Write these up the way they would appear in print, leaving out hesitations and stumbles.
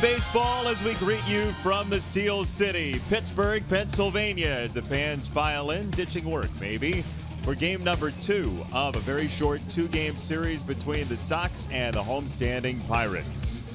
baseball as we greet you from the Steel City, Pittsburgh, Pennsylvania, as the fans file in, ditching work maybe, for game number 2 of a very short 2-game series between the Sox and the homestanding Pirates.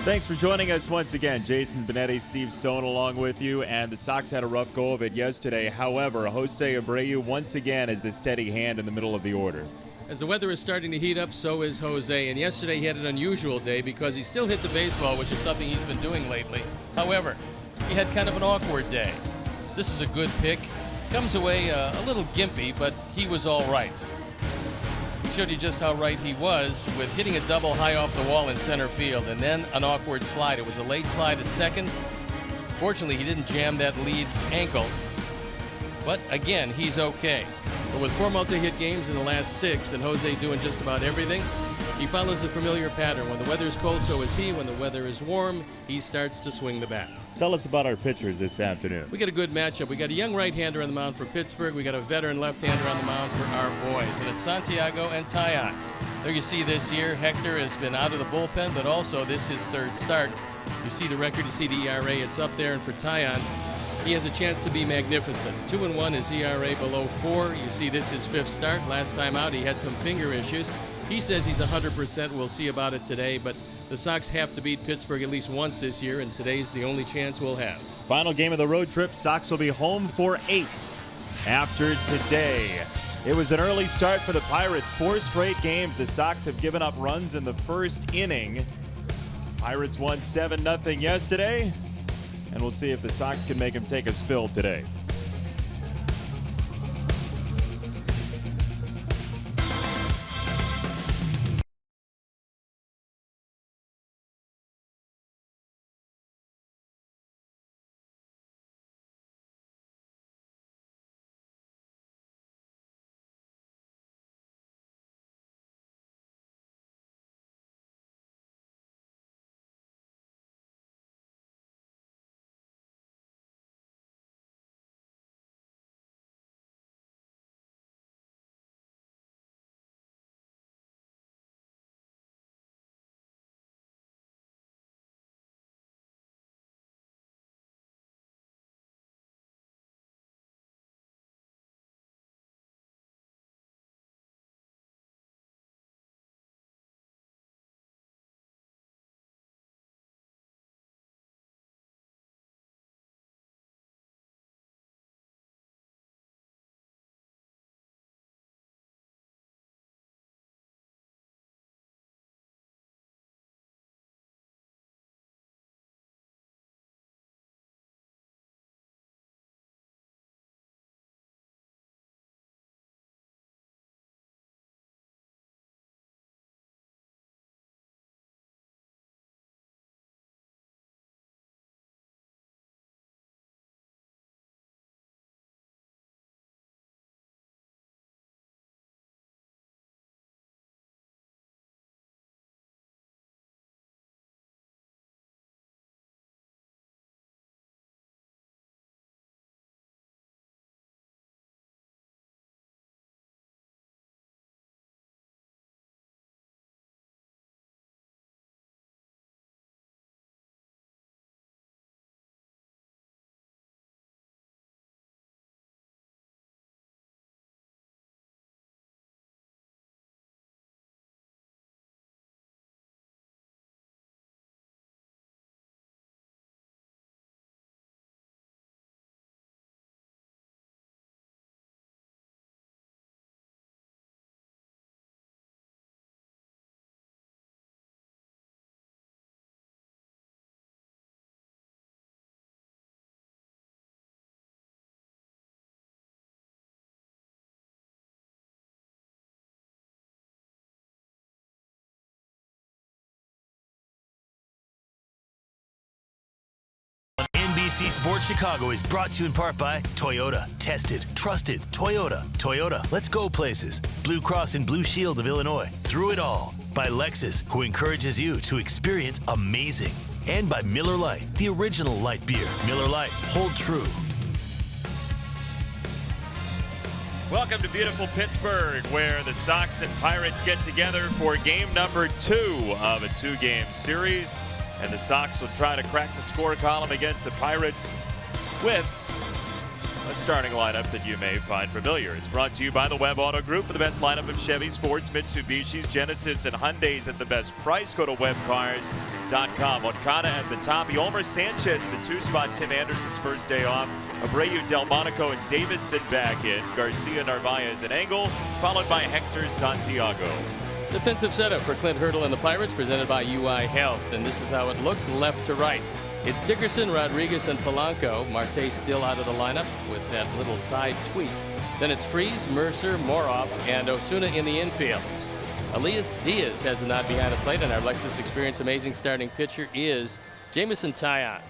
Thanks for joining us once again. Jason Benetti, Steve Stone along with you, and the Sox had a rough go of it yesterday. However, Jose Abreu once again is the steady hand in the middle of the order. As the weather is starting to heat up, so is Jose. And yesterday he had an unusual day because he still hit the baseball, which is something he's been doing lately. However, he had kind of an awkward day. This is a good pick. Comes away a little gimpy, but he was all right. He showed you just how right he was with hitting a double high off the wall in center field and then an awkward slide. It was a late slide at second. Fortunately, he didn't jam that lead ankle. But again, he's okay. But with 4 multi-hit games in the last 6 and Jose doing just about everything, he follows a familiar pattern. When the weather is cold, so is he. When the weather is warm, he starts to swing the bat. Tell us about our pitchers this afternoon. We got a good matchup. We got a young right-hander on the mound for Pittsburgh. We got a veteran left-hander on the mound for our boys. And it's Santiago and Taillon. There you see this year, Hector has been out of the bullpen, but also this is his 3rd start. You see the record, you see the ERA, it's up there. And for Taillon, he has a chance to be magnificent. 2-1, his ERA below 4. You see this is his 5th start. Last time out, he had some finger issues. He says he's 100%. We'll see about it today, but the Sox have to beat Pittsburgh at least once this year, and today's the only chance we'll have. Final game of the road trip, Sox will be home for 8 after today. It was an early start for the Pirates. 4 straight games the Sox have given up runs in the first inning. Pirates won 7-0 yesterday, and we'll see if the Sox can make him take a spill today. NBC Sports Chicago is brought to you in part by Toyota. Tested, trusted, Toyota. Toyota, let's go places. Blue Cross and Blue Shield of Illinois. Through it all. By Lexus, who encourages you to experience amazing. And by Miller Lite, the original light beer. Miller Lite, hold true. Welcome to beautiful Pittsburgh, where the Sox and Pirates get together for game number 2 of a 2-game series. And the Sox will try to crack the score column against the Pirates with a starting lineup that you may find familiar. It's brought to you by the Webb Auto Group for the best lineup of Chevys, Fords, Mitsubishis, Genesis, and Hyundais at the best price. Go to webcars.com. Moncada at the top. Yolmer Sanchez in the 2-spot. Tim Anderson's first day off. Abreu, Delmonico, and Davidson back in. Garcia, Narvaez, and Engel, followed by Hector Santiago. Defensive setup for Clint Hurdle and the Pirates, presented by UI Health. And this is how it looks left to right. It's Dickerson, Rodriguez, and Polanco. Marte still out of the lineup with that little side tweak. Then it's Freese, Mercer, Moroff, and Osuna in the infield. Elias Diaz has the nod behind the plate, and our Lexus Experience amazing starting pitcher is Jameson Taillon.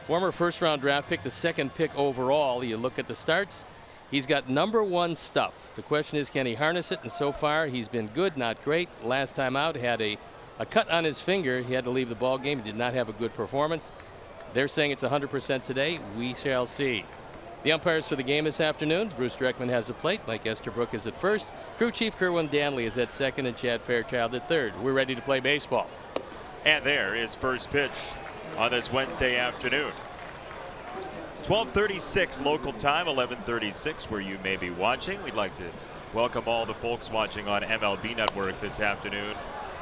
Former first-round draft pick, the 2nd pick overall. You look at the starts, he's got #1 stuff. The question is, can he harness it? And so far, he's been good, not great. Last time out, had a cut on his finger. He had to leave the ball game. He did not have a good performance. They're saying it's 100% today. We shall see. The umpires for the game this afternoon: Bruce Dreckman has the plate. Mike Esterbrook is at first. Crew chief Kerwin Danley is at second, and Chad Fairchild at third. We're ready to play baseball. And there is first pitch on this Wednesday afternoon. 12:36 local time, 11:36 where you may be watching. We'd like to welcome all the folks watching on MLB Network this afternoon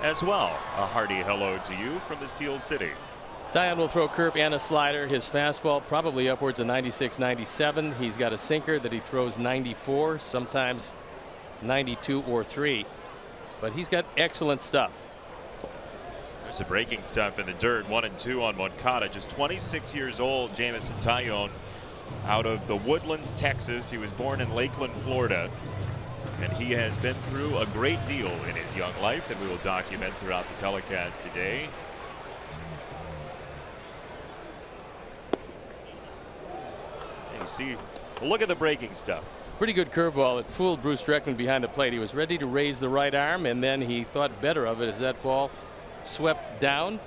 as well. A hearty hello to you from the Steel City. Taillon will throw curve and a slider. His fastball probably upwards of 96, 97. He's got a sinker that he throws 94, sometimes 92 or 3. But he's got excellent stuff. There's the breaking stuff in the dirt. 1-2 on Moncada. Just 26 years old, Jameson Taillon, out of the Woodlands, Texas. He was born in Lakeland, Florida. And he has been through a great deal in his young life that we will document throughout the telecast today. And you see, well, look at the breaking stuff. Pretty good curveball. It fooled Bruce Dreckman behind the plate. He was ready to raise the right arm, and then he thought better of it as that ball swept down.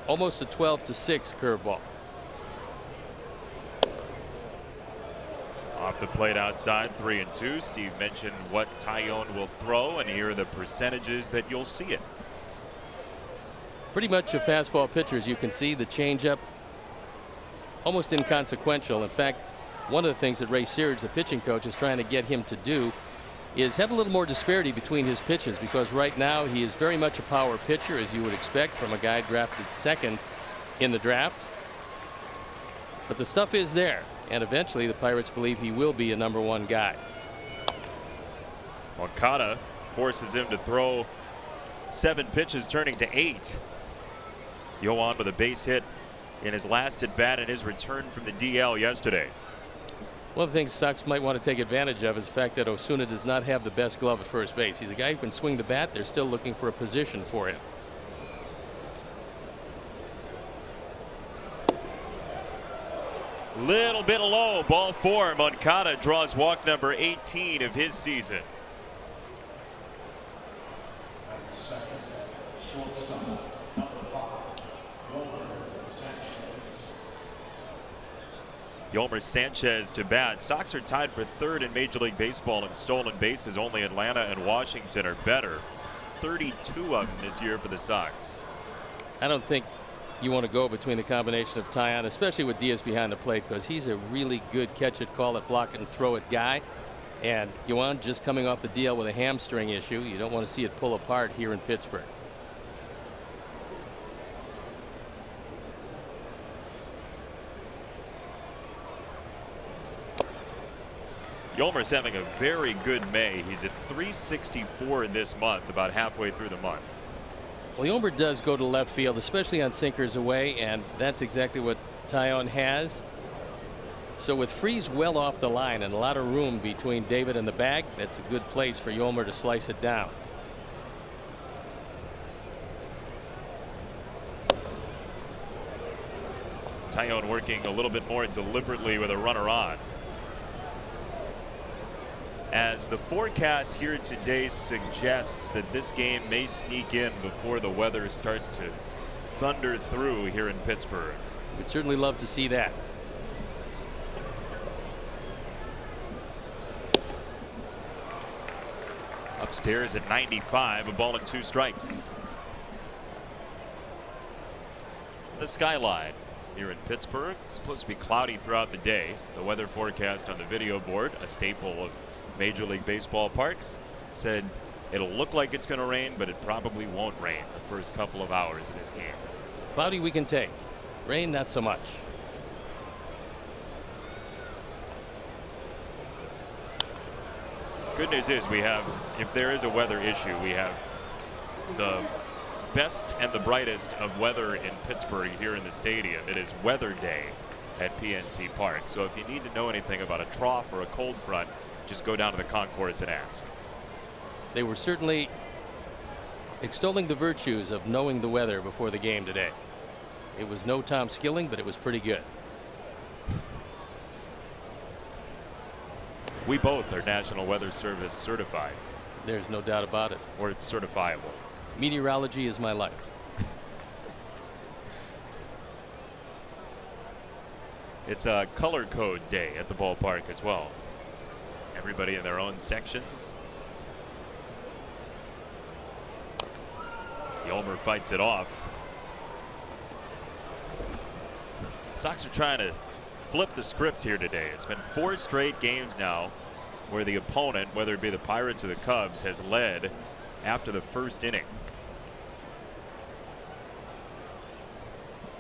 Almost a 12-6 curveball. Off the plate outside, 3-2. Steve mentioned what Taillon will throw, and here are the percentages that you'll see it. Pretty much a fastball pitcher, as you can see. The changeup almost inconsequential. In fact, one of the things that Ray Searage, the pitching coach, is trying to get him to do is have a little more disparity between his pitches, because right now he is very much a power pitcher, as you would expect from a guy drafted 2nd in the draft. But the stuff is there, and eventually the Pirates believe he will be a #1 guy. Moncada forces him to throw 7 pitches, turning to 8. Yoan with a base hit in his last at bat in his return from the DL yesterday. One of the things Sox might want to take advantage of is the fact that Osuna does not have the best glove at first base. He's a guy who can swing the bat. They're still looking for a position for him. Little bit low, ball 4. Moncada draws walk number 18 of his season. Yolmer Sanchez to bat. Sox are tied for 3rd in Major League Baseball in stolen bases. Only Atlanta and Washington are better. 32 of them this year for the Sox. I don't think you want to go between the combination of Taillon, especially with Diaz behind the plate, because he's a really good catch it, call it, block it, and throw it guy. And Yoan just coming off the DL with a hamstring issue. You don't want to see it pull apart here in Pittsburgh. Yolmer's having a very good May. He's at 364 this month, about halfway through the month. Well, Yolmer does go to left field, especially on sinkers away, and that's exactly what Taillon has. So with Freese well off the line and a lot of room between David and the bag, that's a good place for Yolmer to slice it down. Taillon working a little bit more deliberately with a runner on. As the forecast here today suggests that this game may sneak in before the weather starts to thunder through here in Pittsburgh. We'd certainly love to see that. Upstairs at 95, a ball and 2 strikes. The skyline here in Pittsburgh. It's supposed to be cloudy throughout the day. The weather forecast on the video board, a staple of Major League Baseball parks, said it'll look like it's going to rain, but it probably won't rain the first couple of hours of this game. Cloudy we can take. Rain, not so much. Good news is we have, if there is a weather issue, we have the best and the brightest of weather in Pittsburgh here in the stadium. It is weather day at PNC Park. So if you need to know anything about a trough or a cold front, just go down to the concourse and ask. They were certainly extolling the virtues of knowing the weather before the game today. It was no Tom Skilling, but it was pretty good. We both are National Weather Service certified. There's no doubt about it. Or certifiable. Meteorology is my life. It's a color code day at the ballpark as well. Everybody in their own sections. Yolmer fights it off. Sox are trying to flip the script here today. It's been 4 straight games now where the opponent, whether it be the Pirates or the Cubs, has led after the first inning.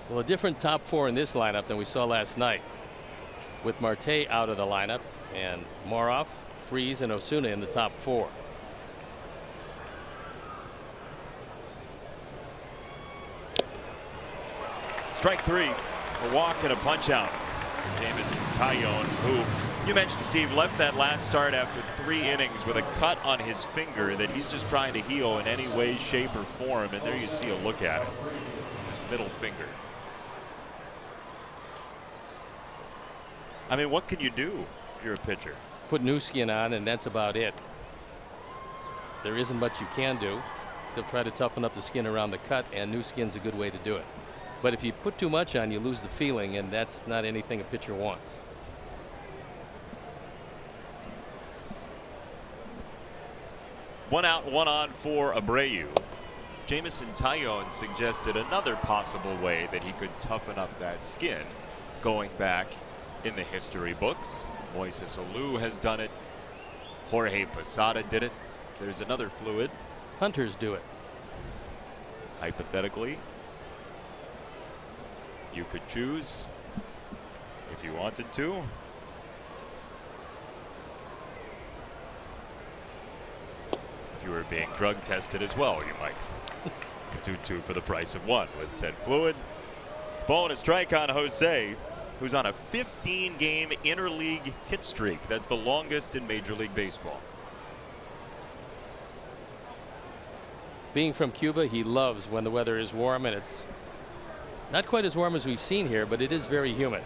Well, a different top 4 in this lineup than we saw last night, with Marte out of the lineup and Moroff, Freese, and Osuna in the top 4. Strike 3, a walk and a punch out. Jameson Taillon, who you mentioned, Steve, left that last start after 3 innings with a cut on his finger that he's just trying to heal in any way, shape, or form. And there you see a look at it. It's his middle finger. I mean, what can you do if you're a pitcher? Put new skin on, and that's about it. There isn't much you can do. They'll try to toughen up the skin around the cut, and new skin's a good way to do it. But if you put too much on, you lose the feeling, and that's not anything a pitcher wants. One out, one on for Abreu. Jameson Taillon suggested another possible way that he could toughen up that skin, going back in the history books. Moises Alou has done it. Jorge Posada did it. There's another fluid. Hunters do it. Hypothetically, you could choose if you wanted to. If you were being drug tested as well, you might do 2 for the price of 1 with said fluid. Ball and a strike on Jose, who's on a 15-game interleague hit streak. That's the longest in Major League Baseball. Being from Cuba, he loves when the weather is warm, and it's not quite as warm as we've seen here, but it is very humid.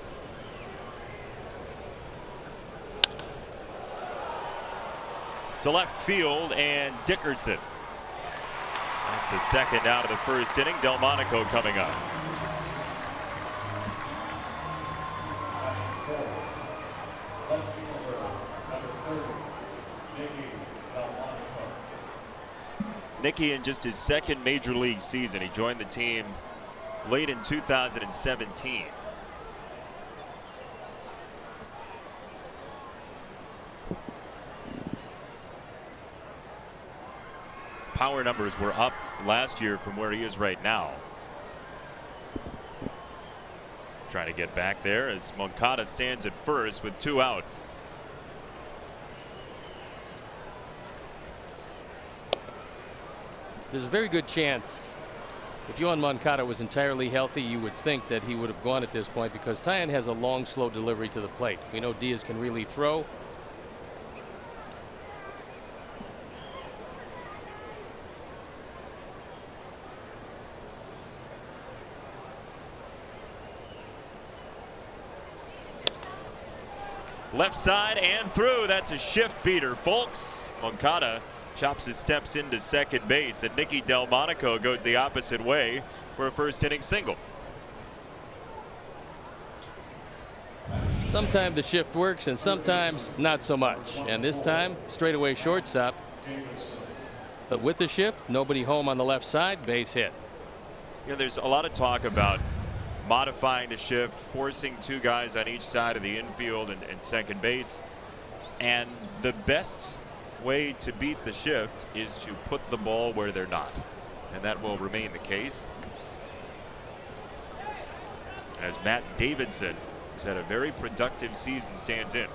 To left field, and Dickerson. That's the second out of the first inning. Delmonico coming up. Nicky in just his second major league season. He joined the team late in 2017. Power numbers were up last year from where he is right now. Trying to get back there as Moncada stands at first with 2 out. There's a very good chance if Yohan Moncada was entirely healthy, you would think that he would have gone at this point, because Taillon has a long, slow delivery to the plate. We know Diaz can really throw. Left side and through. That's a shift beater, folks. Moncada chops his steps into second base, and Nicky Delmonico goes the opposite way for a first inning single. Sometimes the shift works and sometimes not so much. And this time, straightaway shortstop. But with the shift, nobody home on the left side, base hit. You know, there's a lot of talk about modifying the shift, forcing two guys on each side of the infield and second base. And the best way to beat the shift is to put the ball where they're not. And that will remain the case. As Matt Davidson, who's had a very productive season, stands in.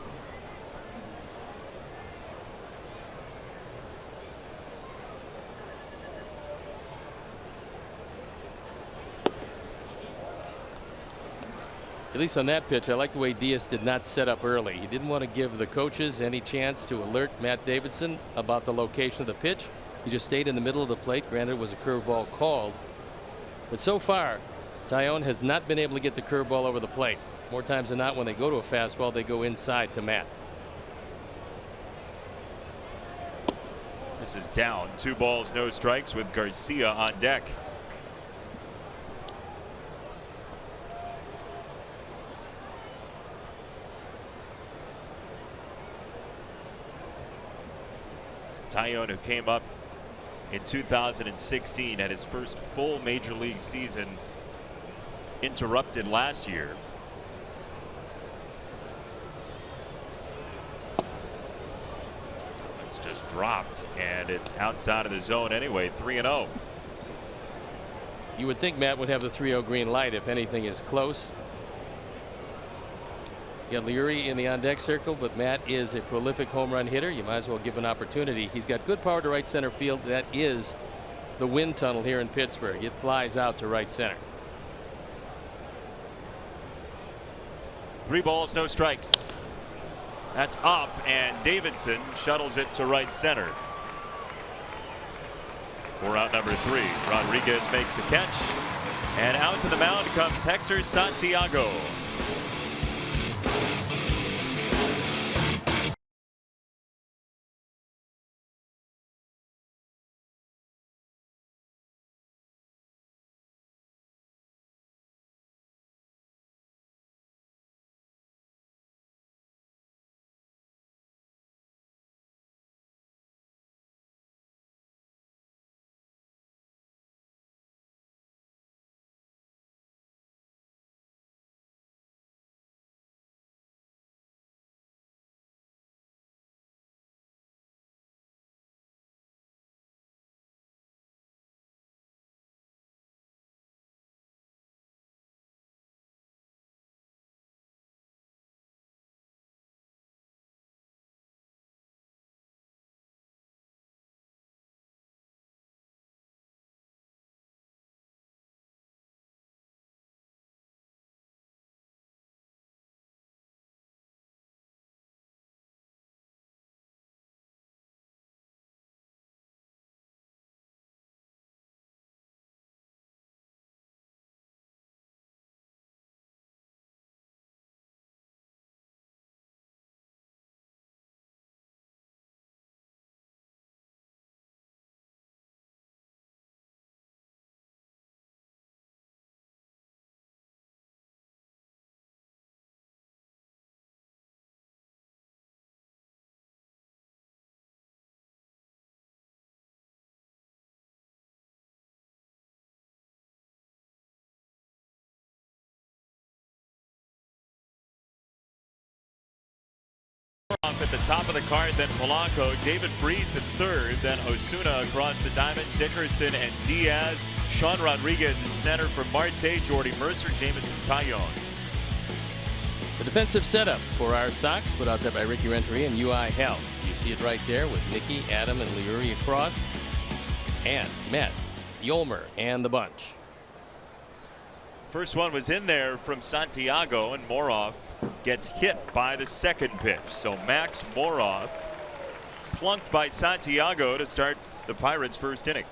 At least on that pitch, I like the way Diaz did not set up early. He didn't want to give the coaches any chance to alert Matt Davidson about the location of the pitch. He just stayed in the middle of the plate. Granted, it was a curveball called. But so far, Taillon has not been able to get the curveball over the plate. More times than not, when they go to a fastball, they go inside to Matt. This is down. 2 balls, no strikes with Garcia on deck. Taillon, who came up in 2016, had his first full major league season interrupted last year. It's just dropped, and it's outside of the zone anyway. 3-0. You would think Matt would have the 3-0 green light if anything is close. You got Leury in the on deck circle, but Matt is a prolific home run hitter. You might as well give an opportunity. He's got good power to right center field. That is the wind tunnel here in Pittsburgh. It flies out to right center. 3 balls, no strikes. That's up, and Davidson shuttles it to right center. For out number 3, Rodriguez makes the catch, and out to the mound comes Hector Santiago. Off at the top of the card, then Polanco, David Freese at third, then Osuna across the diamond, Dickerson and Diaz, Sean Rodriguez in center for Marte, Jordy Mercer, Jamison Taillon. The defensive setup for our Sox, put out there by Ricky Renteria and UI Health. You see it right there with Nicky, Adam, and Leury across, and Matt, Yolmer, and the bunch. First one was in there from Santiago, and Moroff gets hit by the second pitch. So Max Moroff plunked by Santiago to start the Pirates' first inning.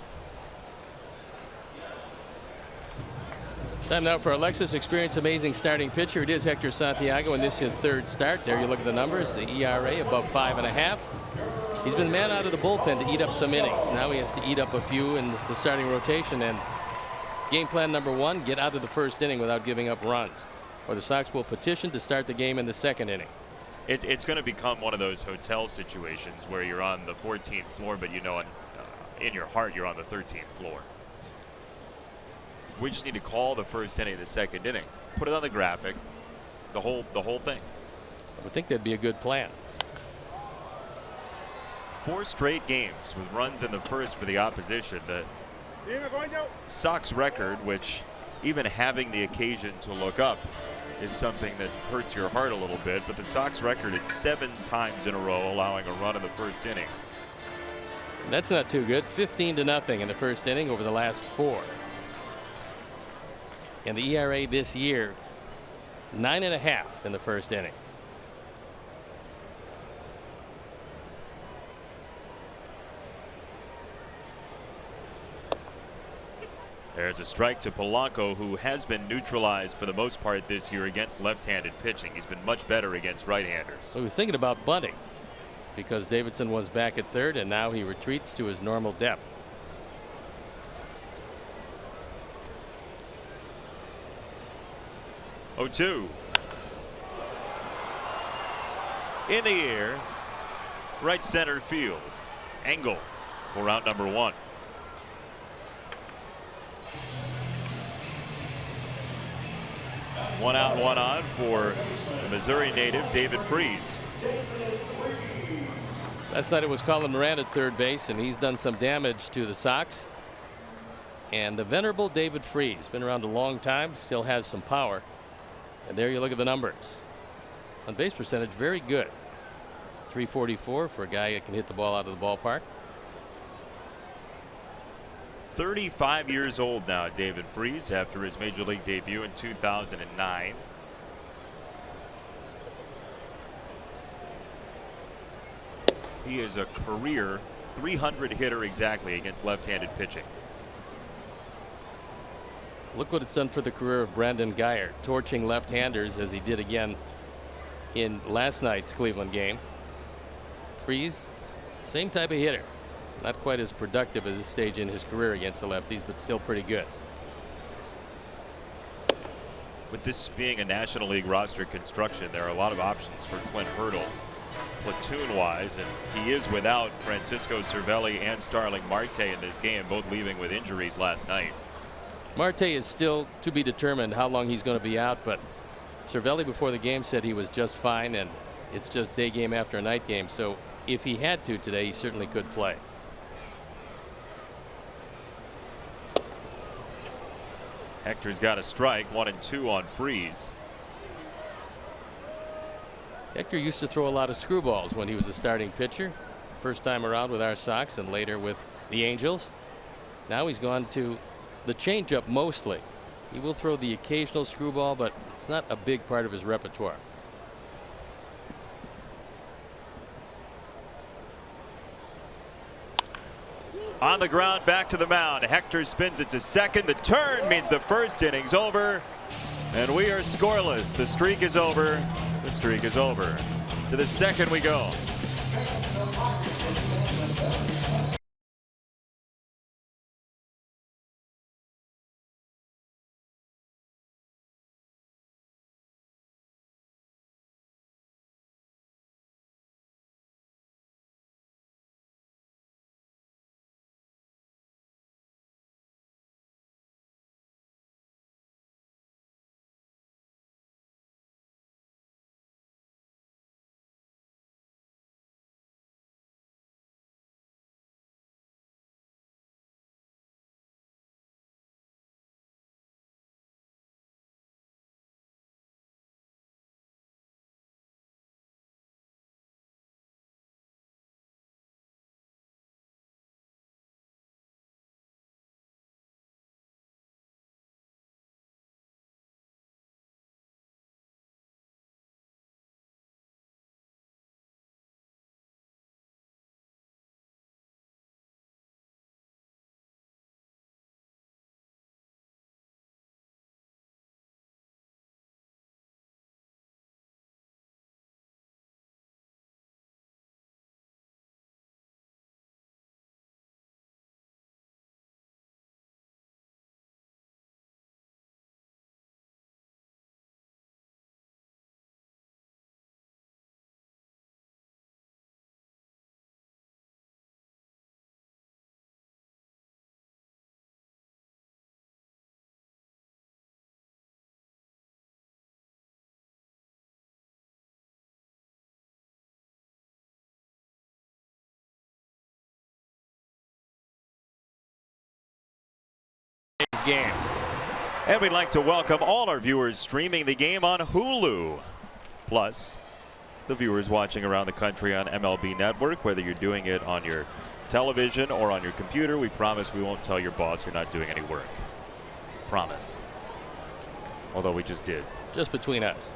Time now for Alexis Experience amazing starting pitcher. It is Hector Santiago, and this is his third start. There you look at the numbers. The ERA above 5.5. He's been man out of the bullpen to eat up some innings. Now he has to eat up a few in the starting rotation. And game plan number 1, get out of the first inning without giving up runs, or the Sox will petition to start the game in the second inning. It's going to become one of those hotel situations where you're on the 14th floor, but you know in your heart, you're on the 13th floor. We just need to call the first inning of the second inning. Put it on the graphic. The whole thing. I would think that'd be a good plan. 4 straight games with runs in the first for the opposition. The Sox record, which even having the occasion to look up is something that hurts your heart a little bit, but the Sox record is 7 times in a row allowing a run in the first inning. That's not too good. 15-0 in the first inning over the last 4. And the ERA this year, 9.5 in the first inning. There's a strike to Polanco, who has been neutralized for the most part this year against left-handed pitching. He's been much better against right-handers. So he was thinking about bunting because Davidson was back at third, and now he retreats to his normal depth. Oh, 2. In the air, right center field. Angle for out number 1. One out, one on for the Missouri native David Freese. Last night it was Colin Moran at third base, and he's done some damage to the Sox. And the venerable David Freese, been around a long time, still has some power. And there you look at the numbers. On base percentage, very good. 344 for a guy that can hit the ball out of the ballpark. 35 years old now, David Freese, after his major league debut in 2009. He is a career 300 hitter exactly against left-handed pitching. Look what it's done for the career of Brandon Guyer, torching left-handers as he did again in last night's Cleveland game. Freese, same type of hitter. Not quite as productive at this stage in his career against the lefties, but still pretty good. With this being a National League roster construction, there are a lot of options for Clint Hurdle platoon-wise, and he is without Francisco Cervelli and Starling Marte in this game, both leaving with injuries last night. Marte is still to be determined how long he's going to be out, but Cervelli before the game said he was just fine, and it's just day game after night game. So if he had to today, he certainly could play. Hector's got a strike, 1 and 2 on Freese. Hector used to throw a lot of screwballs when he was a starting pitcher. First time around with our Sox and later with the Angels. Now he's gone to the changeup mostly. He will throw the occasional screwball, but it's not a big part of his repertoire. On the ground, back to the mound. Hector spins it to second. The turn means the first inning's over, and we are scoreless. The streak is over. The streak is over. To the second we go. game. And we'd like to welcome all our viewers streaming the game on Hulu. Plus, the viewers watching around the country on MLB Network, whether you're doing it on your television or on your computer, we promise we won't tell your boss you're not doing any work. Promise. Although we just did. Just between us.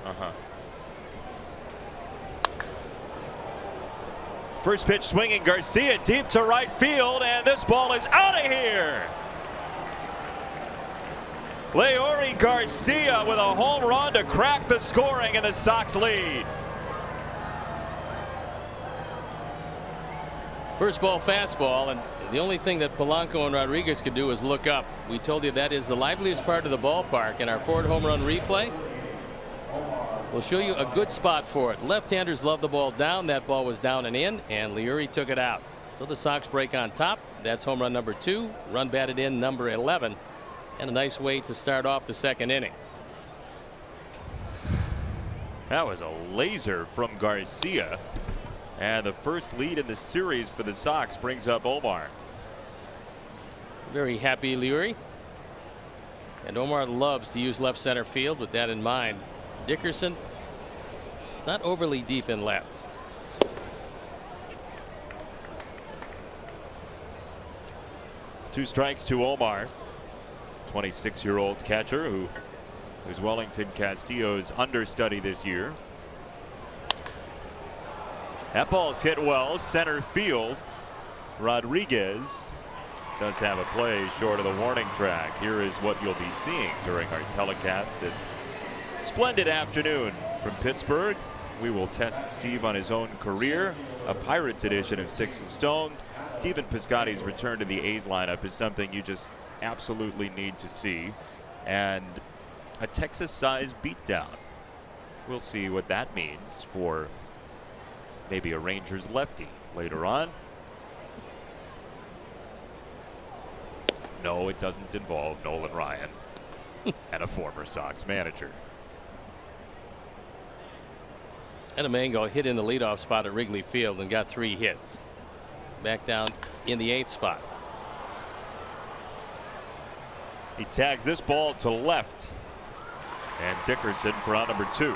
First pitch swinging, Garcia deep to right field, and this ball is out of here. Leury Garcia with a home run to crack the scoring, and the Sox lead. First ball fastball, and the only thing that Polanco and Rodriguez could do is look up. We told you that is the liveliest part of the ballpark, and our forward home run replay will show you a good spot for it. Left-handers love the ball down. That ball was down and in, and Leury took it out. So the Sox break on top. That's home run number 2. Run batted in number 11. And a nice way to start off the second inning. That was a laser from Garcia. And the first lead in the series for the Sox brings up Omar. Very happy Leury. And Omar loves to use left center field. With that in mind, Dickerson not overly deep in left. Two strikes to Omar. 26-year-old catcher who is Wellington Castillo's understudy this year. That ball's hit well center field. Rodriguez does have a play short of the warning track. Here is what you'll be seeing during our telecast this splendid afternoon from Pittsburgh. We will test Steve on his own career. A Pirates edition of Sticks and Stones. Stephen Piscotty's return to the A's lineup is something you just absolutely need to see, and a Texas-sized beatdown. We'll see what that means for maybe a Rangers lefty later on. No, it doesn't involve Nolan Ryan and a former Sox manager. Edamango hit in the leadoff spot at Wrigley Field and got 3 hits. Back down in the 8th spot. He tags this ball to left, and Dickerson for out number 2.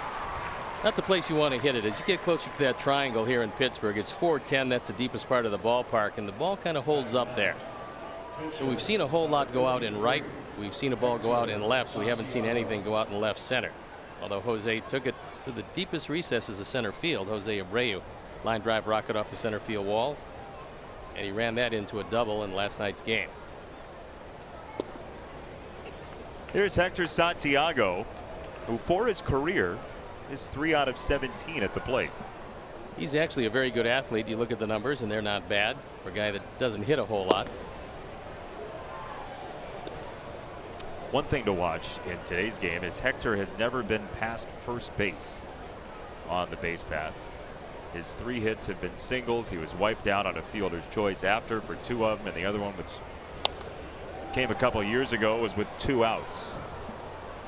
Not the place you want to hit it. As you get closer to that triangle here in Pittsburgh, it's 410. That's the deepest part of the ballpark, and the ball kind of holds up there. So we've seen a whole lot go out in right. We've seen a ball go out in left. We haven't seen anything go out in left center. Although Jose took it to the deepest recesses of center field. Jose Abreu, line drive rocket off the center field wall, and he ran that into a double in last night's game. Here's Hector Santiago, who for his career is 3 out of 17 at the plate. He's actually a very good athlete. You look at the numbers and they're not bad for a guy that doesn't hit a whole lot. One thing to watch in today's game is Hector has never been past first base on the base paths. His 3 hits have been singles. He was wiped out on a fielder's choice after for 2 of them, and the other one came a couple of years ago was with 2 outs.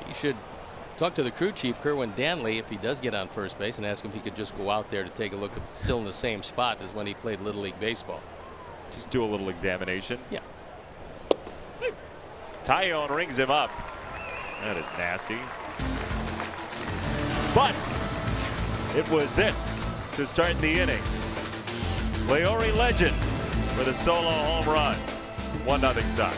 You should talk to the crew chief, Kerwin Danley, if he does get on first base, and ask him if he could just go out there to take a look if it's still in the same spot as when he played Little League Baseball. Just do a little examination. Yeah. Tyone rings him up. That is nasty. But it was this to start the inning. Leury Legend with a solo home run. 1-0 Sox.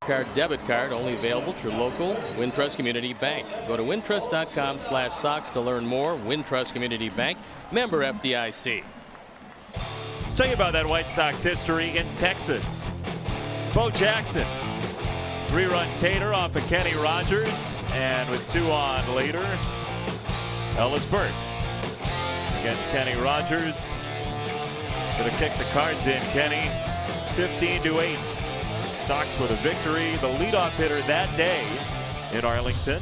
Card debit card only available through local Wintrust Community Bank. Go to wintrust.com/Sox to learn more. Wintrust Community Bank, member FDIC. Let's tell you about that White Sox history in Texas. Bo Jackson, 3-run tater off of Kenny Rogers, and with 2 on later, Ellis Burks against Kenny Rogers. Gonna kick the cards in, Kenny. 15-8. Sox with a victory. The leadoff hitter that day in Arlington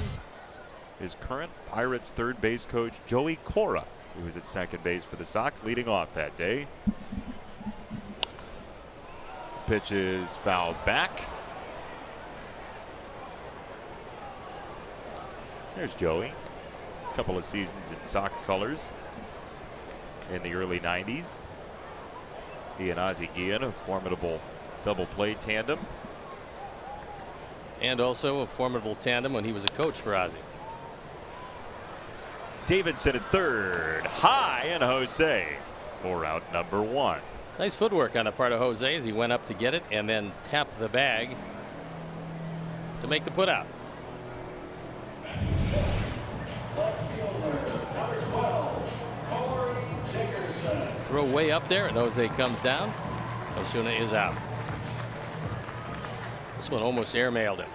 is current Pirates third base coach Joey Cora, who was at second base for the Sox leading off that day. Pitch is fouled back. There's Joey. A couple of seasons in Sox colors in the early 90s. He and Ozzie Guillen, a formidable double play tandem. And also a formidable tandem when he was a coach for Ozzie. Davidson at third. High, and Jose for out number 1. Nice footwork on the part of Jose as he went up to get it and then tapped the bag to make the putout. Throw way up there, and Jose comes down. Osuna is out. This one almost airmailed him.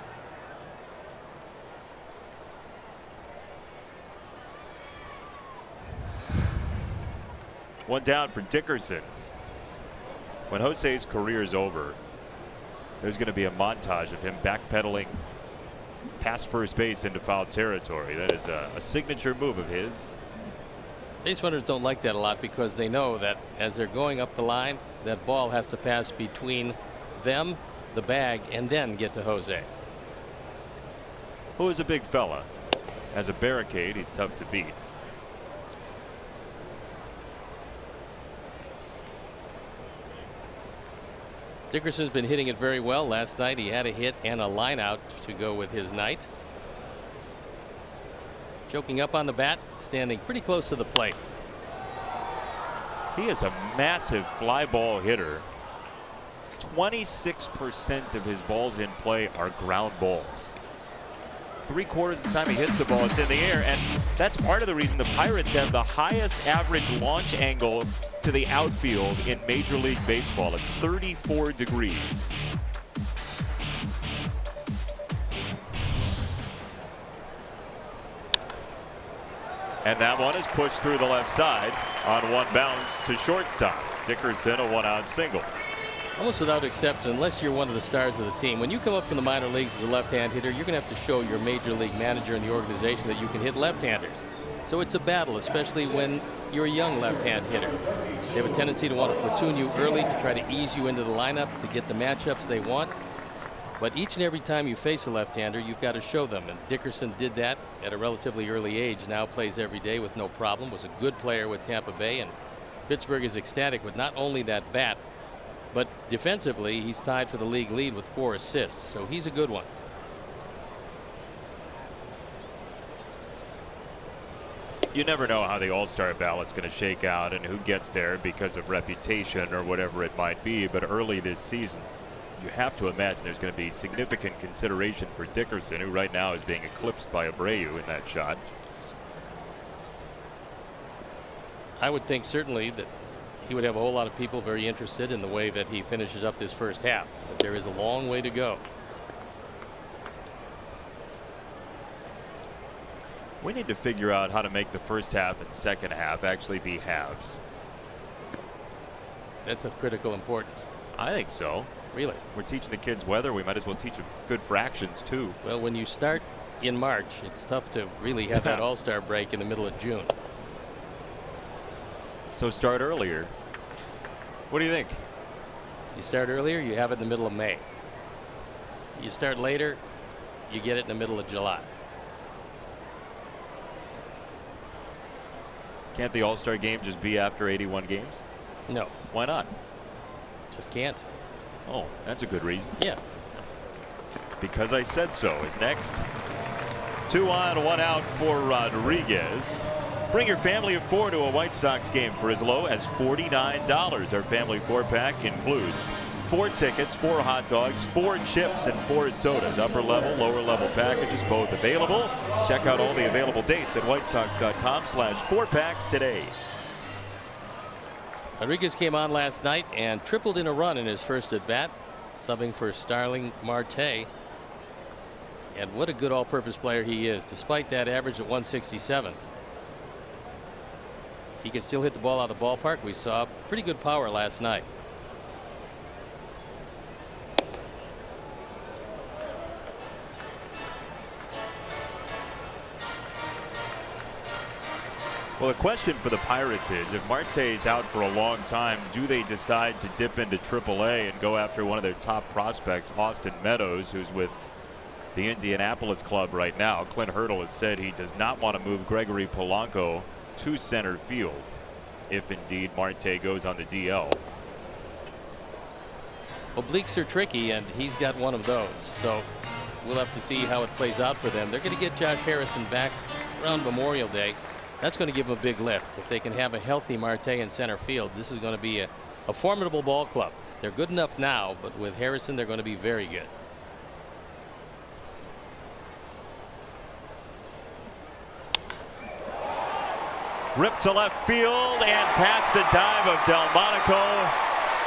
One down for Dickerson. When Jose's career is over, there's going to be a montage of him backpedaling past first base into foul territory. That is a signature move of his. Base runners don't like that a lot because they know that as they're going up the line, that ball has to pass between them, the bag, and then get to Jose. Who is a big fella. As a barricade, he's tough to beat. Dickerson's been hitting it very well. Last night he had a hit and a line out to go with his night. Choking up on the bat, standing pretty close to the plate. He is a massive fly ball hitter. 26% of his balls in play are ground balls. 3/4 of the time he hits the ball, it's in the air, and that's part of the reason the Pirates have the highest average launch angle to the outfield in Major League Baseball at 34 degrees. And that one is pushed through the left side on one bounce to shortstop. Dickerson, a 1-out single. Almost without exception, unless you're one of the stars of the team, when you come up from the minor leagues as a left-hand hitter, you're going to have to show your major league manager and the organization that you can hit left-handers. So it's a battle, especially when you're a young left-hand hitter. They have a tendency to want to platoon you early to try to ease you into the lineup to get the matchups they want. But each and every time you face a left-hander, you've got to show them. And Dickerson did that at a relatively early age. Now plays every day with no problem. Was a good player with Tampa Bay. And Pittsburgh is ecstatic with not only that bat, but defensively, he's tied for the league lead with 4 assists. So he's a good one. You never know how the All-Star ballot's going to shake out and who gets there because of reputation or whatever it might be. But early this season, you have to imagine there's going to be significant consideration for Dickerson, who right now is being eclipsed by Abreu in that shot. I would think certainly that he would have a whole lot of people very interested in the way that he finishes up this first half. But there is a long way to go. We need to figure out how to make the first half and second half actually be halves. That's of critical importance. I think so. Really? We're teaching the kids weather. We might as well teach them good fractions too. Well, when you start in March, it's tough to really have that All-Star break in the middle of June. So start earlier. What do you think? You start earlier, you have it in the middle of May. You start later, you get it in the middle of July. Can't the All-Star game just be after 81 games? No. Why not? Just can't. Oh, that's a good reason. Yeah. Because I said so is next. 2 on, 1 out for Rodriguez. Bring your family of 4 to a White Sox game for as low as $49. Our family 4-pack includes 4 tickets, 4 hot dogs, 4 chips, and 4 sodas. Upper level, lower level packages, both available. Check out all the available dates at whitesox.com/4packs today. Rodriguez came on last night and tripled in a run in his first at bat, subbing for Starling Marte. And what a good all-purpose player he is, despite that average at 167. He can still hit the ball out of the ballpark. We saw pretty good power last night. Well, the question for the Pirates is, if Marte is out for a long time, do they decide to dip into AAA and go after one of their top prospects, Austin Meadows, who's with the Indianapolis club right now? Clint Hurdle has said he does not want to move Gregory Polanco to center field if indeed Marte goes on the DL. Obliques are tricky, and he's got one of those. So we'll have to see how it plays out for them. They're going to get Josh Harrison back around Memorial Day. That's going to give them a big lift. If they can have a healthy Marte in center field, this is going to be a formidable ball club. They're good enough now, but with Harrison, they're going to be very good. Ripped to left field and past the dive of Delmonico.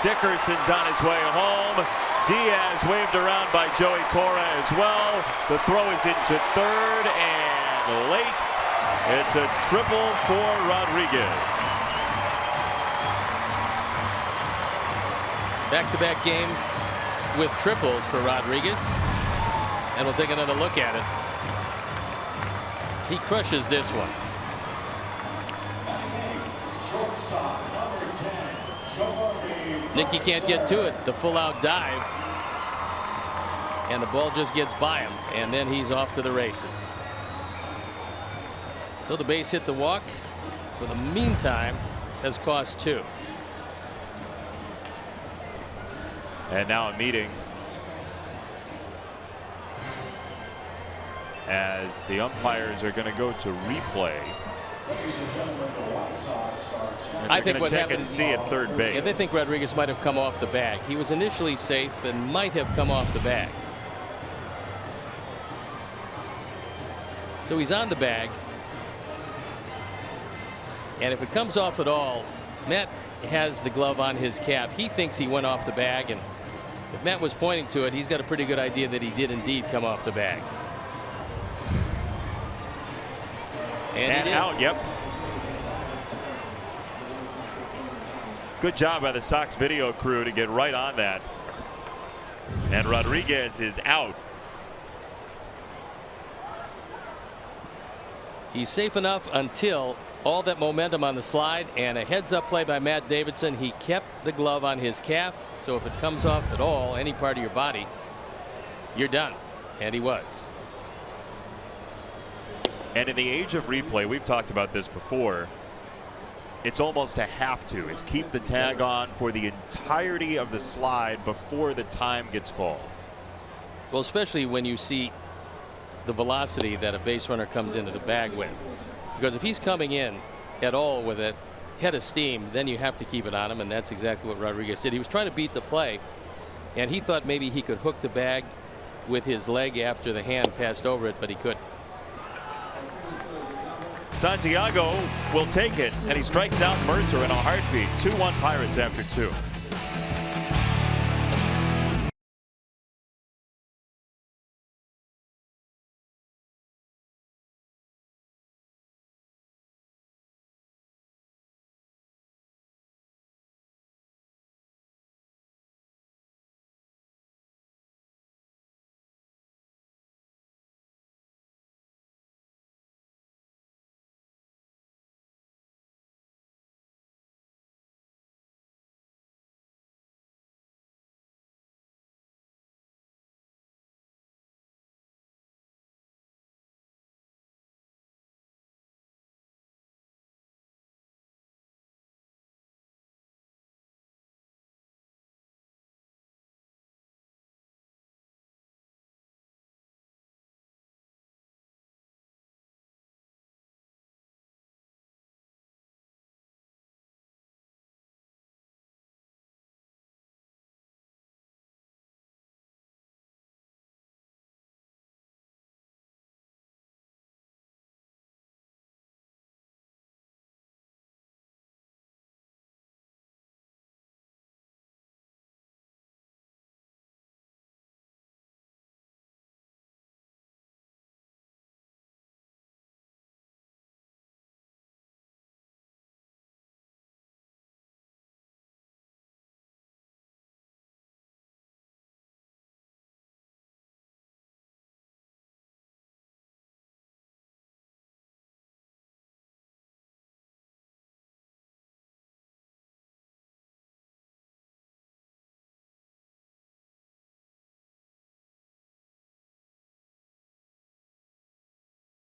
Dickerson's on his way home. Diaz waved around by Joey Cora as well. The throw is into third and late. It's a triple for Rodriguez. Back-to-back game with triples for Rodriguez. And we'll take another look at it. He crushes this one. Nicky can't get to it. The full-out dive. And the ball just gets by him. And then he's off to the races. So the base hit the walk. For the meantime, has cost 2. And now a meeting as the umpires are going to go to replay. I think what happened, and see at third base. Yeah, they think Rodriguez might have come off the bag. He was initially safe and might have come off the bag. So he's on the bag. And if it comes off at all, Matt has the glove on his calf. He thinks he went off the bag, and if Matt was pointing to it, he's got a pretty good idea that he did indeed come off the bag. And out, yep. Good job by the Sox video crew to get right on that. And Rodriguez is out. He's safe enough until all that momentum on the slide and a heads-up play by Matt Davidson. He kept the glove on his calf, so if it comes off at all, any part of your body, you're done. And he was. And in the age of replay, we've talked about this before, it's almost a have to, is keep the tag on for the entirety of the slide before the time gets called. Well, especially when you see the velocity that a base runner comes into the bag with. Because if he's coming in at all with a head of steam, then you have to keep it on him, and that's exactly what Rodriguez did. He was trying to beat the play, and he thought maybe he could hook the bag with his leg after the hand passed over it, but he couldn't. Santiago will take it, and he strikes out Mercer in a heartbeat. 2-1 Pirates after 2.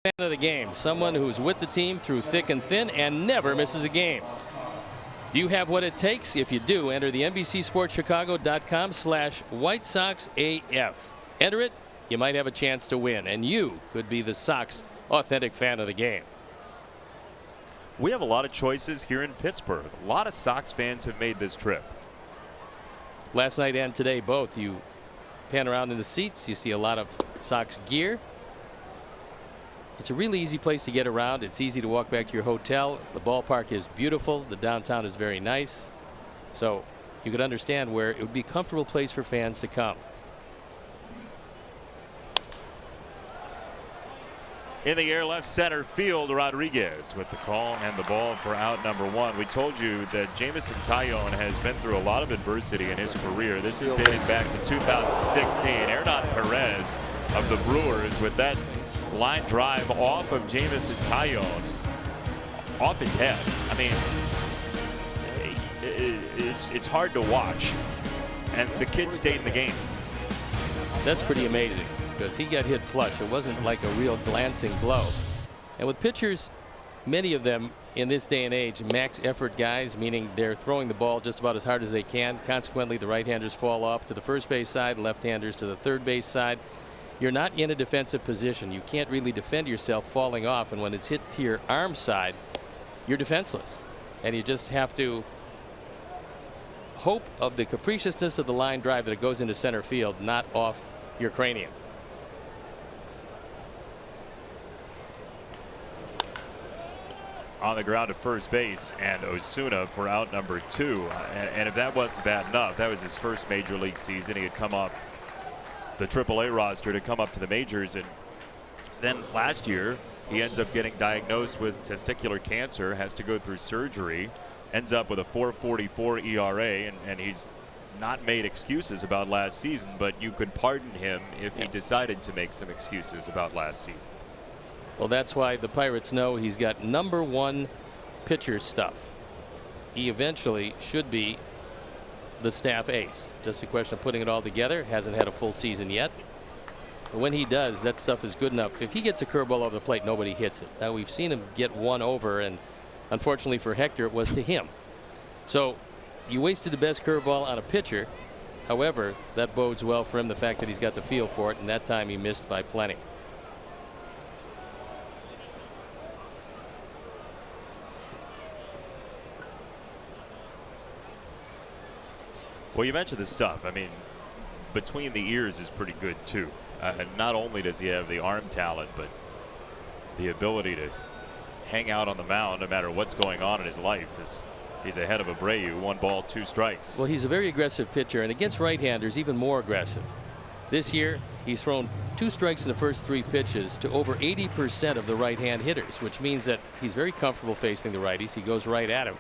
fan of the game, someone who's with the team through thick and thin and never misses a game. Do you have what it takes? If you do, enter the NBCSportsChicago.com/White Sox AF. Enter it, you might have a chance to win, and you could be the Sox authentic fan of the game. We have a lot of choices here in Pittsburgh. A lot of Sox fans have made this trip. Last night and today both. You pan around in the seats, you see a lot of Sox gear. It's a really easy place to get around. It's easy to walk back to your hotel. The ballpark is beautiful. The downtown is very nice. So you could understand where it would be a comfortable place for fans to come. In the air, left center field, Rodriguez with the call and the ball for out number 1. We told you that Jameson Taillon has been through a lot of adversity in his career. This is dating back to 2016. Hernan Perez of the Brewers with that line drive off of Jameson Taillon, off his head. I mean, it's hard to watch, and the kid stayed in the game. That's pretty amazing, because he got hit flush. It wasn't like a real glancing blow. And with pitchers, many of them in this day and age, max effort guys, meaning they're throwing the ball just about as hard as they can. Consequently, the right-handers fall off to the first base side, left-handers to the third base side. You're not in a defensive position. You can't really defend yourself falling off, and when it's hit to your arm side, you're defenseless, and you just have to hope of the capriciousness of the line drive that it goes into center field, not off your cranium. On the ground at first base, and Osuna for out number 2. And if that wasn't bad enough, that was his first major league season. He had come off the AAA roster to come up to the majors, and then last year he ends up getting diagnosed with testicular cancer, has to go through surgery, ends up with a 4.44 ERA, and he's not made excuses about last season, but you could pardon him if he decided to make some excuses about last season. Well, that's why the Pirates know he's got #1 pitcher stuff. He eventually should be the staff ace. Just a question of putting it all together. Hasn't had a full season yet. But when he does, that stuff is good enough. If he gets a curveball over the plate, nobody hits it. Now, we've seen him get one over, and unfortunately for Hector, it was to him. So you wasted the best curveball on a pitcher. However, that bodes well for him, the fact that he's got the feel for it, and that time he missed by plenty. Well, you mentioned the stuff. I mean, between the ears is pretty good too. And not only does he have the arm talent, but the ability to hang out on the mound no matter what's going on in his life. He's ahead of Abreu, 1 ball, 2 strikes. Well, he's a very aggressive pitcher, and against right-handers, even more aggressive. This year, he's thrown 2 strikes in the first 3 pitches to over 80% of the right-hand hitters, which means that he's very comfortable facing the righties. He goes right at him.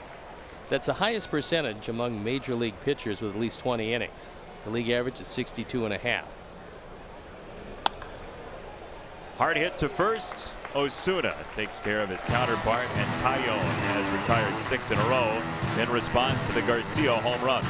That's the highest percentage among major league pitchers with at least 20 innings. The league average is 62.5. Hard hit to first. Osuna takes care of his counterpart, and Taillon has retired 6 in a row in response to the Garcia home run.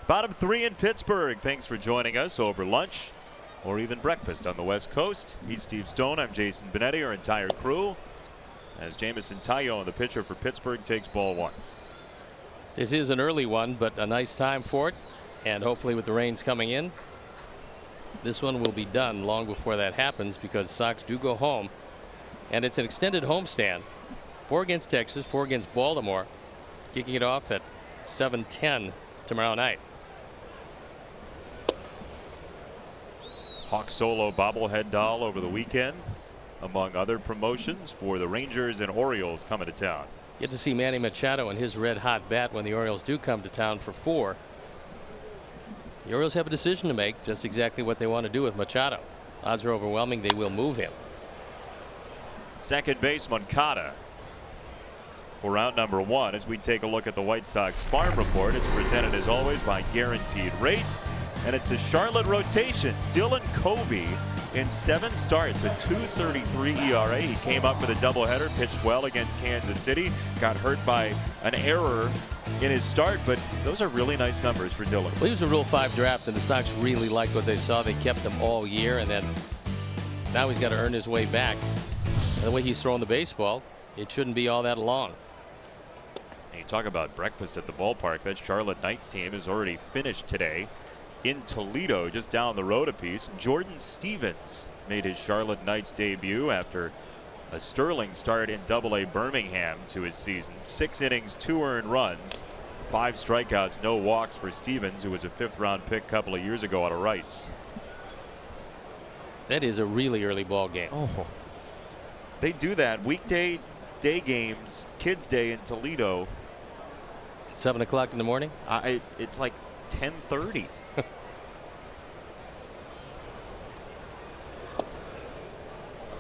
Bottom 3 in Pittsburgh. Thanks for joining us over lunch or even breakfast on the West Coast. He's Steve Stone. I'm Jason Benetti. Our entire crew as Jamison Taillon, the pitcher for Pittsburgh, takes ball 1. This is an early one, but a nice time for it. And hopefully with the rains coming in, this one will be done long before that happens, because Sox do go home. And it's an extended homestand. 4 against Texas, 4 against Baltimore. Kicking it off at 7:10 tomorrow night. Hawk Solo bobblehead doll over the weekend, among other promotions for the Rangers and Orioles coming to town. Get to see Manny Machado and his red hot bat when the Orioles do come to town for 4. The Orioles have a decision to make, just exactly what they want to do with Machado. Odds are overwhelming they will move him. Second base Moncada for round number 1 as we take a look at the White Sox farm report. It's presented as always by Guaranteed Rate, and it's the Charlotte rotation. Dylan Covey in 7 starts, a 2.33 ERA. He came up with a doubleheader, pitched well against Kansas City, got hurt by an error in his start, but those are really nice numbers for Dylan. Well, he was a Rule 5 draft, and the Sox really liked what they saw. They kept him all year, and then now he's got to earn his way back. And the way he's throwing the baseball, it shouldn't be all that long. And you talk about breakfast at the ballpark. That Charlotte Knights team has already finished today in Toledo, just down the road a piece. Jordan Stevens made his Charlotte Knights debut after a sterling start in Double-A Birmingham to his season. 6 innings, 2 earned runs, 5 strikeouts, no walks for Stevens, who was a 5th-round pick a couple of years ago out of Rice. That is a really early ball game. Oh, they do that weekday day games, Kids Day in Toledo. 7 o'clock in the morning. It's like 10:30.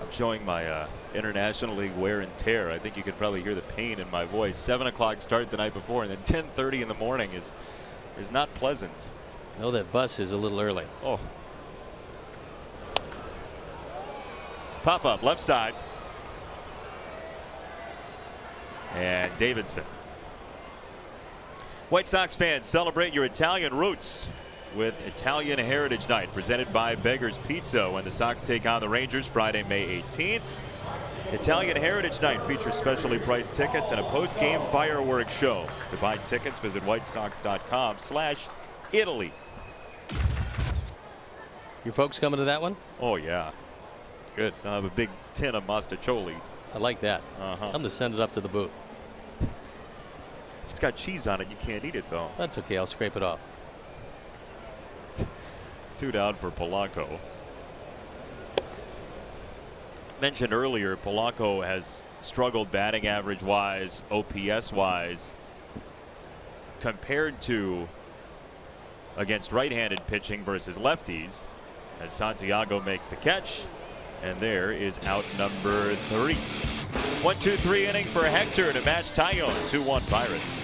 I'm showing my International League wear and tear. I think you could probably hear the pain in my voice. 7 o'clock start the night before, and then 10:30 in the morning is not pleasant. No, that bus is a little early. Oh. Pop up left side. And Davidson. White Sox fans, celebrate your Italian roots with Italian Heritage Night, presented by Beggar's Pizza, when the Sox take on the Rangers Friday, May 18th. Italian Heritage Night features specially priced tickets and a post-game fireworks show. To buy tickets, visit whitesox.com/Italy. Your folks coming to that one? Oh, yeah. Good. I'll have a big tin of Mastacholi. I like that. I'm to send it up to the booth. If it's got cheese on it, you can't eat it, though. That's okay. I'll scrape it off. 2 down for Polanco. Mentioned earlier, Polanco has struggled batting average wise, OPS wise, compared to against right-handed pitching versus lefties, as Santiago makes the catch, and there is out number 3. 1-2-3 inning for Hector to match Taillon. 2-1 Pirates.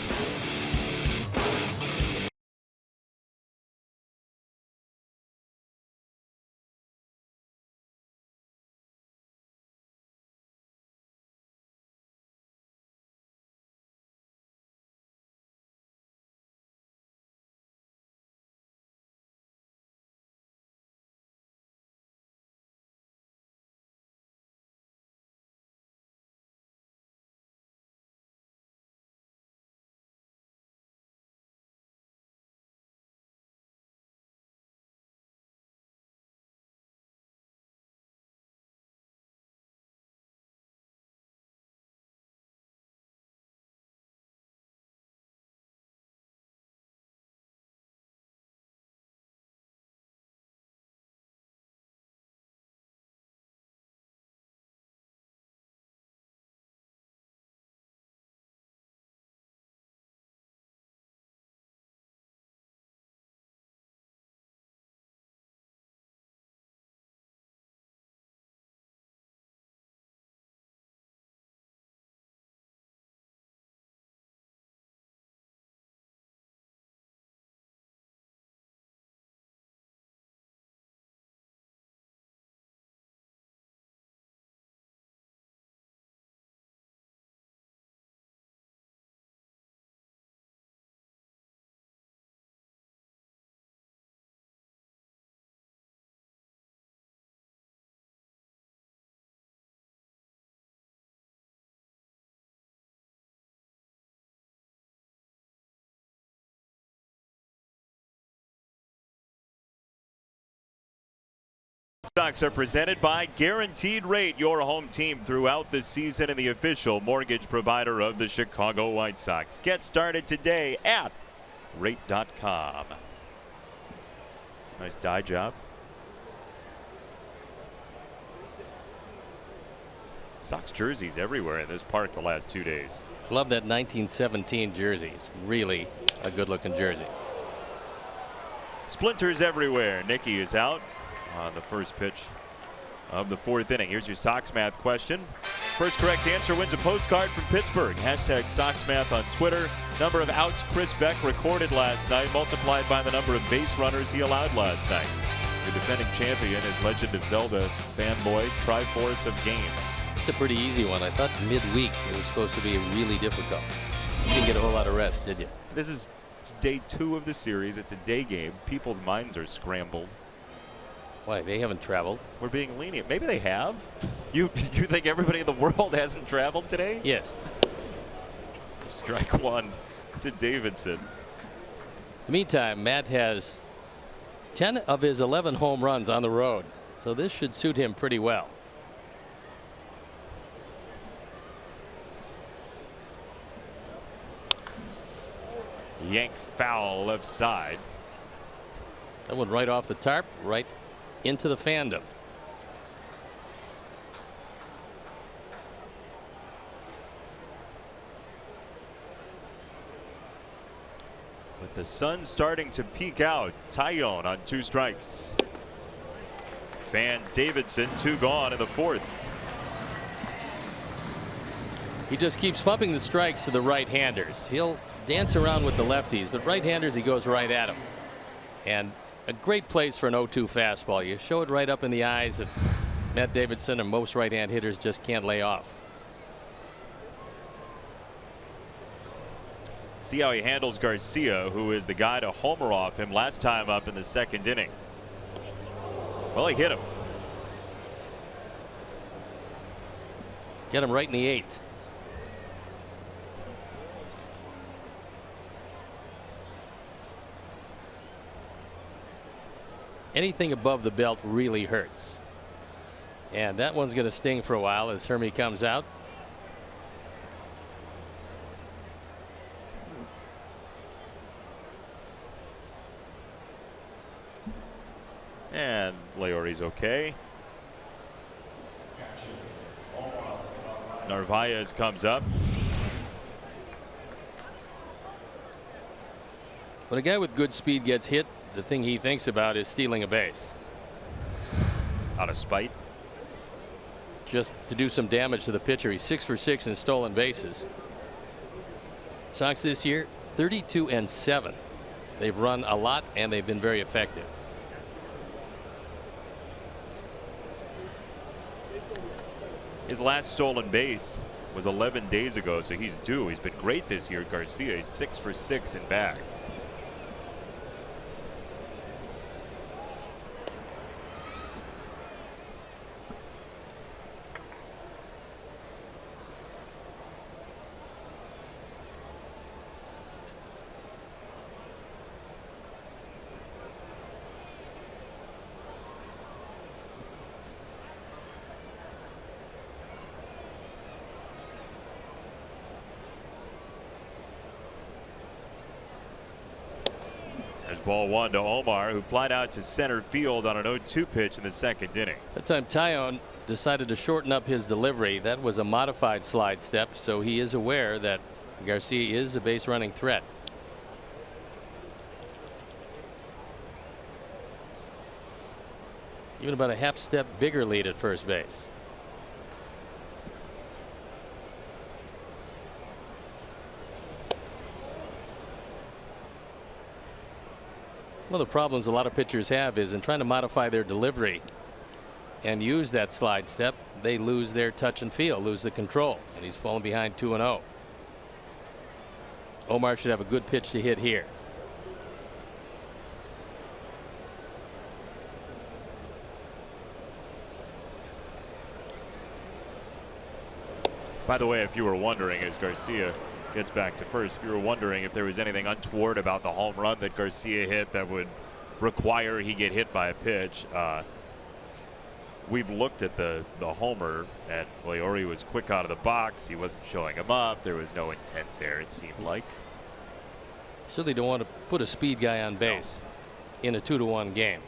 Sox are presented by Guaranteed Rate, your home team throughout the season and the official mortgage provider of the Chicago White Sox. Get started today at rate.com. Nice dye job. Sox jerseys everywhere in this park the last 2 days. Love that 1917 jersey. It's really a good looking jersey. Splinters everywhere. Nicky is out on the first pitch of the 4th inning. Here's your Sox math question. First correct answer wins a postcard from Pittsburgh. Hashtag Sox math on Twitter. Number of outs Chris Beck recorded last night multiplied by the number of base runners he allowed last night. Your defending champion is Legend of Zelda fanboy Triforce of Game. It's a pretty easy one. I thought midweek it was supposed to be really difficult. You didn't get a whole lot of rest, did you? It's day 2 of the series. It's a day game. People's minds are scrambled. Why? They haven't traveled. We're being lenient. Maybe they have. You think everybody in the world hasn't traveled today? Yes. Strike one to Davidson. In the meantime, Matt has 10 of his 11 home runs on the road, so this should suit him pretty well. Yanked foul left side. That one right off the tarp, right into the fandom. With the sun starting to peek out, Tyone on 2 strikes. Fans Davidson, 2 gone in the 4th. He just keeps pumping the strikes to the right-handers. He'll dance around with the lefties, but right-handers he goes right at them. And a great place for an 0-2 fastball. You show it right up in the eyes that Matt Davidson and most right-hand hitters just can't lay off. See how he handles Garcia, who is the guy to homer off him last time up in the 2nd inning. Well, he hit him. Get him right in the 8th. Anything above the belt really hurts. And that one's going to sting for a while as Hermy comes out. And Leori's okay. Narvaez comes up. When a guy with good speed gets hit, the thing he thinks about is stealing a base. Out of spite. Just to do some damage to the pitcher. He's 6 for 6 in stolen bases. Sox this year 32-7. They've run a lot and they've been very effective. His last stolen base was 11 days ago, so he's due. He's been great this year. Garcia is 6 for 6 in bags. There's ball 1 to Omar, who flied out to center field on an 0-2 pitch in the 2nd inning. That time Tyone decided to shorten up his delivery. That was a modified slide step, so he is aware that Garcia is a base running threat. Even about a half step bigger lead at first base. One of the problems a lot of pitchers have is in trying to modify their delivery and use that slide step, they lose their touch and feel, lose the control, and he's falling behind 2-0. Omar should have a good pitch to hit here. By the way, if you were wondering, as Garcia gets back to first, if you were wondering if there was anything untoward about the home run that Garcia hit that would require he get hit by a pitch, we've looked at the homer, and Leori was quick out of the box. He wasn't showing him up. There was no intent there, it seemed like. Certainly don't want to put a speed guy on base in a 2-1 game.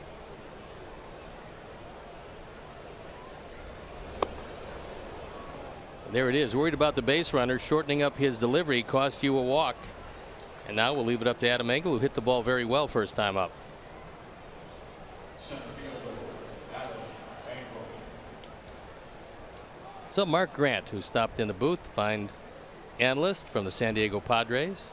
There it is. Worried about the base runner shortening up his delivery cost you a walk. And now we'll leave it up to Adam Engel, who hit the ball very well first time up. Center fielder, Adam Engel. So Mark Grant, who stopped in the booth, fine analyst from the San Diego Padres.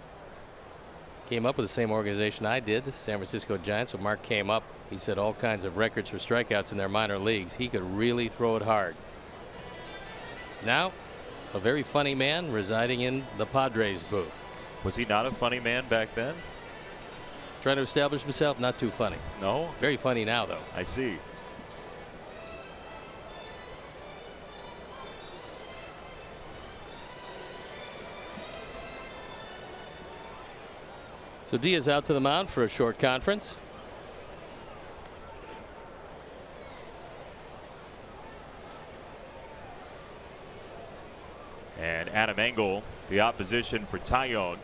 Came up with the same organization I did, the San Francisco Giants. When Mark came up, he set all kinds of records for strikeouts in their minor leagues. He could really throw it hard. Now, a very funny man residing in the Padres booth. Was he not a funny man back then? Trying to establish himself, not too funny. No? Very funny now, though. I see. So Diaz out to the mound for a short conference. And Adam Engel, the opposition for Taillon.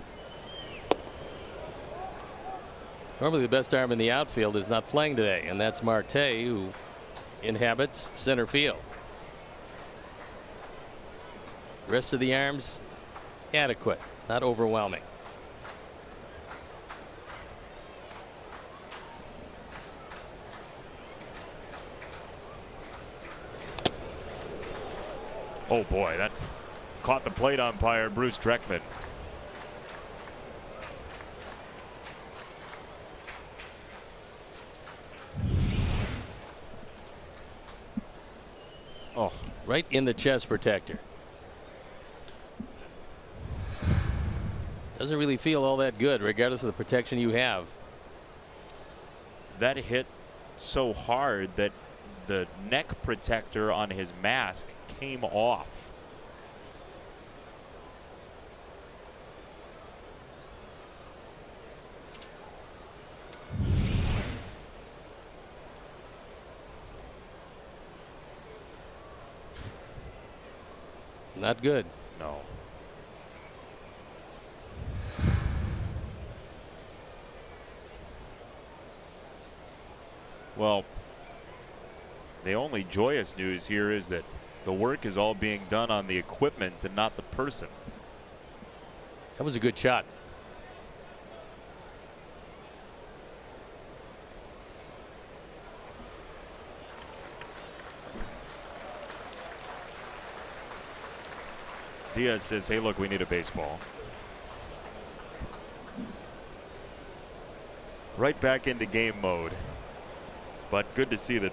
Normally the best arm in the outfield is not playing today, and that's Marte, who inhabits center field. Rest of the arms adequate, not overwhelming. Oh boy, that caught the plate umpire Bruce Dreckman. Oh, right in the chest protector. Doesn't really feel all that good, regardless of the protection you have. that hit so hard that the neck protector on his mask came off. Not good. No. Well, the only joyous news here is that the work is all being done on the equipment and not the person. That was a good shot. Diaz says, hey, look, we need a baseball. Right back into game mode. But good to see that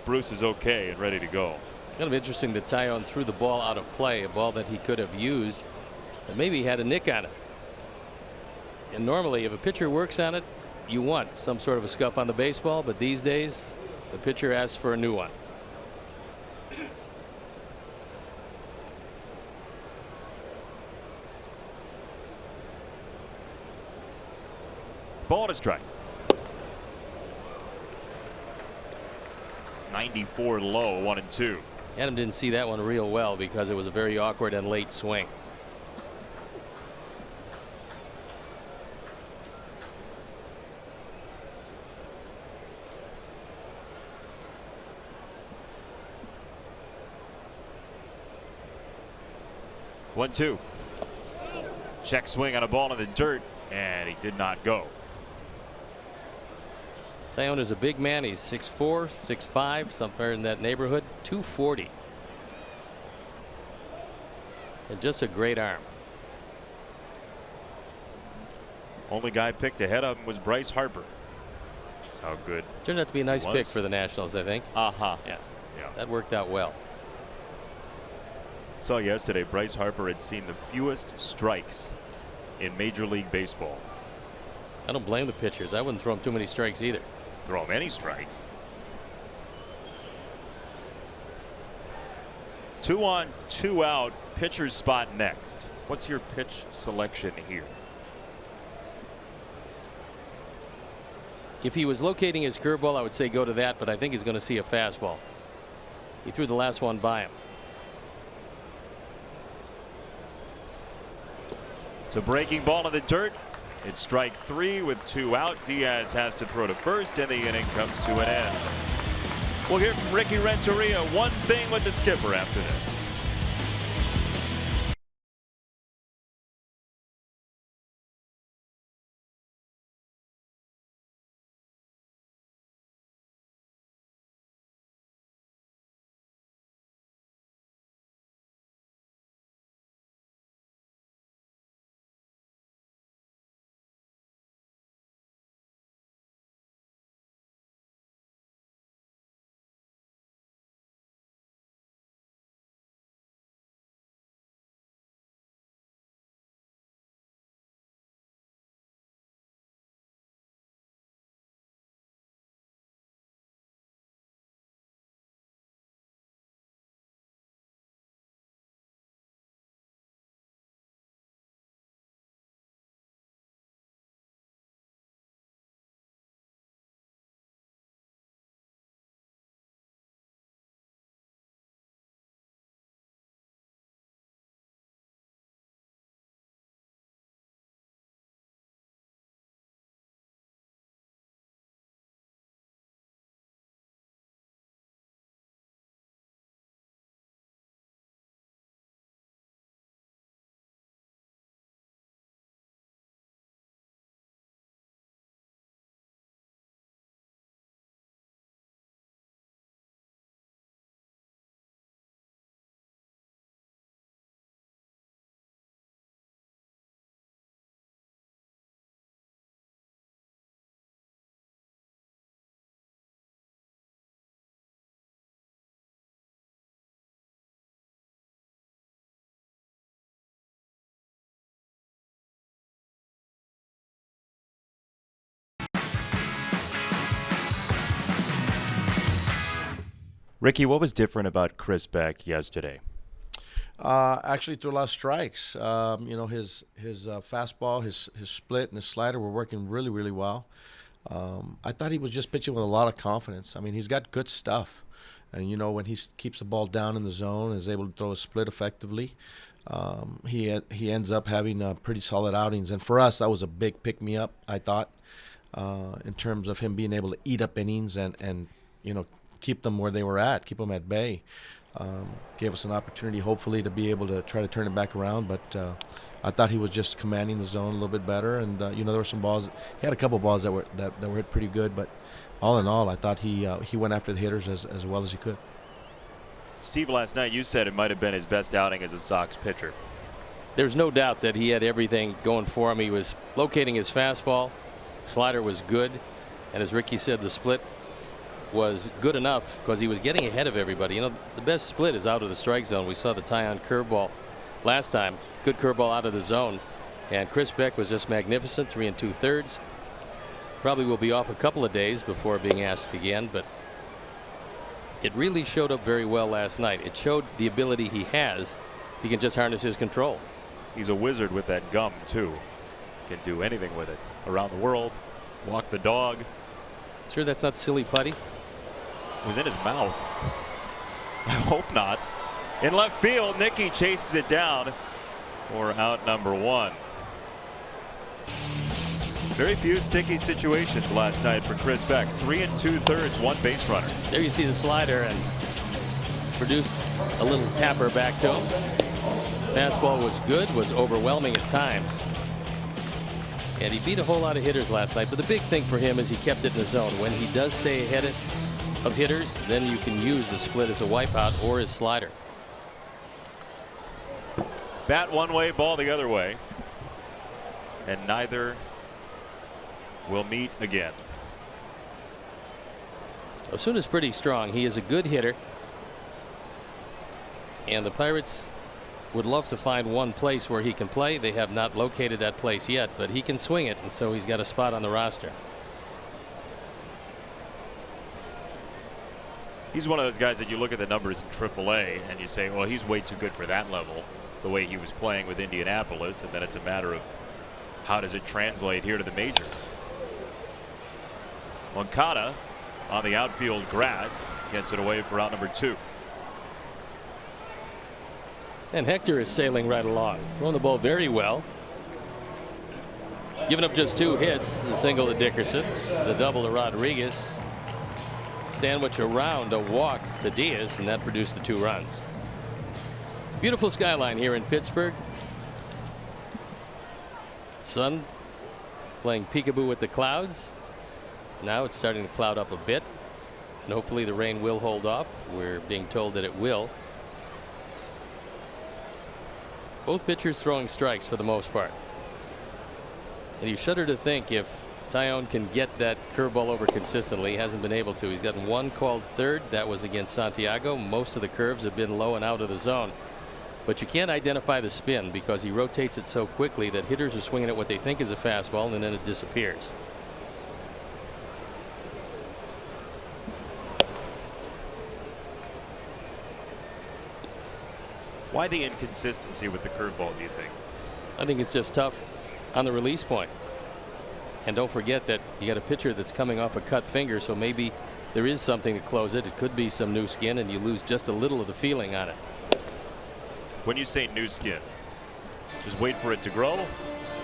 Bruce is okay and ready to go. Kind of interesting that Taillon threw the ball out of play, a ball that he could have used, and maybe he had a nick on it. And normally, if a pitcher works on it, you want some sort of a scuff on the baseball, but these days, the pitcher asks for a new one. Ball and a strike. 94 low, 1-2. Adam didn't see that one real well because it was a very awkward and late swing. One, two. Check swing on a ball in the dirt, and he did not go. Taillon is a big man. He's 6'4", 6'5", somewhere in that neighborhood. 240. And just a great arm. Only guy picked ahead of him was Bryce Harper. That's how good. Turned out to be a nice pick for the Nationals, I think. Uh-huh. Yeah. Yeah. That worked out well. Saw yesterday Bryce Harper had seen the fewest strikes in Major League Baseball. I don't blame the pitchers. I wouldn't throw him too many strikes either. Throw him any strikes. 2 on, 2 out. Pitcher's spot next. What's your pitch selection here? If he was locating his curveball, I would say go to that, but I think he's going to see a fastball. He threw the last one by him. So breaking ball in the dirt. It's strike 3 with 2 out. Diaz has to throw to first, and the inning comes to an end. We'll hear from Ricky Renteria. One thing with the skipper after this. Ricky, what was different about Chris Beck yesterday? Actually threw a lot of strikes. You know, his fastball, his split, and his slider were working really, really well. I thought he was just pitching with a lot of confidence. I mean, he's got good stuff. And, you know, when he keeps the ball down in the zone, is able to throw a split effectively, he ends up having pretty solid outings. And for us, that was a big pick-me-up, I thought, in terms of him being able to eat up innings and you know, keep them where they were at, keep them at bay. Gave us an opportunity, hopefully, to be able to try to turn it back around. But I thought he was just commanding the zone a little bit better. And you know, there were some balls. He had a couple of balls that were hit pretty good. But all in all, I thought he went after the hitters as well as he could. Steve, last night you said it might have been his best outing as a Sox pitcher. There's no doubt that he had everything going for him. He was locating his fastball. Slider was good. And as Ricky said, the split was good enough because he was getting ahead of everybody. You know, the best split is out of the strike zone. We saw the tie-on curveball last time. Good curveball out of the zone. And Chris Beck was just magnificent, 3 2/3. Probably will be off a couple of days before being asked again, but it really showed up very well last night. It showed the ability he has. He can just harness his control. He's a wizard with that gum, too. Can do anything with it. Around the world, walk the dog. Sure that's not silly putty? It was in his mouth. I hope not. In left field, Nicky chases it down for out number 1. Very few sticky situations last night for Chris Beck. 3 2/3, 1 base runner. There you see the slider and produced a little tapper back to him. Fastball was good, was overwhelming at times. And he beat a whole lot of hitters last night. But the big thing for him is he kept it in the zone. When he does stay ahead of hitters, then you can use the split as a wipeout or his slider. Bat one way, ball the other way. And neither will meet again. Osuna's pretty strong. He is a good hitter. And the Pirates would love to find one place where he can play. They have not located that place yet, but he can swing it, and so he's got a spot on the roster. He's one of those guys that you look at the numbers in AAA and you say, well, he's way too good for that level, the way he was playing with Indianapolis, and then it's a matter of how does it translate here to the majors. Moncada on the outfield grass gets it away for out number 2. And Hector is sailing right along, throwing the ball very well. Giving up just 2 hits, the single to Dickerson, the double to Rodriguez. Sandwich around a walk to Diaz, and that produced the 2 runs. Beautiful skyline here in Pittsburgh. Sun playing peekaboo with the clouds. Now it's starting to cloud up a bit, and hopefully the rain will hold off. We're being told that it will. Both pitchers throwing strikes for the most part. And you shudder to think if Tyone can get that curveball over consistently. He hasn't been able to. He's gotten 1 called third. That was against Santiago. Most of the curves have been low and out of the zone. But you can't identify the spin because he rotates it so quickly that hitters are swinging at what they think is a fastball, and then it disappears. Why the inconsistency with the curveball, do you think? I think it's just tough on the release point. And don't forget that you got a pitcher that's coming off a cut finger, so maybe there is something to close it. It could be some new skin, and you lose just a little of the feeling on it. When you say new skin, just wait for it to grow?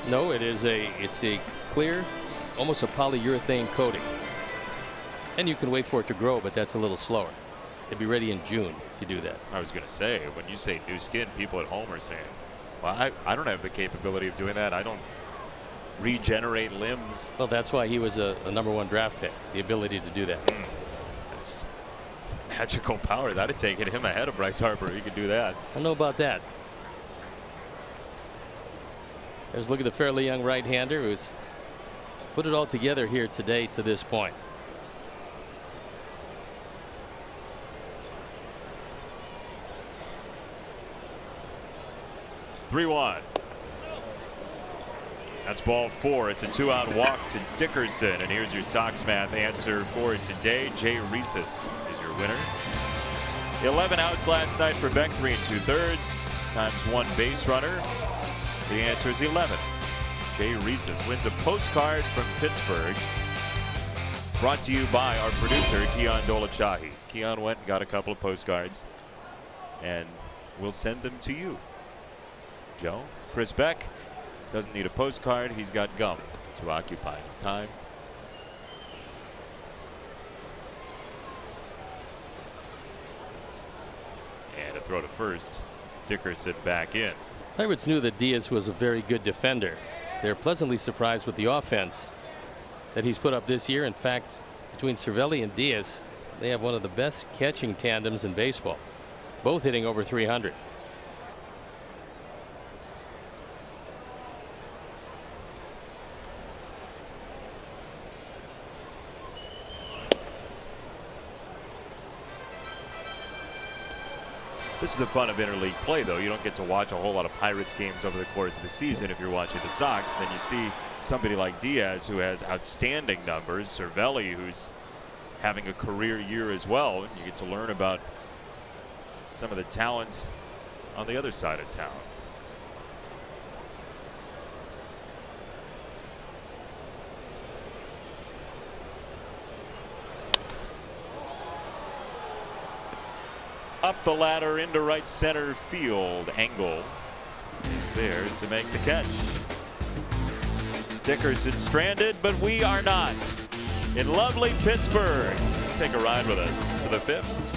No, it's a clear, almost a polyurethane coating. And you can wait for it to grow, but that's a little slower. It'd be ready in June if you do that. I was going to say, when you say new skin, people at home are saying, well, I don't have the capability of doing that. I don't regenerate limbs. Well, that's why he was a #1 draft pick, the ability to do that. That's magical power. That'd take him ahead of Bryce Harper. He could do that. I don't know about that. There's a look at the fairly young right-hander who's put it all together here today to this point. (3-1). That's ball 4. It's a 2-out walk to Dickerson. And here's your Sox math answer for today. Jay Rhesus is your winner. 11 outs last night for Beck, 3 2/3 times 1 base runner. The answer is 11. Jay Rhesus wins a postcard from Pittsburgh. Brought to you by our producer, Keon Dolachahi. Keon went and got a couple of postcards, and we'll send them to you. Joe, Chris Beck doesn't need a postcard. He's got gum to occupy his time. And a throw to first. Dickerson back in. Pirates knew that Diaz was a very good defender. They're pleasantly surprised with the offense that he's put up this year. In fact, between Cervelli and Diaz, they have one of the best catching tandems in baseball, both hitting over 300. This is the fun of interleague play, though. You don't get to watch a whole lot of Pirates games over the course of the season if you're watching the Sox. Then you see somebody like Diaz, who has outstanding numbers, Cervelli, who's having a career year as well. And you get to learn about some of the talent on the other side of town. Up the ladder into right center field. Engel is there to make the catch. Dickerson stranded, but we are not. In lovely Pittsburgh. Take a ride with us to the 5th.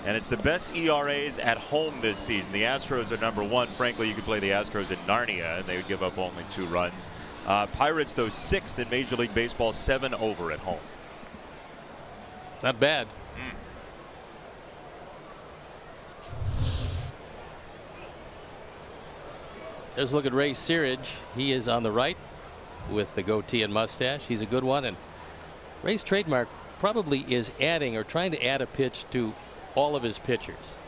And it's the best ERAs at home this season. The Astros are number 1. Frankly, you could play the Astros in Narnia, and they would give up only 2 runs. Pirates, though, 6th in Major League Baseball, 7 over at home. Not bad. Let's look at Ray Searage. He is on the right with the goatee and mustache. He's a good one. And Ray's trademark probably is adding or trying to add a pitch to all of his pitchers.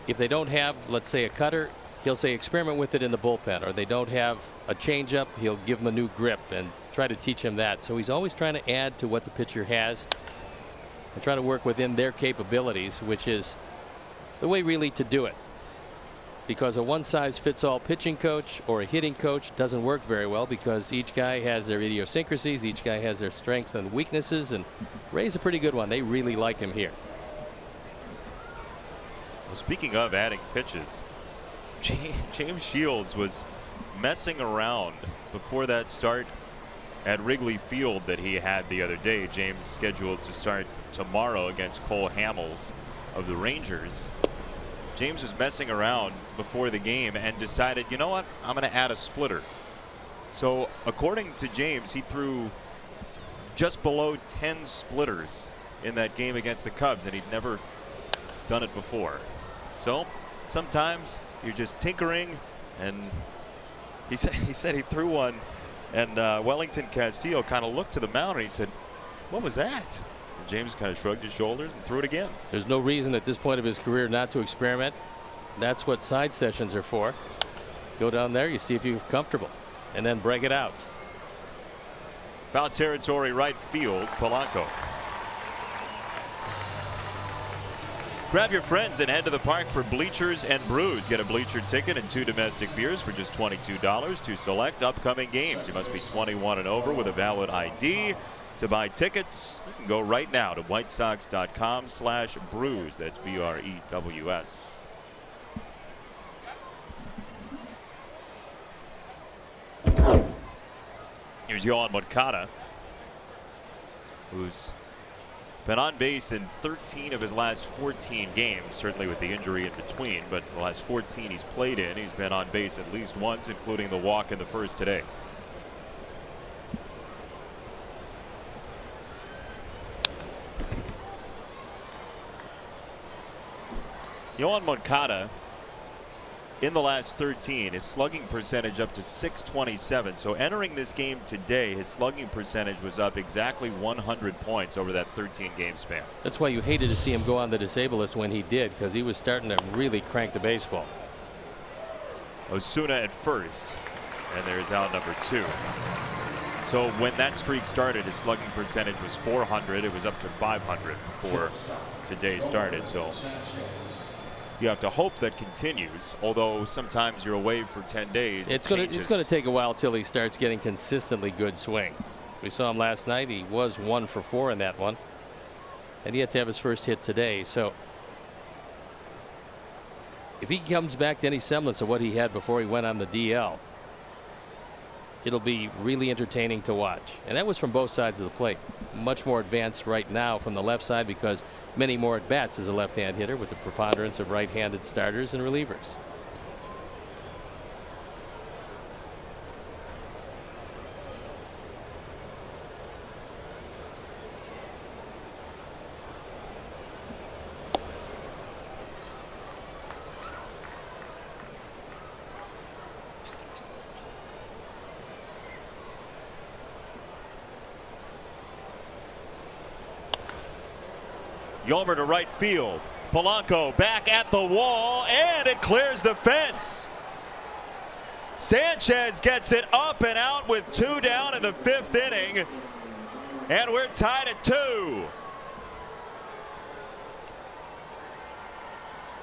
If they don't have, let's say, a cutter, he'll say experiment with it in the bullpen. Or they don't have a changeup, he'll give him a new grip and try to teach him that. So he's always trying to add to what the pitcher has and try to work within their capabilities, which is the way really to do it. Because a one-size-fits-all pitching coach or a hitting coach doesn't work very well, because each guy has their idiosyncrasies, each guy has their strengths and weaknesses, and Ray's a pretty good one. They really like him here. Well, speaking of adding pitches, James Shields was messing around before that start at Wrigley Field that he had the other day. James scheduled to start tomorrow against Cole Hamels of the Rangers. James was messing around before the game and decided, you know what, I'm going to add a splitter. So according to James, he threw just below 10 splitters in that game against the Cubs, and he'd never done it before. So sometimes you're just tinkering, and he said he threw one, and Wellington Castillo kind of looked to the mound and he said, what was that? And James kind of shrugged his shoulders and threw it again. There's no reason at this point of his career not to experiment. That's what side sessions are for. Go down there, you see if you're comfortable, and then break it out. Foul territory, right field, Polanco. Grab your friends and head to the park for Bleachers and Brews. Get a bleacher ticket and 2 domestic beers for just $22 to select upcoming games. You must be 21 and over with a valid ID. To buy tickets, you can go right now to whitesox.com/brews. That's BREWS. Here's Yohan Moncada, who's been on base in 13 of his last 14 games, certainly with the injury in between, but the last 14 he's played in, he's been on base at least once, including the walk in the first today. Yohan Moncada, in the last 13, his slugging percentage up to .627. So entering this game today, his slugging percentage was up exactly 100 points over that 13-game span. That's why you hated to see him go on the disabled list when he did, because he was starting to really crank the baseball. Osuna at first, and there's out number 2. So when that streak started, his slugging percentage was .400. It was up to .500 before today started. So you have to hope that continues, although sometimes you're away for 10 days. It's going to take a while till he starts getting consistently good swings. We saw him last night. He was 1 for 4 in that one, and he had to have his first hit today. So if he comes back to any semblance of what he had before he went on the DL, it'll be really entertaining to watch. And that was from both sides of the plate. Much more advanced right now from the left side, because many more at bats as a left-hand hitter with the preponderance of right-handed starters and relievers. Yolmer to right field. Polanco back at the wall, and it clears the fence. Sanchez gets it up and out with 2 down in the 5th inning, and we're tied at 2.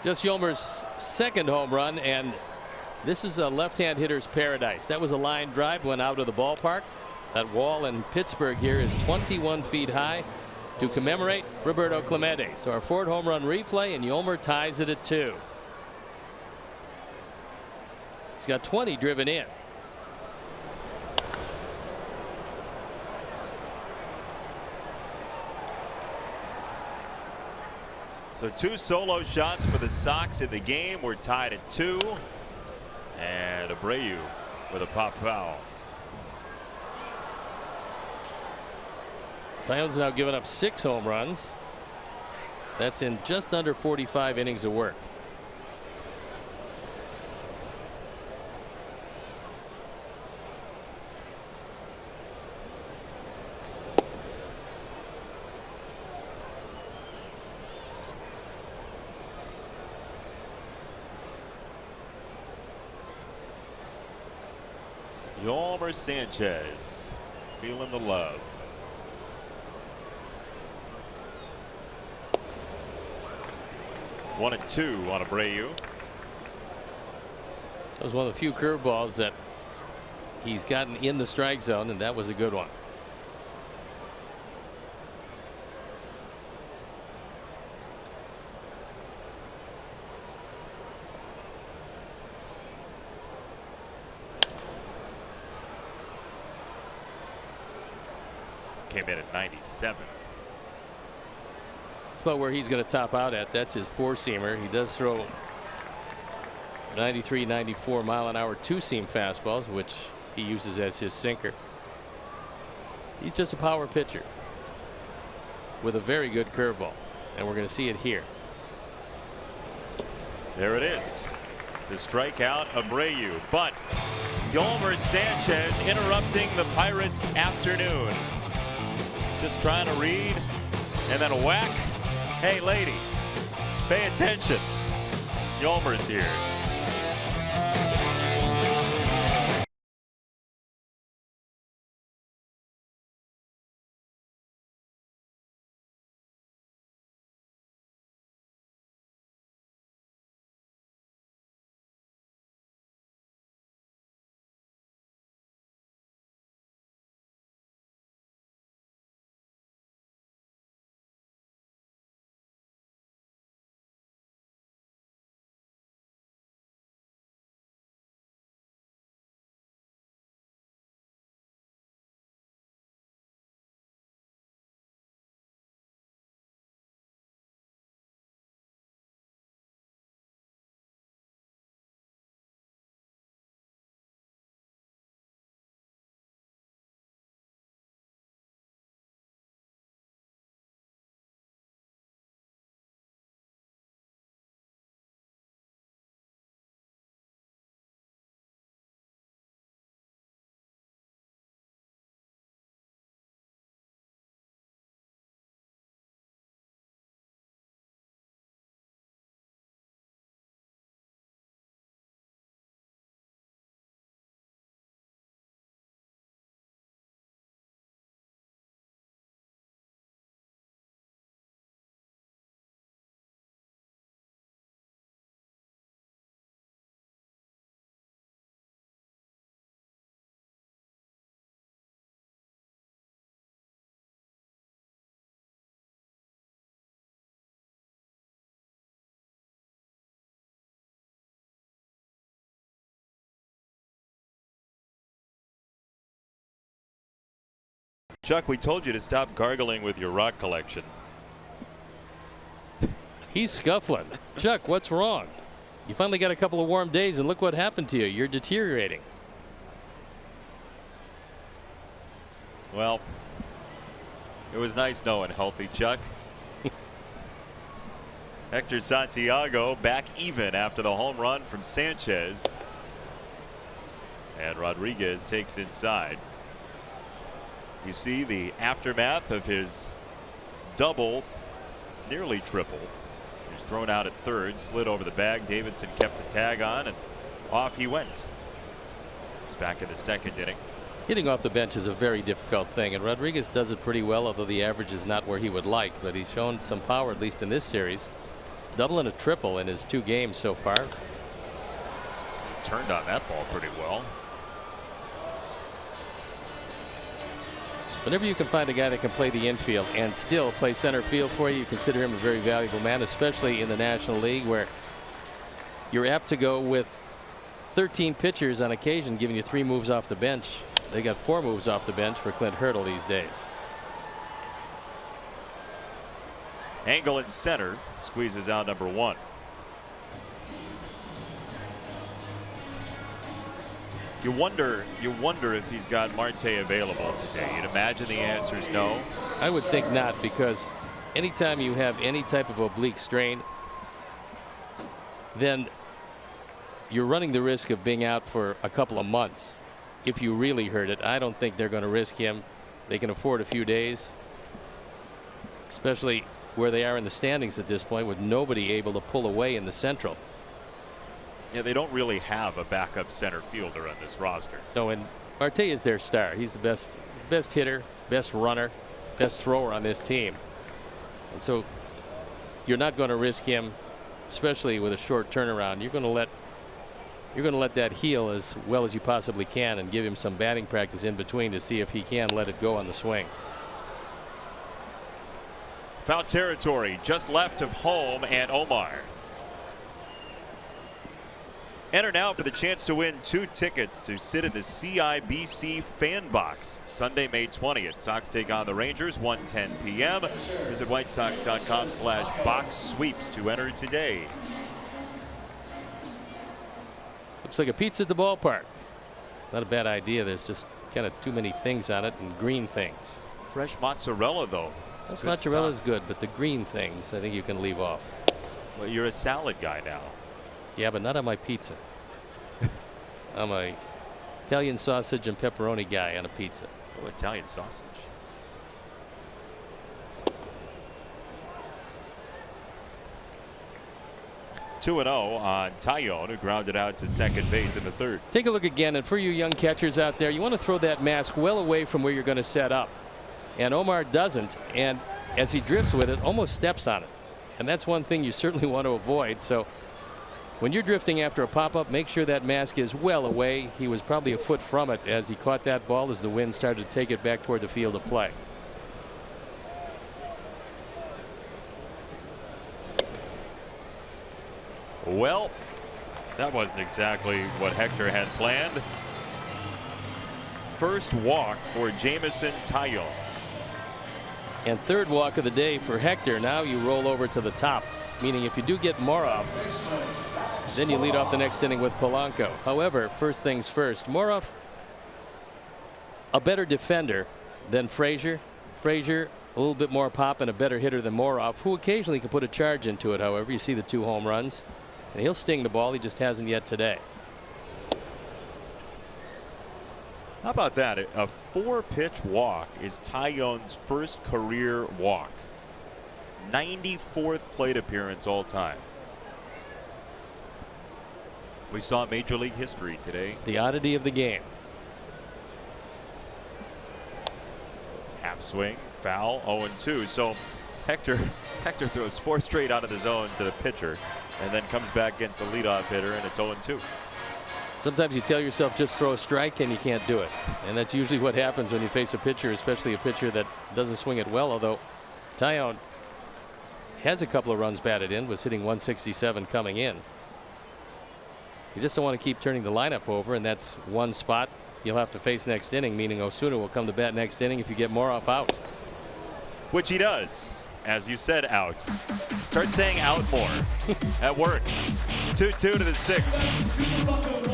Just Yolmer's second home run, and this is a left-hand hitter's paradise. That was a line drive, went out of the ballpark. That wall in Pittsburgh here is 21 feet high to commemorate Roberto Clemente. So our 4th home run replay, and Yolmer ties it at 2. He's got 20 driven in. So 2 solo shots for the Sox in the game. We're tied at 2. And Abreu with a pop foul. Toyota's now given up 6 home runs. That's in just under 45 innings of work. Yolmer Sanchez feeling the love. One and 2 on Abreu. That was one of the few curveballs that he's gotten in the strike zone, and that was a good one. Came in at 97. That's about where he's going to top out at. That's his 4-seamer. He does throw 93, 94 mile-an-hour 2-seam fastballs, which he uses as his sinker. He's just a power pitcher with a very good curveball, and we're going to see it here. There it is to strike out Abreu, but Yolmer Sanchez interrupting the Pirates' afternoon. Just trying to read, and then a whack. Hey, lady, pay attention. Yolmer's here. Chuck, we told you to stop gargling with your rock collection. He's scuffling. Chuck, what's wrong? You finally got a couple of warm days, and look what happened to you. You're deteriorating. Well, it was nice knowing healthy Chuck. Hector Santiago back even after the home run from Sanchez. And Rodriguez takes inside. You see the aftermath of his double, nearly triple. He was thrown out at third, slid over the bag. Davidson kept the tag on, and off he went. He's back in the 2nd inning. Hitting off the bench is a very difficult thing, and Rodriguez does it pretty well, although the average is not where he would like. But he's shown some power, at least in this series. Double and a triple in his 2 games so far. Turned on that ball pretty well. Whenever you can find a guy that can play the infield and still play center field for you, you consider him a very valuable man, especially in the National League, where you're apt to go with 13 pitchers on occasion giving you 3 moves off the bench. They got 4 moves off the bench for Clint Hurdle these days. Angle in center. Squeezes out number 1. You wonder if he's got Marte available today. You'd imagine the answer is no. I would think not, because anytime you have any type of oblique strain, then you're running the risk of being out for a couple of months. If you really hurt it, I don't think they're going to risk him. They can afford a few days, especially where they are in the standings at this point, with nobody able to pull away in the Central. Yeah, they don't really have a backup center fielder on this roster. No, and Marte is their star. He's the best hitter, best runner, best thrower on this team. And so you're not going to risk him, especially with a short turnaround. You're going to let that heal as well as you possibly can and give him some batting practice in between to see if he can let it go on the swing. Foul territory just left of home and Omar. Enter now for the chance to win 2 tickets to sit in the CIBC Fan Box Sunday, May 20th. Sox take on the Rangers 1:10 p.m. Visit whitesox.com/box sweeps to enter today. Looks like a pizza at the ballpark. Not a bad idea. There's just kind of too many things on it, and green things. Fresh mozzarella, though. This mozzarella is good, but the green things I think you can leave off. Well, you're a salad guy now. Yeah, but not on my pizza. I'm a Italian sausage and pepperoni guy on a pizza. Oh, Italian sausage. Two and 0 on Taillon, who grounded out to second base in the 3rd. Take a look again, and for you young catchers out there, you want to throw that mask well away from where you're going to set up. And Omar doesn't, and as he drifts with it, almost steps on it. And that's one thing you certainly want to avoid. So when you're drifting after a pop-up, make sure that mask is well away. He was probably a foot from it as he caught that ball as the wind started to take it back toward the field of play. Well, that wasn't exactly what Hector had planned. First walk for Jamison Taillon. And 3rd walk of the day for Hector. Now you roll over to the top, meaning if you do get Moroff, then you lead off the next inning with Polanco. However, first things first, Moroff, a better defender than Frazier. Frazier, a little bit more pop and a better hitter than Moroff, who occasionally can put a charge into it. However, you see the 2 home runs, and he'll sting the ball. He just hasn't yet today. How about that? A 4-pitch walk is Taillon's first career walk. 94th plate appearance all time. We saw Major League history today. The oddity of the game. Half swing, foul, 0-2. So Hector throws 4 straight out of the zone to the pitcher, and then comes back against the leadoff hitter, and it's 0-2. Sometimes you tell yourself just throw a strike and you can't do it. And that's usually what happens when you face a pitcher, especially a pitcher that doesn't swing it well. Although Taillon has a couple of runs batted in, was hitting 167 coming in. You just don't want to keep turning the lineup over, and that's one spot you'll have to face next inning, meaning Osuna will come to bat next inning if you get Moroff out. Which he does. As you said, out. Start saying out more. That works. 2-2 to the 6th.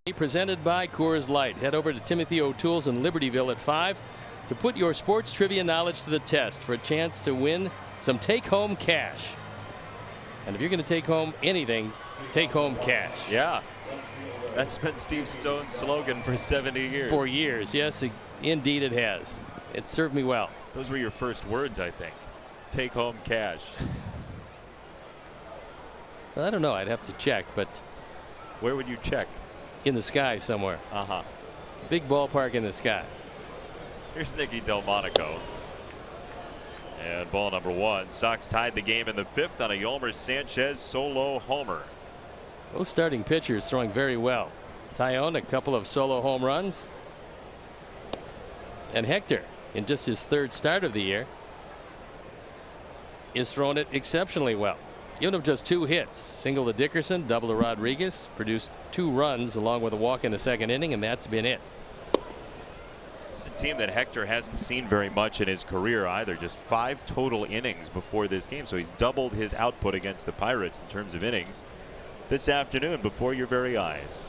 Money presented by Coors Light. Head over to Timothy O'Toole's in Libertyville at 5 to put your sports trivia knowledge to the test for a chance to win some take-home cash. And if you're going to take home anything, take home cash. Yeah. That's been Steve Stone's slogan for 70 years. For years, yes, indeed it has. It served me well. Those were your first words, I think. Take home cash. Well, I don't know. I'd have to check, but Where would you check? in the sky somewhere. Uh-huh. Big ballpark in the sky. Here's Nicky Delmonico. And ball number 1. Sox tied the game in the 5th on a Yolmer Sanchez solo homer. Both starting pitchers throwing very well. Tyone, a couple of solo home runs. And Hector, in just his 3rd start of the year, is throwing it exceptionally well. Giving him just 2 hits. Single to Dickerson, double to Rodriguez. Produced 2 runs along with a walk in the 2nd inning, and that's been it. It's a team that Hector hasn't seen very much in his career either. Just 5 total innings before this game. So he's doubled his output against the Pirates in terms of innings this afternoon before your very eyes.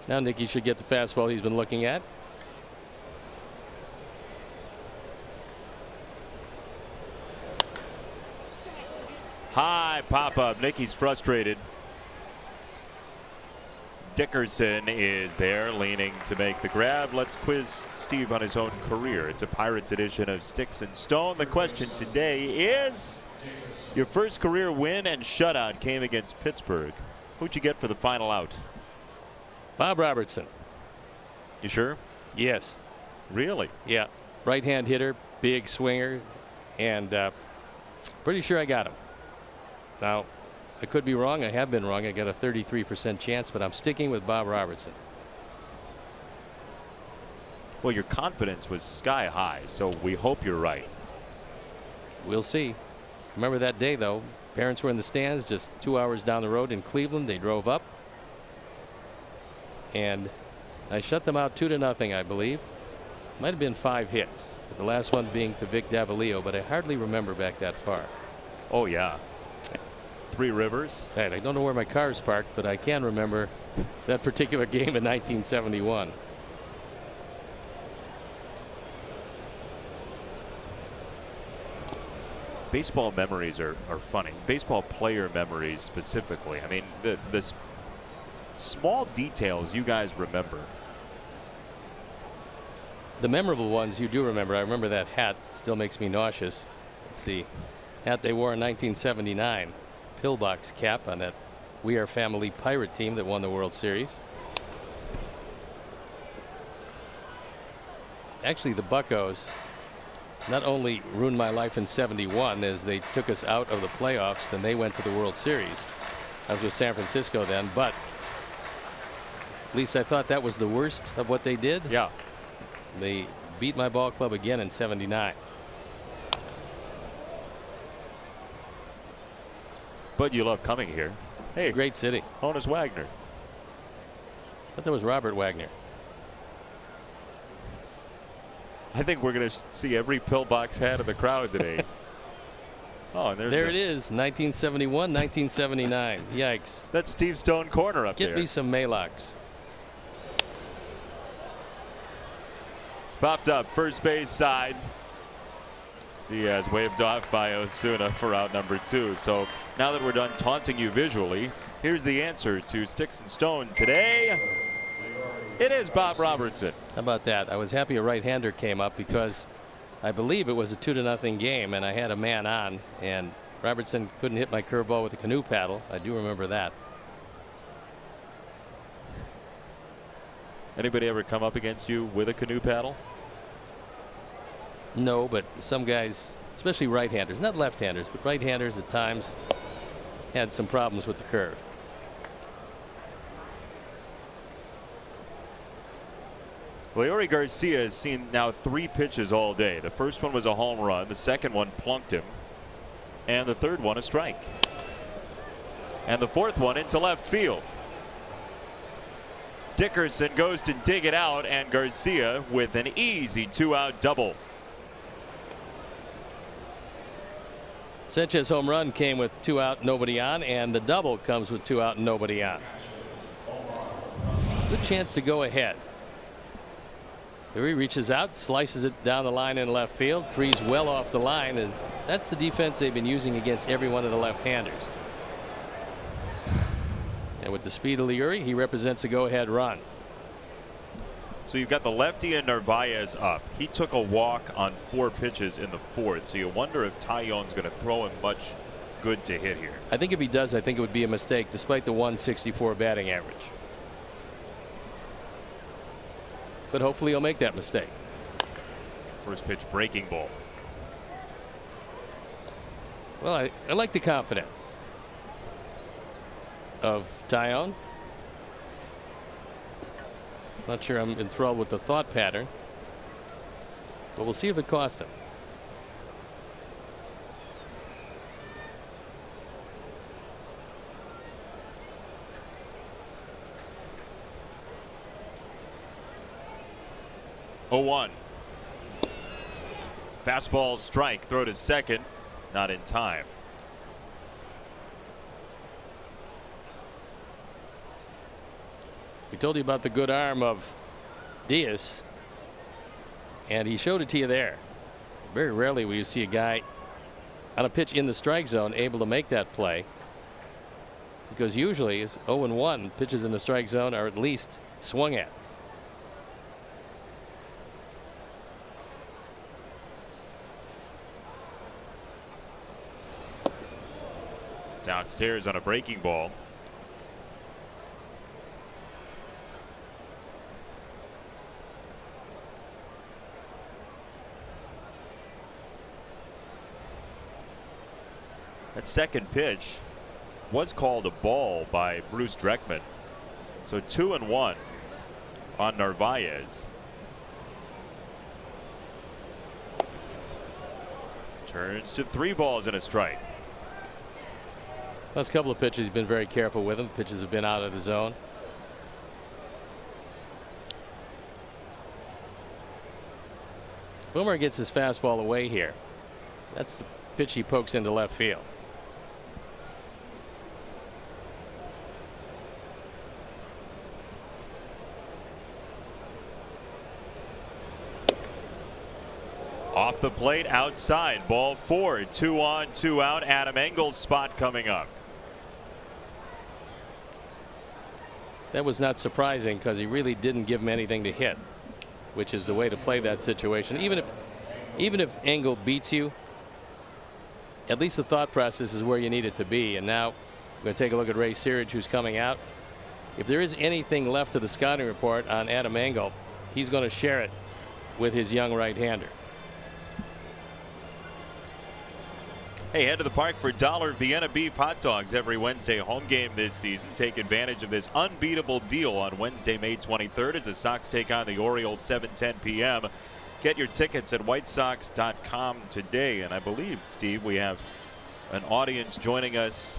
Now Nicky should get the fastball he's been looking at. High pop up. Nicky's frustrated. Dickerson is there leaning to make the grab. Let's quiz Steve on his own career. It's a Pirates edition of Sticks and Stone. The question today is your first career win and shutout came against Pittsburgh. Who'd you get for the final out? Bob Robertson. You sure? Yes. Really? Yeah. Right-hand hitter, big swinger, and pretty sure I got him. Now, I could be wrong. I have been wrong. I got a 33% chance, but I'm sticking with Bob Robertson. Well, your confidence was sky high, so we hope you're right. We'll see. Remember that day, though. Parents were in the stands just 2 hours down the road in Cleveland. They drove up, and I shut them out 2-0, I believe. Might have been 5 hits, the last one being to Vic Davalillo, but I hardly remember back that far. Oh, yeah. 3 Rivers. Right, I don't know where my car is parked, but I can remember that particular game in 1971. Baseball memories are funny. Baseball player memories specifically. I mean, the small details you guys remember. The memorable ones you do remember. I remember that hat. Still makes me nauseous. Let's see. Hat they wore in 1979. Pillbox cap on that We Are Family Pirate team that won the World Series. Actually, the Buccos not only ruined my life in '71 as they took us out of the playoffs and they went to the World Series. I was with San Francisco then, but at least I thought that was the worst of what they did. Yeah. They beat my ball club again in '79. But you love coming here. Hey, Great city. Honus Wagner. I thought that was Robert Wagner. I think we're going to see every pillbox hat in the crowd today. Oh, and There it is, 1971, 1979. Yikes. That's Steve Stone corner up there. Get me some Maylocks. Popped up first base side. Diaz waved off by Osuna for out number 2. So now that we're done taunting you visually, here's the answer to Sticks and Stone today. It is Bob Robertson. How about that? I was happy a right-hander came up because I believe it was a 2-0 game and I had a man on and Robertson couldn't hit my curveball with a canoe paddle. I do remember that. Anybody ever come up against you with a canoe paddle? No, but some guys, especially right-handers, not left-handers, but right-handers at times had some problems with the curve. Leori Garcia has seen now 3 pitches all day. The first one was a home run. The second one plunked him. And the third one a strike. And the fourth one into left field. Dickerson goes to dig it out, and Garcia with an easy 2-out double. Sanchez home run came with 2 out, nobody on, and the double comes with 2 out and nobody on. Good chance to go ahead. Here he reaches out, slices it down the line in left field, frees well off the line, and that's the defense they've been using against every one of the left-handers. And with the speed of Leury, he represents a go-ahead run. So you've got the lefty and Narvaez up. He took a walk on 4 pitches in the 4th, so you wonder if Taillon's going to throw him much good to hit here. I think if he does, I think it would be a mistake, despite the 164 batting average. But hopefully he'll make that mistake. First pitch breaking ball. Well, I like the confidence of Taillon. Not sure I'm enthralled with the thought pattern, but we'll see if it costs him. Oh, 1. Fastball strike, throw to second, not in time. We told you about the good arm of Diaz, and he showed it to you there. Very rarely will you see a guy on a pitch in the strike zone able to make that play, because usually it's 0-1 pitches in the strike zone are at least swung at. Downstairs on a breaking ball. That second pitch was called a ball by Bruce Dreckman. So 2-1 on Narvaez. Turns to 3 balls and a strike. Last couple of pitches, he's been very careful with them. Pitches have been out of the zone. Boomer gets his fastball away here. That's the pitch he pokes into left field. Off the plate, outside, ball 4, 2 on, 2 out. Adam Engel's spot coming up. That was not surprising, because he really didn't give him anything to hit, which is the way to play that situation. Even if Engel beats you, at least the thought process is where you need it to be. And now we're going to take a look at Ray Searage, who's coming out. If there is anything left to the scouting report on Adam Engel, he's going to share it with his young right-hander. Hey, head to the park for $1 Vienna beef hot dogs every Wednesday home game this season. Take advantage of this unbeatable deal on Wednesday, May 23rd as the Sox take on the Orioles 7:10 p.m. Get your tickets at whitesox.com today. And I believe, Steve, we have an audience joining us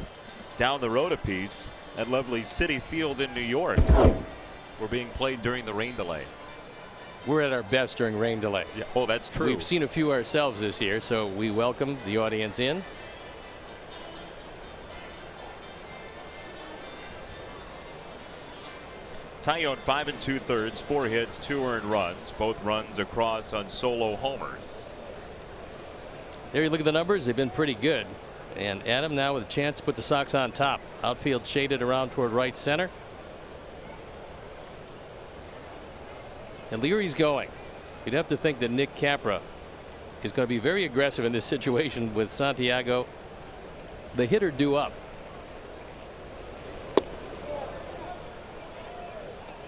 down the road a piece at lovely Citi Field in New York. We're being played during the rain delay. We're at our best during rain delays. Yeah. Oh, that's true. We've seen a few ourselves this year, so we welcome the audience in. Taillon 5 2/3, 4 hits, 2 earned runs, both runs across on solo homers. There you look at the numbers. They've been pretty good. And Adam now with a chance to put the Sox on top. Outfield shaded around toward right center. And Leary's going. You'd have to think that Nick Capra is going to be very aggressive in this situation with Santiago, the hitter, due up.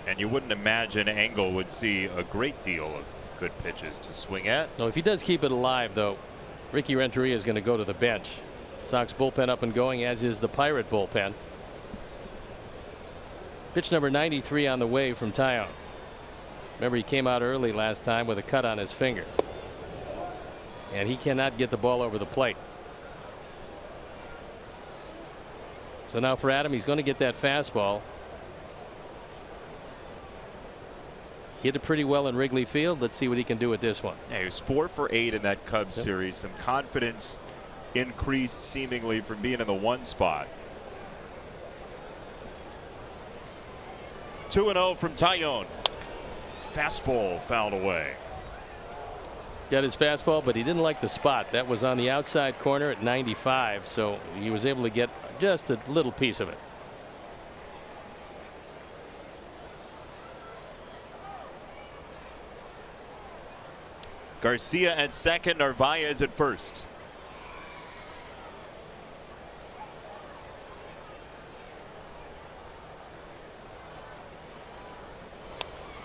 And you wouldn't imagine Engel would see a great deal of good pitches to swing at. No, if he does keep it alive, though, Ricky Renteria is going to go to the bench. Sox bullpen up and going, as is the Pirate bullpen. Pitch number 93 on the way from Taillon. Remember, he came out early last time with a cut on his finger, and he cannot get the ball over the plate. So now for Adam, he's going to get that fastball. He hit it pretty well in Wrigley Field. Let's see what he can do with this one. Yeah, he was 4 for 8 in that Cubs series. Some confidence increased seemingly from being in the 1 spot. 2-0 from Taillon. Fastball fouled away. Got his fastball, but he didn't like the spot. That was on the outside corner at 95, so he was able to get just a little piece of it. Garcia at second, Narvaez at first.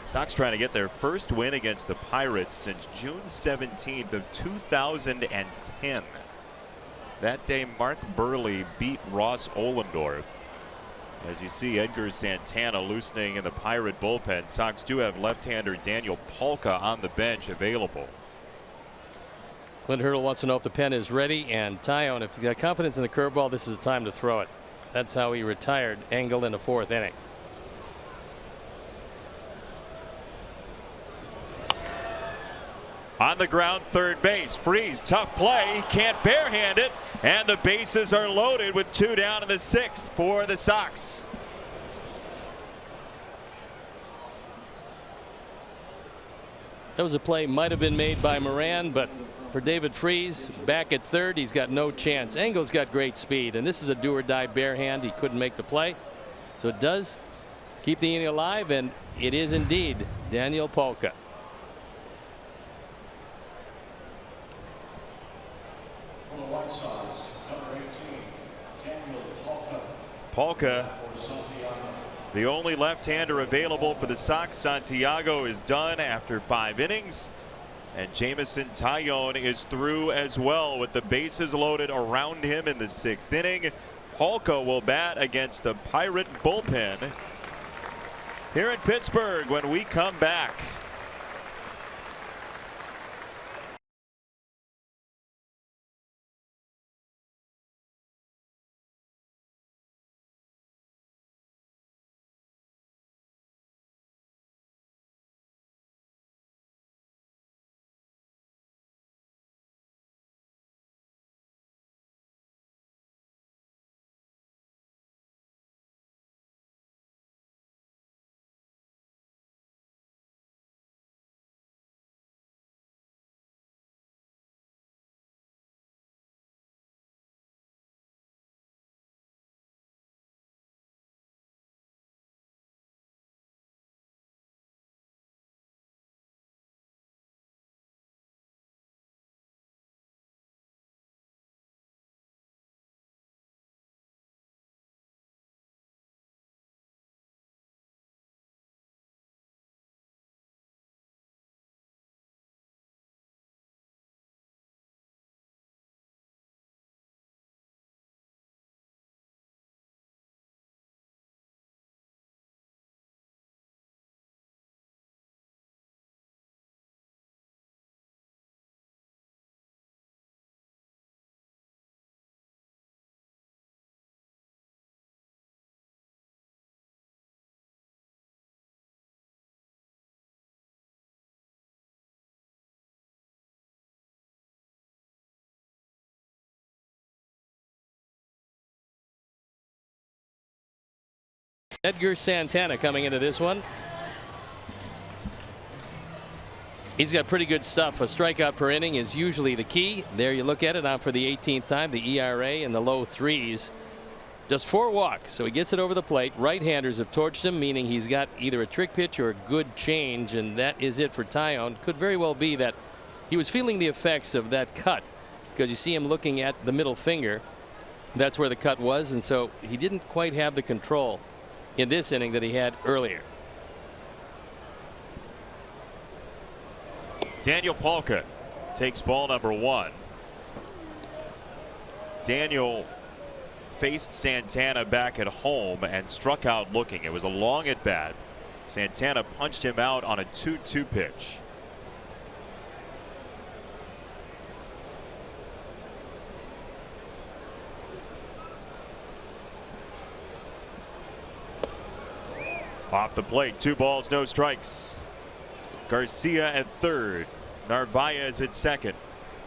Sox trying to get their first win against the Pirates since June 17th of 2010. That day, Mark Burley beat Ross Ohlendorf. As you see, Edgar Santana loosening in the Pirate bullpen. Sox do have left-hander Daniel Polka on the bench available. Clint Hurdle wants to know if the pen is ready, and Taillon, if you got confidence in the curveball, this is the time to throw it. That's how he retired Engel in the 4th inning. On the ground, third base. Freeze, tough play, can't barehand it, and the bases are loaded with 2 down in the 6th for the Sox. That was a play might have been made by Moran, but for David Freese back at third, he's got no chance. Engel's got great speed, and this is a do or die barehand. He couldn't make the play, so it does keep the inning alive, and it is indeed Daniel Polka. For the White Sox, number 18, Daniel Polka. Polka, For Santiago. the only left-hander available for the Sox. Santiago is done after 5 innings. And Jameson Taillon is through as well with the bases loaded around him in the 6th inning. Polka will bat against the Pirate bullpen here in Pittsburgh when we come back. Edgar Santana coming into this one. He's got pretty good stuff. A strikeout per inning is usually the key. There you look at it on for the 18th time. The ERA in the low 3s. Just 4 walks, so he gets it over the plate. Right-handers have torched him, meaning he's got either a trick pitch or a good change, and that is it for Taillon. Could very well be that he was feeling the effects of that cut, because you see him looking at the middle finger. That's where the cut was, and so he didn't quite have the control in this inning that he had earlier. Daniel Polka takes ball number 1. Daniel faced Santana back at home and struck out looking. It was a long at bat. Santana punched him out on a 2-2 pitch. Off the plate, 2 balls, no strikes. Garcia at third. Narvaez at second.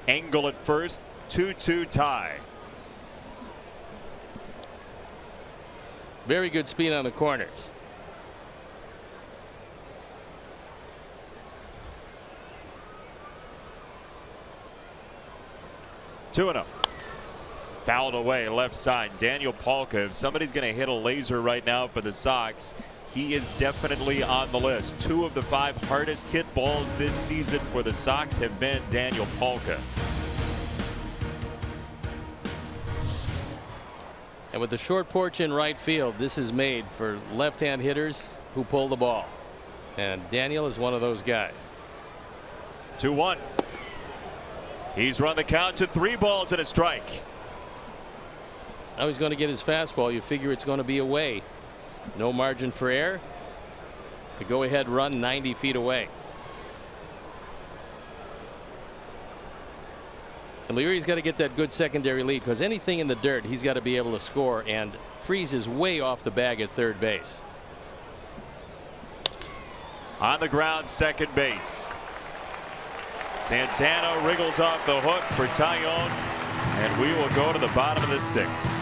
Engel at first. 2-2 tie. Very good speed on the corners. Two and 0. Fouled away left side. Daniel Polka. If somebody's going to hit a laser right now for the Sox, he is definitely on the list. 2 of the 5 hardest hit balls this season for the Sox have been Daniel Polka. And with the short porch in right field, this is made for left-hand hitters who pull the ball. And Daniel is one of those guys. 2-1. He's run the count to 3 balls and a strike. Now he's going to get his fastball. You figure it's going to be away. No margin for error. The go-ahead run 90 feet away. And Leary's got to get that good secondary lead, because anything in the dirt he's got to be able to score, and Freeze is way off the bag at third base. On the ground, second base. Santana wriggles off the hook for Taillon, and we will go to the bottom of the 6th.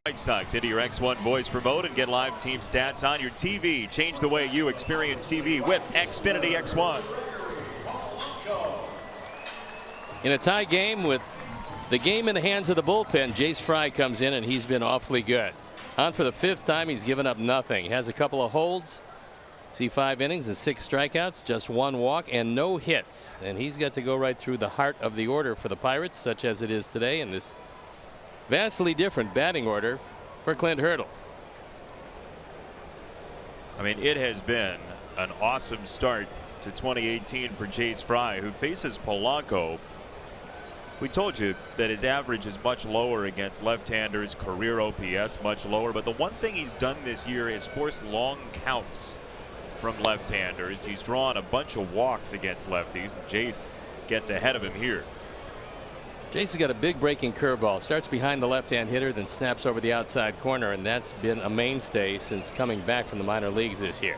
White Sox into your X1 voice remote and get live team stats on your TV. Change the way you experience TV with Xfinity X1. In a tie game with the game in the hands of the bullpen, Jace Fry comes in, and he's been awfully good. On for the 5th time, he's given up nothing. He has a couple of holds. See, 5 innings and 6 strikeouts, just 1 walk and no hits. And he's got to go right through the heart of the order for the Pirates, such as it is today in this vastly different batting order for Clint Hurdle. I mean, it has been an awesome start to 2018 for Jace Fry, who faces Polanco. We told you that his average is much lower against left-handers, career OPS much lower, but the one thing he's done this year is forced long counts from left-handers. He's drawn a bunch of walks against lefties, and Jace gets ahead of him here. Jace has got a big breaking curveball. Starts behind the left-hand hitter, then snaps over the outside corner, and that's been a mainstay since coming back from the minor leagues this year.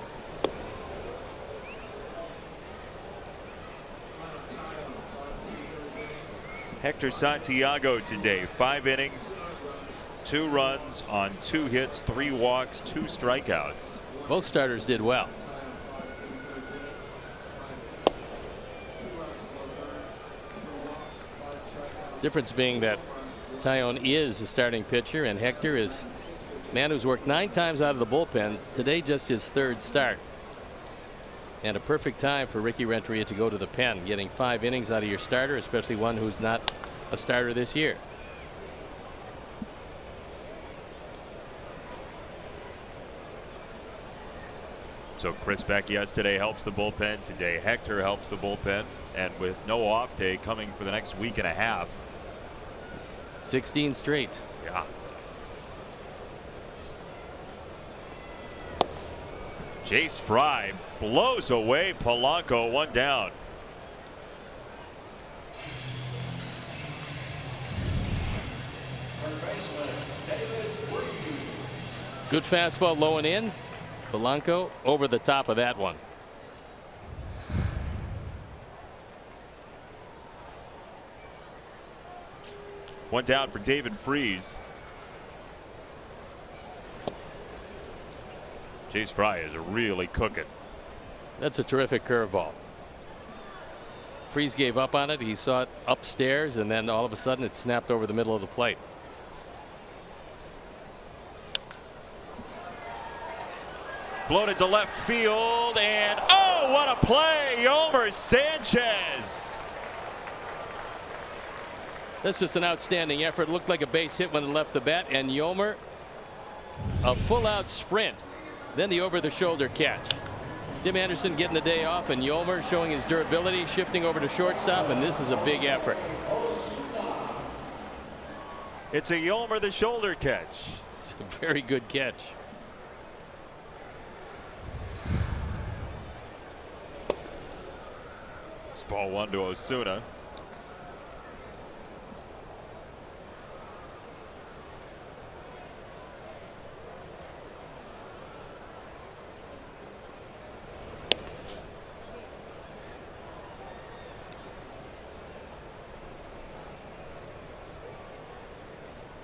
Hector Santiago today, 5 innings, 2 runs on 2 hits, 3 walks, 2 strikeouts. Both starters did well. Difference being that Taillon is a starting pitcher, and Hector is a man who's worked 9 times out of the bullpen. Today just his 3rd start. And a perfect time for Ricky Renteria to go to the pen, getting 5 innings out of your starter, especially one who's not a starter this year. So Chris Beck yesterday helps the bullpen. Today Hector helps the bullpen. And with no off day coming for the next week and a half. 16 straight. Yeah. Jace Fry blows away Polanco, 1 down. Good fastball low and in. Polanco over the top of that one. One down for David Freese. Jace Fry is really cooking. That's a terrific curveball. Freese gave up on it. He saw it upstairs, and then all of a sudden it snapped over the middle of the plate. Floated to left field, and oh, what a play! Yomer Sanchez. That's just an outstanding effort. Looked like a base hit when it left the bat, and Yomer, a full-out sprint. Then the over-the-shoulder catch. Tim Anderson getting the day off, and Yomer showing his durability, shifting over to shortstop, and this is a big effort. It's a Yomer the shoulder catch. It's a very good catch. It's ball 1 to Osuna.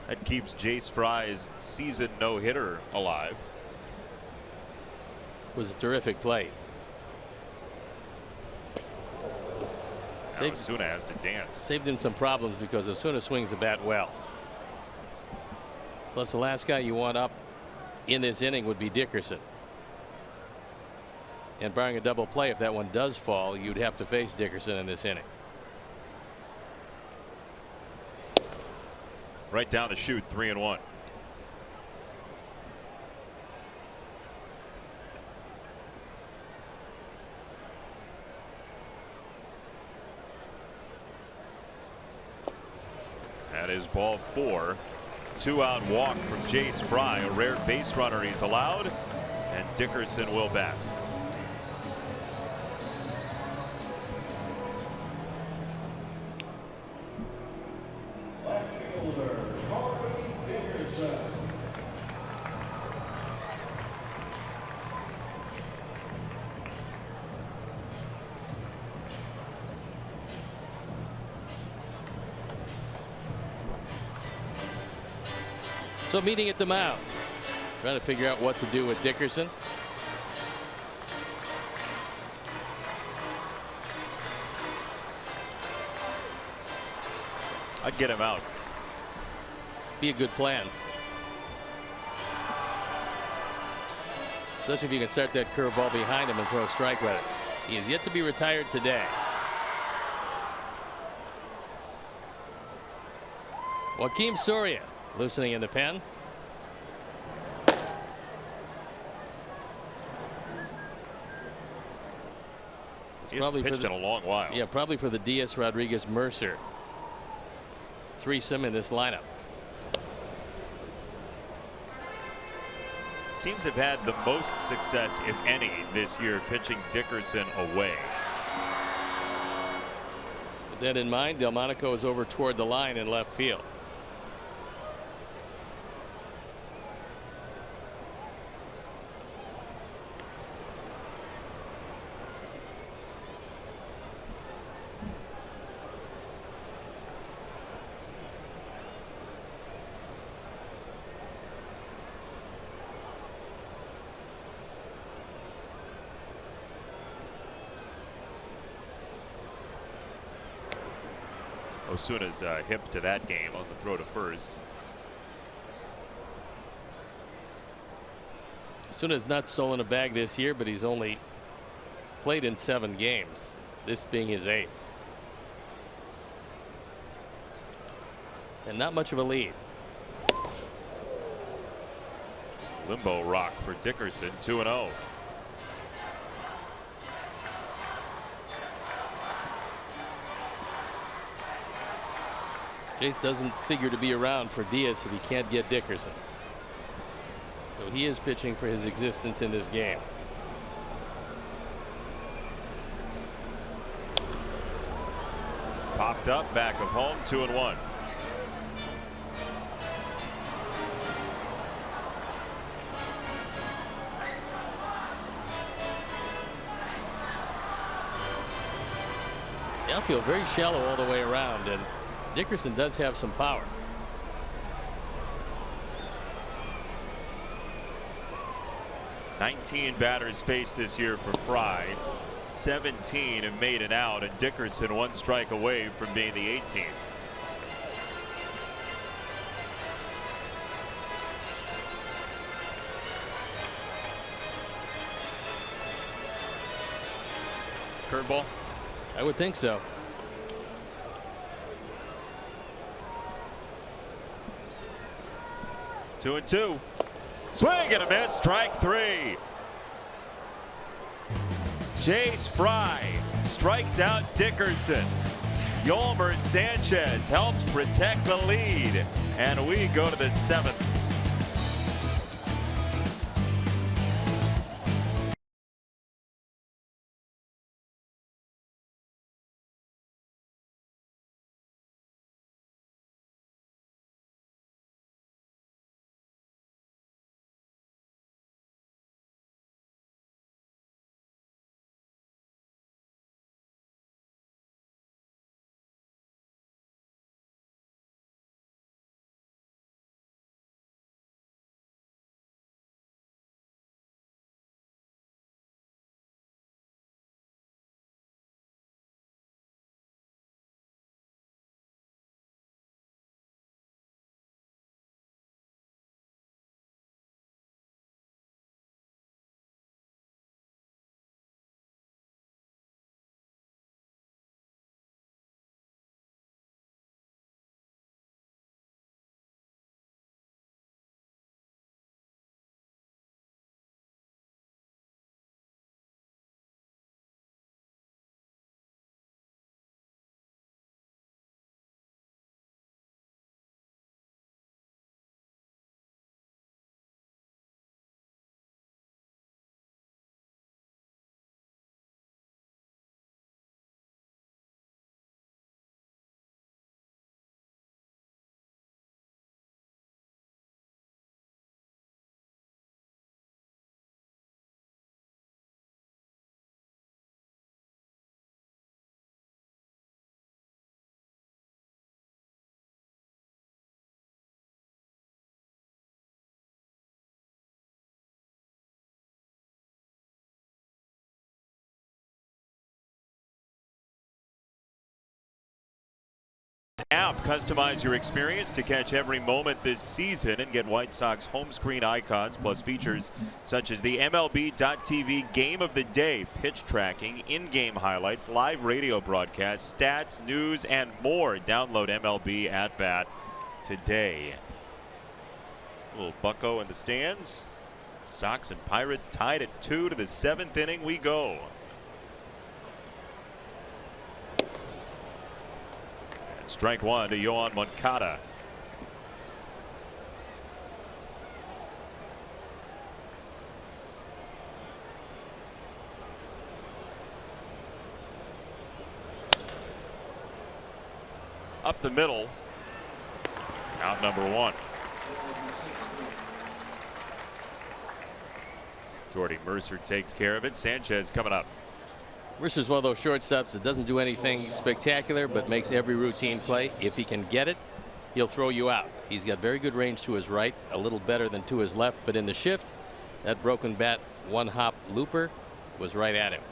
That keeps Jace Fry's season no-hitter alive. Was a terrific play. Now Osuna has to dance. Saved him some problems because Osuna swings the bat well. Plus, the last guy you want up in this inning would be Dickerson. And barring a double play, if that one does fall, you'd have to face Dickerson in this inning. Right down the chute, 3-1. That is ball 4. 2-out walk from Jace Fry, a rare base runner he's allowed, and Dickerson will bat. So meeting at the mound, trying to figure out what to do with Dickerson. I'd get him out. Be a good plan. Especially if you can start that curveball behind him and throw a strike with it. He is yet to be retired today. Joakim Soria loosening in the pen. It's probably pitched in a long while. Yeah, probably for the Diaz Rodriguez Mercer threesome in this lineup. Teams have had the most success, if any, this year pitching Dickerson away. With that in mind, Delmonico is over toward the line in left field. Osuna's hip to that game on the throw to first. Osuna has not stolen a bag this year, but he's only played in 7 games, this being his 8th. And not much of a lead. Limbo rock for Dickerson, 2-0. Jace doesn't figure to be around for Diaz if he can't get Dickerson. So he is pitching for his existence in this game. Popped up, back of home, 2-1. The outfield very shallow all the way around, and Dickerson does have some power. "19 batters faced this year for Fry. 17 have made it out, and Dickerson 1 strike away from being the 18th. Curveball. I would think so. Two and two. Swing and a miss. Strike 3. Jace Fry strikes out Dickerson. Yolmer Sanchez helps protect the lead. And we go to the 7th. App. Customize your experience to catch every moment this season and get White Sox home screen icons plus features such as the MLB.TV Game of the Day, pitch tracking, in-game highlights, live radio broadcasts, stats, news, and more. Download MLB At Bat today. A little bucko in the stands. Sox and Pirates tied at 2 to the 7th inning we go. Strike 1 to Yohan Moncada. Up the middle. Out number 1. Jordy Mercer takes care of it. Sanchez coming up. Mercer's one of those shortstops that doesn't do anything spectacular but makes every routine play. If he can get it, he'll throw you out. He's got very good range to his right, a little better than to his left, but in the shift, that broken bat one-hop looper was right at him.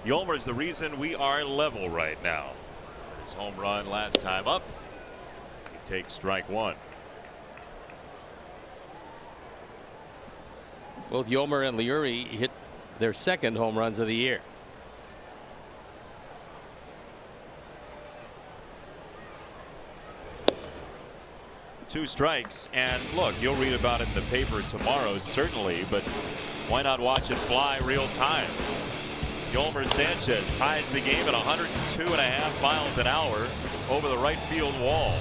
Yolmer's the reason we are level right now. His home run last time up. He takes strike 1. Both Yomer and Liuri hit their second home runs of the year. Two strikes, and look, you'll read about it in the paper tomorrow, certainly, but why not watch it fly real time? Yolmer Sanchez ties the game at 102.5 miles an hour over the right field wall.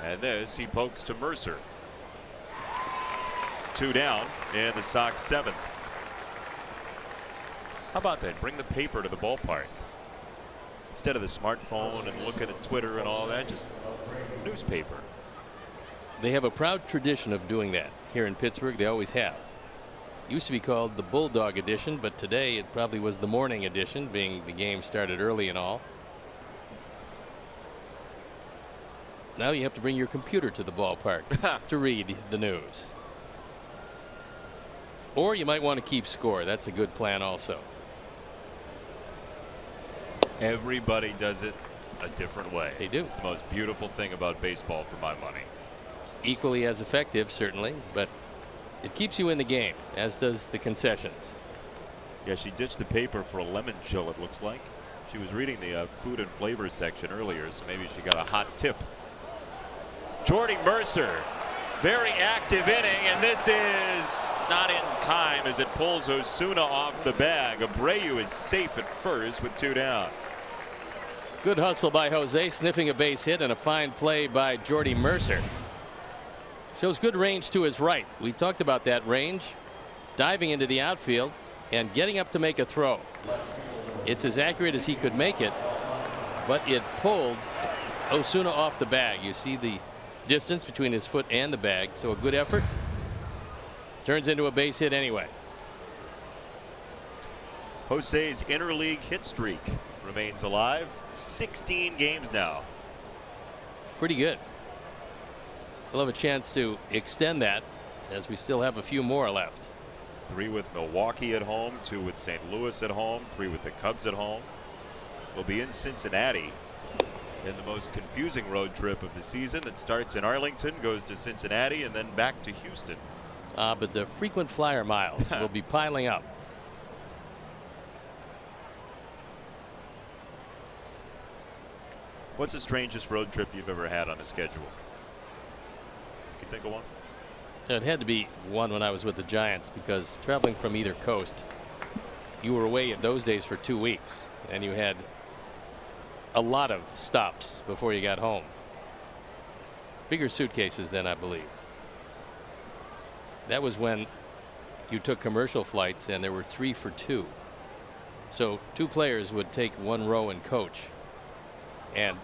And this, he pokes to Mercer. 2 down in the Sox 7th. How about that? Bring the paper to the ballpark. Instead of the smartphone and looking at Twitter and all that, just newspaper. They have a proud tradition of doing that here in Pittsburgh. They always have. Used to be called the Bulldog edition, but today it probably was the morning edition, being the game started early and all. Now you have to bring your computer to the ballpark to read the news. Or you might want to keep score. That's a good plan also. Everybody does it a different way. They do. It's the most beautiful thing about baseball for my money. Equally as effective, certainly, but it keeps you in the game, as does the concessions. Yeah, she ditched the paper for a lemon chill, it looks like. She was reading the food and flavor section earlier, so maybe she got a hot tip. Jordy Mercer, very active inning, and this is not in time as it pulls Osuna off the bag. Abreu is safe at first with 2 down. Good hustle by Jose, sniffing a base hit, and a fine play by Jordy Mercer. Shows good range to his right. We talked about that range, diving into the outfield and getting up to make a throw. It's as accurate as he could make it, but it pulled Osuna off the bag. You see the distance between his foot and the bag, so a good effort turns into a base hit anyway. Jose's interleague hit streak remains alive. 16 games now. Pretty good. We'll have a chance to extend that as we still have a few more left. 3 with Milwaukee at home, 2 with St. Louis at home, 3 with the Cubs at home. We'll be in Cincinnati in the most confusing road trip of the season that starts in Arlington, goes to Cincinnati, and then back to Houston. But the frequent flyer miles will be piling up. What's the strangest road trip you've ever had on a schedule? Can you think of one? It had to be one when I was with the Giants, because traveling from either coast, you were away in those days for 2 weeks, and you had a lot of stops before you got home. Bigger suitcases then, I believe. That was when you took commercial flights and there were 3 for 2. So 2 players would take 1 row and coach, and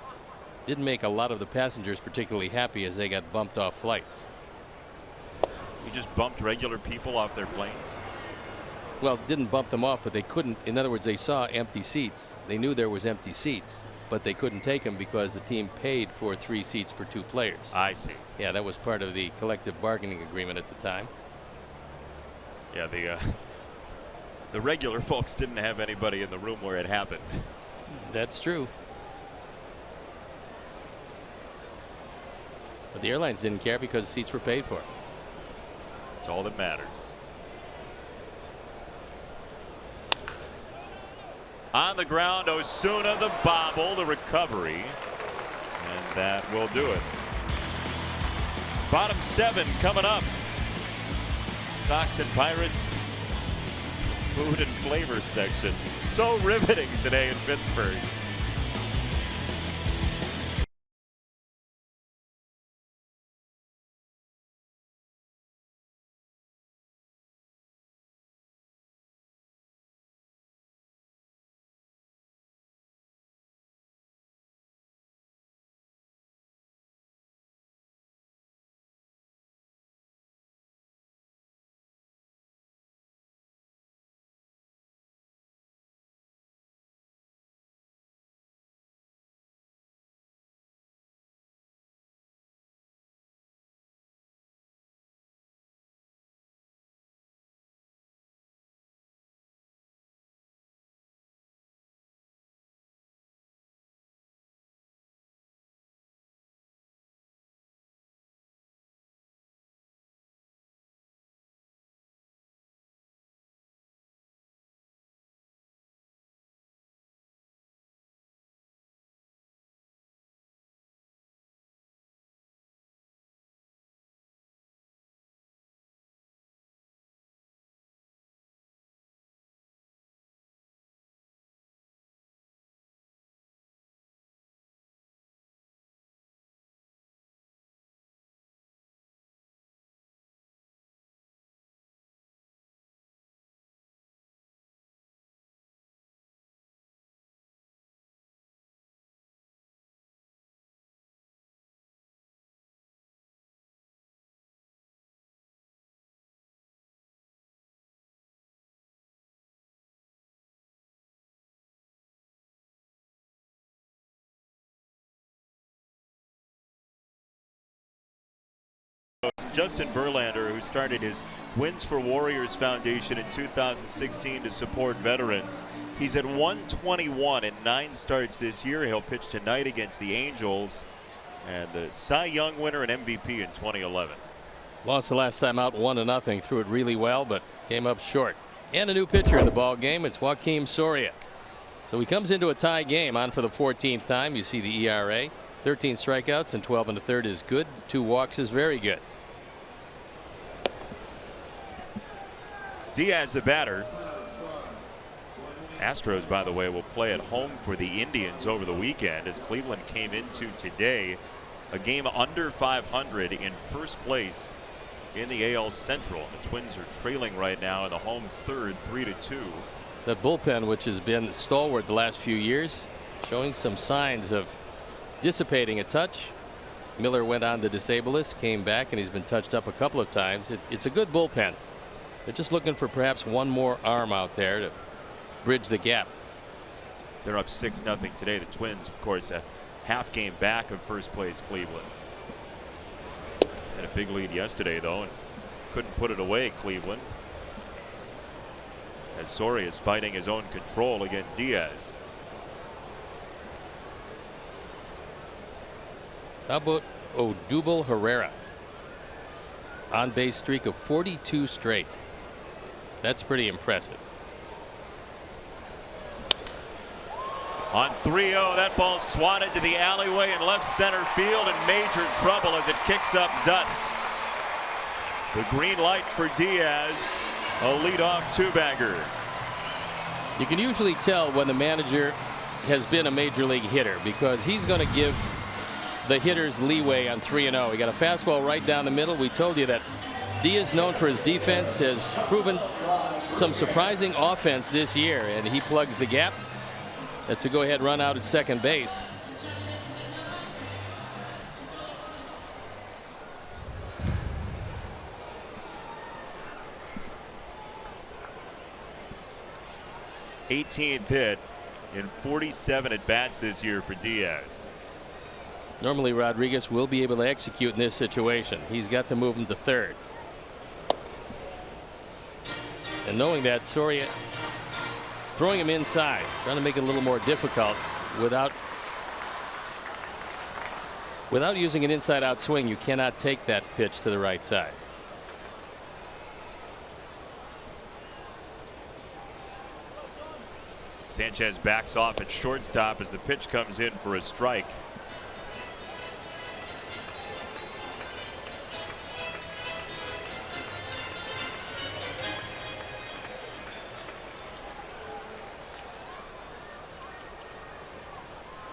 didn't make a lot of the passengers particularly happy as they got bumped off flights. You just bumped regular people off their planes? Well, didn't bump them off, but they couldn't. In other words, they saw empty seats. They knew there was empty seats, but they couldn't take them because the team paid for 3 seats for 2 players. I see. Yeah, that was part of the collective bargaining agreement at the time. Yeah, the regular folks didn't have anybody in the room where it happened. That's true. But the airlines didn't care because seats were paid for. It's all that matters. On the ground, Osuna, the bobble, the recovery, and that will do it. Bottom 7 coming up. Sox and Pirates food and flavor section. So riveting today in Pittsburgh. Justin Verlander, who started his Wins for Warriors Foundation in 2016 to support veterans. He's at 121 in 9 starts this year. He'll pitch tonight against the Angels, and the Cy Young winner and MVP in 2011. Lost the last time out 1-0. Threw it really well, but came up short. And a new pitcher in the ball game. It's Joakim Soria. So he comes into a tie game on for the 14th time. You see the ERA. 13 strikeouts and 12 1/3 is good. 2 walks is very good. Diaz, the batter. Astros, by the way, will play at home for the Indians over the weekend, as Cleveland came into today a game under 500 in first place in the AL Central. The Twins are trailing right now in the home third, 3-2. That bullpen, which has been stalwart the last few years, showing some signs of dissipating a touch. Miller went on to disable us, came back, and he's been touched up a couple of times. It's a good bullpen. They're just looking for perhaps one more arm out there to bridge the gap. They're up 6-0 today. The Twins, of course, a half game back of first place Cleveland. Had a big lead yesterday, though, and couldn't put it away, Cleveland. As Soria is fighting his own control against Diaz. How about Odubel Herrera? On base streak of 42 straight. That's pretty impressive. On 3-0, that ball swatted to the alleyway in left center field, in major trouble as it kicks up dust. The green light for Diaz, a leadoff two-bagger. You can usually tell when the manager has been a major league hitter, because he's going to give the hitters leeway on 3-0. He got a fastball right down the middle. We told you that Diaz, known for his defense, has proven some surprising offense this year, and he plugs the gap. That's a go-ahead run out at second base. '18th hit in 47 at-bats this year for Diaz. Normally Rodriguez will be able to execute in this situation. He's got to move him to third. And knowing that, Soria throwing him inside, trying to make it a little more difficult without using an inside-out swing. You cannot take that pitch to the right side. Sanchez backs off at shortstop as the pitch comes in for a strike.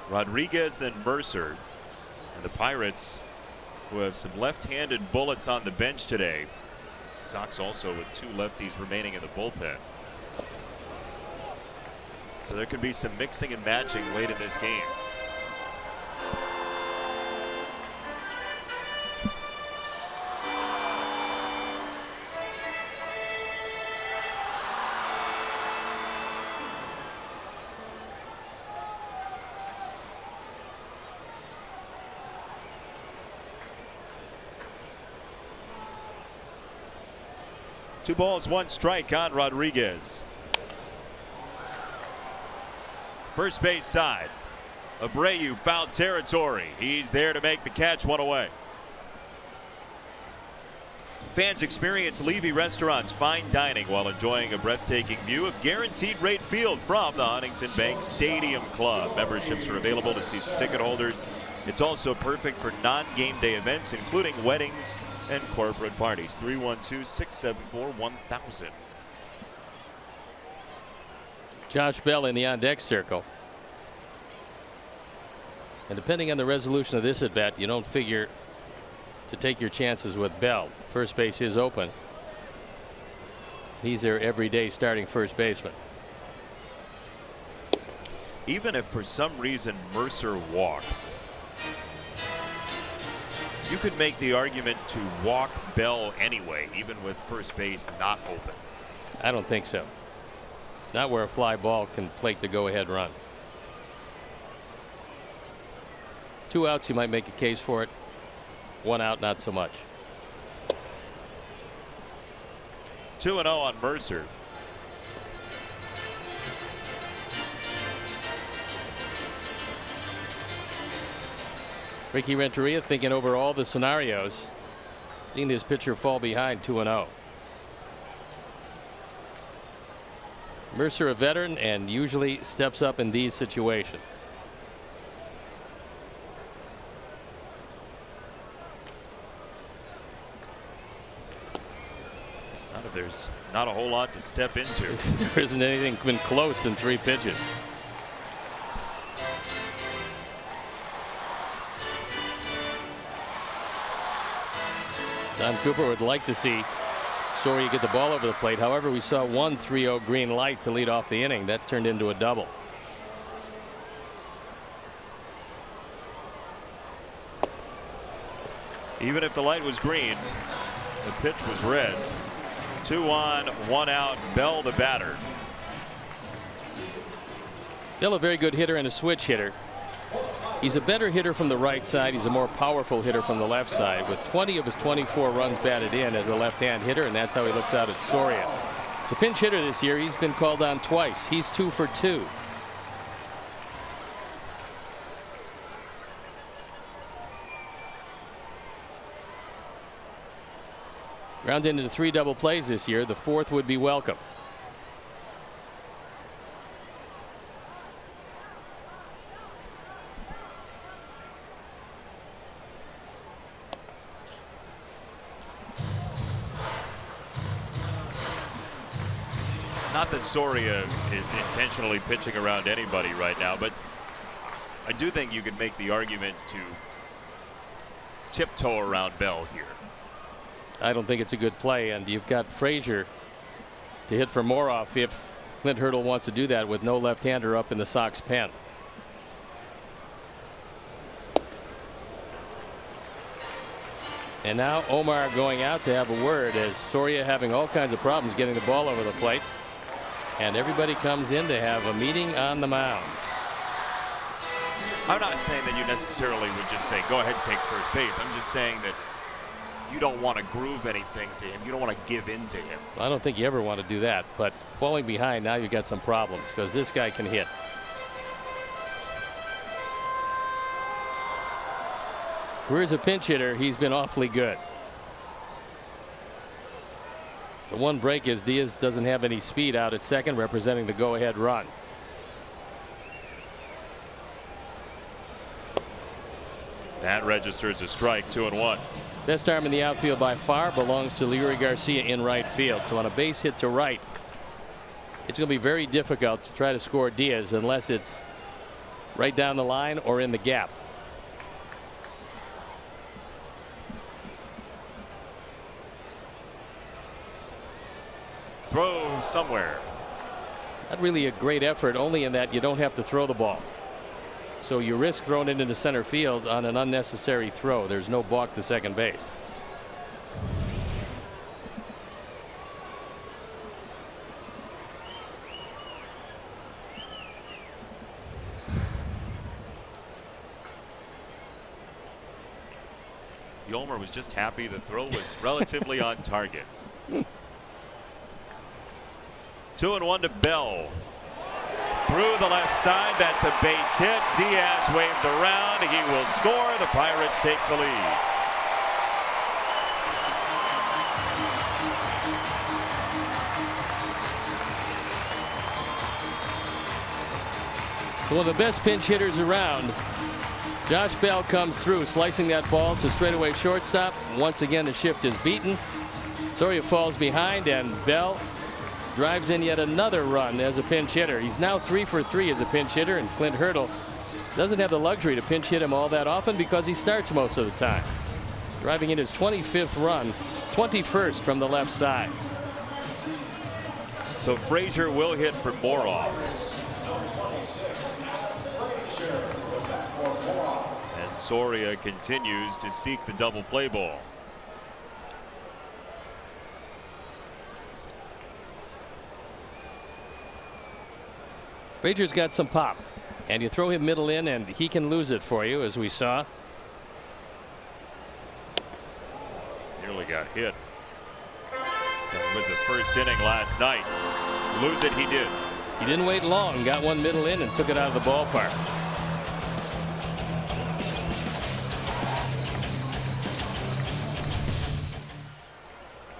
Rodriguez, then Mercer, and the Pirates, who have some left-handed bullets on the bench today. Sox also with 2 lefties remaining in the bullpen. So there could be some mixing and matching late in this game. Two balls, 1 strike on Rodriguez. First base side. Abreu, foul territory. He's there to make the catch, 1 away. Fans experience Levy Restaurant's fine dining while enjoying a breathtaking view of Guaranteed Rate Field from the Huntington Bank Stadium Club. Memberships are available to season ticket holders. It's also perfect for non-game day events, including weddings and corporate parties. 312-674-1000. Josh Bell in the on-deck circle. And depending on the resolution of this at-bat, you don't figure to take your chances with Bell. First base is open. He's their everyday starting first baseman. Even if for some reason Mercer walks, you could make the argument to walk Bell anyway, even with first base not open. I don't think so. Not where a fly ball can plate the go-ahead run. 2 outs, you might make a case for it. 1 out, not so much. 2-0 on Mercer. Ricky Renteria thinking over all the scenarios. Seen his pitcher fall behind 2-0. Mercer, a veteran, and usually steps up in these situations. Not if there's not a whole lot to step into. There isn't anything been close in 3 pitches. Don Cooper would like to see Soria get the ball over the plate. However, we saw one 3-0 green light to lead off the inning. That turned into a double. Even if the light was green, the pitch was red. 2 on, 1 out. Bell, the batter. Still a very good hitter and a switch hitter. He's a better hitter from the right side. He's a more powerful hitter from the left side, with 20 of his 24 runs batted in as a left-hand hitter, and that's how he looks out at Soria. It's a pinch hitter this year. He's been called on twice. He's 2 for 2. Grounded into 3 double plays this year. The 4th would be welcome. Not that Soria is intentionally pitching around anybody right now, but I do think you could make the argument to tiptoe around Bell here. I don't think it's a good play, and you've got Frazier to hit for Moroff if Clint Hurdle wants to do that with no left-hander up in the Sox pen. And now Omar going out to have a word, as Soria having all kinds of problems getting the ball over the plate. And everybody comes in to have a meeting on the mound. I'm not saying that you necessarily would just say, go ahead and take first base. I'm just saying that you don't want to groove anything to him. You don't want to give in to him. I don't think you ever want to do that, but falling behind, now you've got some problems because this guy can hit. Career as a pinch hitter, he's been awfully good. The one break is Diaz doesn't have any speed out at second, representing the go-ahead run. That registers a strike. 2-1. Best arm in the outfield by far belongs to Leury Garcia in right field. So on a base hit to right, it's going to be very difficult to try to score Diaz unless it's right down the line or in the gap. Throw somewhere. Not really a great effort, only in that you don't have to throw the ball. So you risk throwing it into center field on an unnecessary throw. There's no balk to second base. Yolmer was just happy the throw was relatively on target. 2-1 to Bell. Through the left side, that's a base hit. Diaz waved around. He will score. The Pirates take the lead. One of the best pinch hitters around. Josh Bell comes through, slicing that ball to straightaway shortstop. Once again, the shift is beaten. Soria falls behind, and Bell drives in yet another run as a pinch hitter. He's now 3 for 3 as a pinch hitter, and Clint Hurdle doesn't have the luxury to pinch hit him all that often because he starts most of the time. Driving in his 25th run, 21st from the left side. So Frazier will hit for Moroff. And Soria continues to seek the double play ball. Frazier's got some pop, and you throw him middle in and he can lose it for you, as we saw. Nearly got hit. It was the first inning last night. Lose it, he did. He didn't wait long, got one middle in and took it out of the ballpark.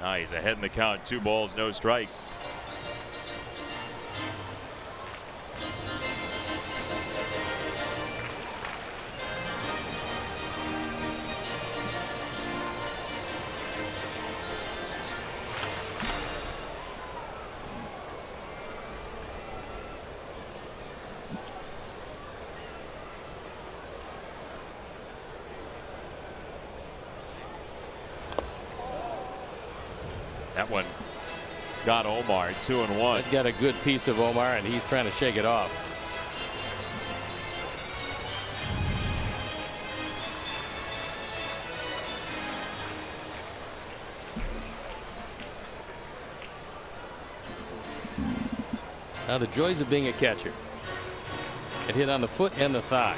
Now he's ahead in the count. 2 balls, no strikes. That one got Omar 2-1. That got a good piece of Omar, and he's trying to shake it off. Now the joys of being a catcher. It hit on the foot and the thigh.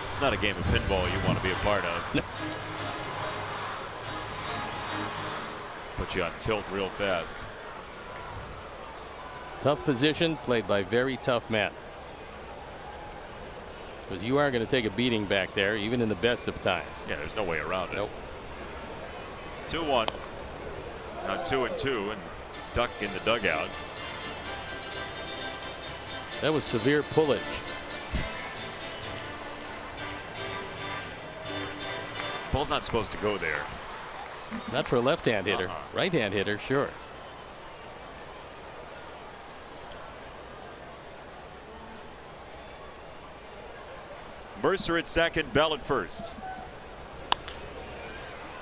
It's not a game of pinball you want to be a part of. No. Put you on tilt real fast. Tough position played by very tough men. Because you are going to take a beating back there, even in the best of times. Yeah, there's no way around it. Nope. 2-1. Now 2-2 and Duck in the dugout. That was severe pullage. Ball's not supposed to go there. Not for a left-hand hitter. Right-hand hitter, sure. Mercer at second, Bell at first.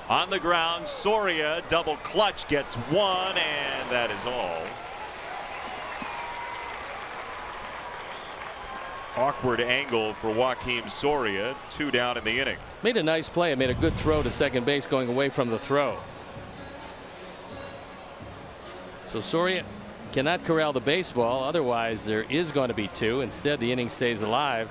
On the ground, Soria double clutch gets one, and that is all. Awkward angle for Joakim Soria. 2 down in the inning. Made a nice play. Made a good throw to second base going away from the throw. So Soria cannot corral the baseball. Otherwise, there is going to be 2. Instead, the inning stays alive.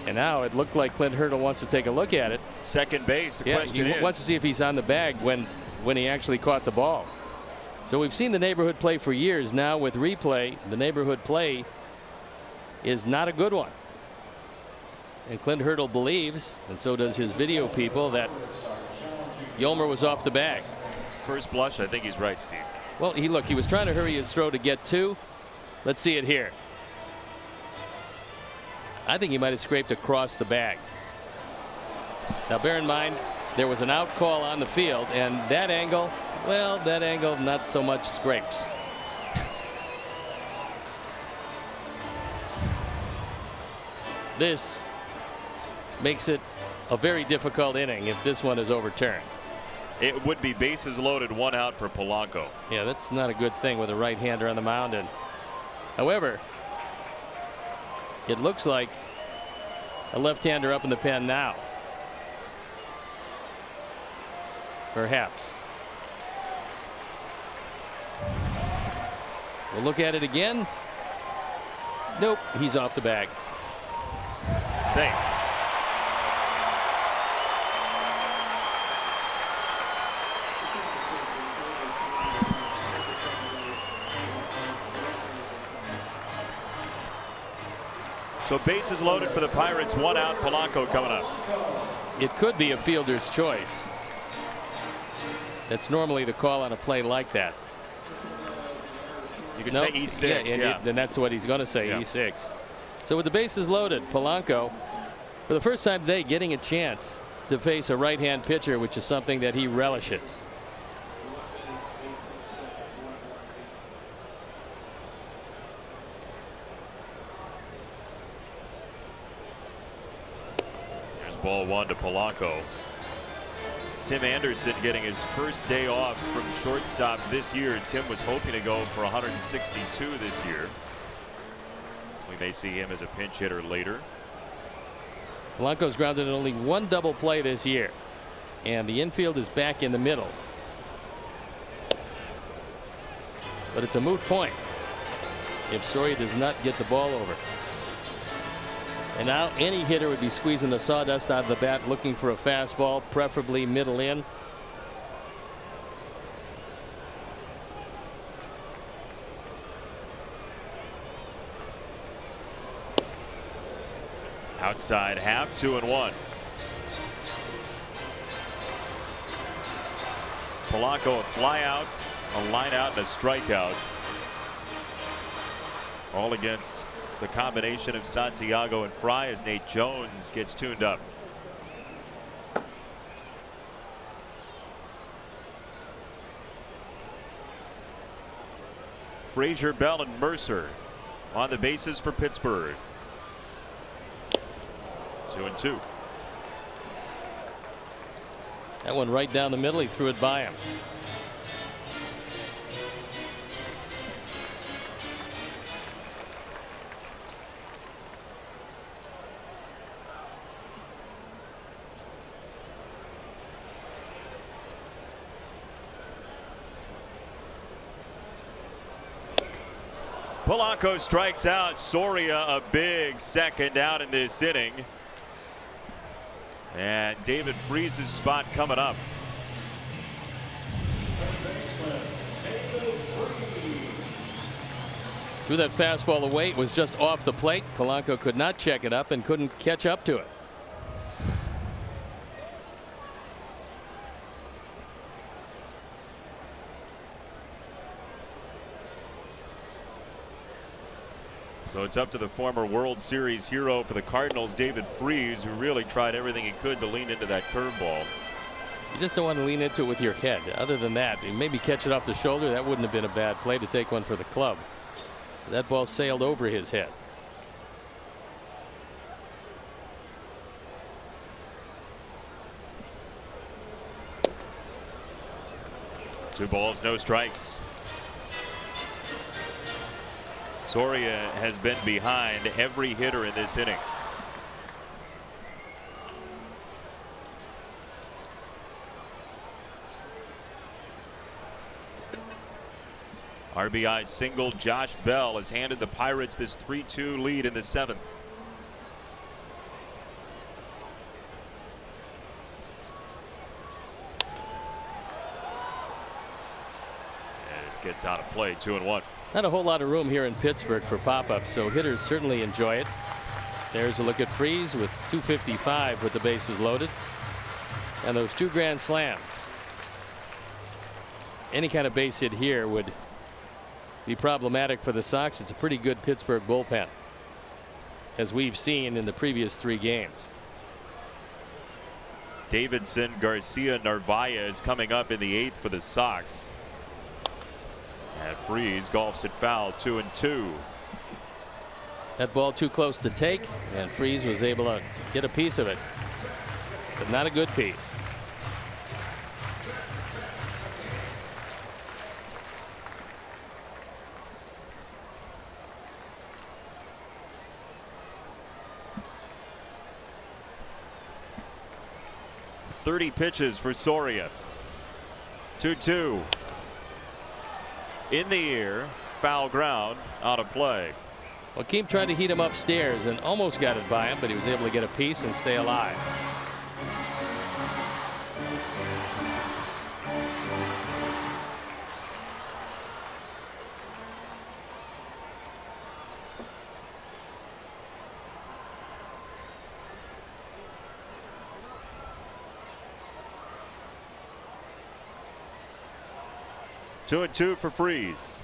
And now it looked like Clint Hurdle wants to take a look at it. Second base. The yeah, question he wants to see if he's on the bag when he actually caught the ball. So we've seen the neighborhood play for years. Now with replay, the neighborhood play is not a good one. And Clint Hurdle believes, and so does his video people, that Yolmer was off the bag. First blush, I think he's right, Steve. Well, he was trying to hurry his throw to get 2. Let's see it here. I think he might have scraped across the bag. Now bear in mind there was an out call on the field, and that angle, well, that angle not so much scrapes. This makes it a very difficult inning if this one is overturned. It would be bases loaded, 1 out for Polanco. Yeah, that's not a good thing with a right-hander on the mound. And however, it looks like a left-hander up in the pen now. Perhaps. We'll look at it again. Nope, he's off the bag. Safe. So bases loaded for the Pirates, 1 out. Polanco coming up. It could be a fielder's choice. That's normally the call on a play like that. You could say E6. Yeah, and that's what he's going to say, yeah. E6. So with the bases loaded, Polanco, for the first time today, getting a chance to face a right-hand pitcher, which is something that he relishes. There's ball 1 to Polanco. Tim Anderson getting his first day off from shortstop this year. Tim was hoping to go for 162 this year. We may see him as a pinch hitter later. Polanco's grounded in only 1 double play this year, and the infield is back in the middle. But it's a moot point. if Soria does not get the ball over. And now any hitter would be squeezing the sawdust out of the bat, looking for a fastball, preferably middle in. Outside half, 2-1. Polanco a fly out, a line out, and a strikeout. All against the combination of Santiago and Fry as Nate Jones gets tuned up. Frazier, Bell, and Mercer on the bases for Pittsburgh. 2-2. That one right down the middle. He threw it by him. Polanco strikes out. Soria a big second out in this inning. And David Freese's spot coming up. Threw that fastball away. It was just off the plate. Polanco could not check it up and couldn't catch up to it. So it's up to the former World Series hero for the Cardinals, David Freese, who really tried everything he could to lean into that curveball. You just don't want to lean into it with your head. Other than that, maybe catch it off the shoulder. That wouldn't have been a bad play to take one for the club. That ball sailed over his head. Two balls, no strikes. Soria has been behind every hitter in this inning. RBI single. Josh Bell has handed the Pirates this 3-2 lead in the seventh. And this gets out of play. 2-1. Not a whole lot of room here in Pittsburgh for pop-ups, so hitters certainly enjoy it. There's a look at Freese with 255 with the bases loaded. And those two grand slams. Any kind of base hit here would be problematic for the Sox. It's a pretty good Pittsburgh bullpen, as we've seen in the previous 3 games. Davidson, Garcia, Narvaez coming up in the 8th for the Sox. And Freese golfs it foul. 2-2. That ball too close to take, and Freese was able to get a piece of it, but not a good piece. .30 pitches for Soria. 2-2. In the air, foul ground, out of play. Well, Keem tried to heat him upstairs and almost got it by him, but he was able to get a piece and stay alive. Two and two for Freese.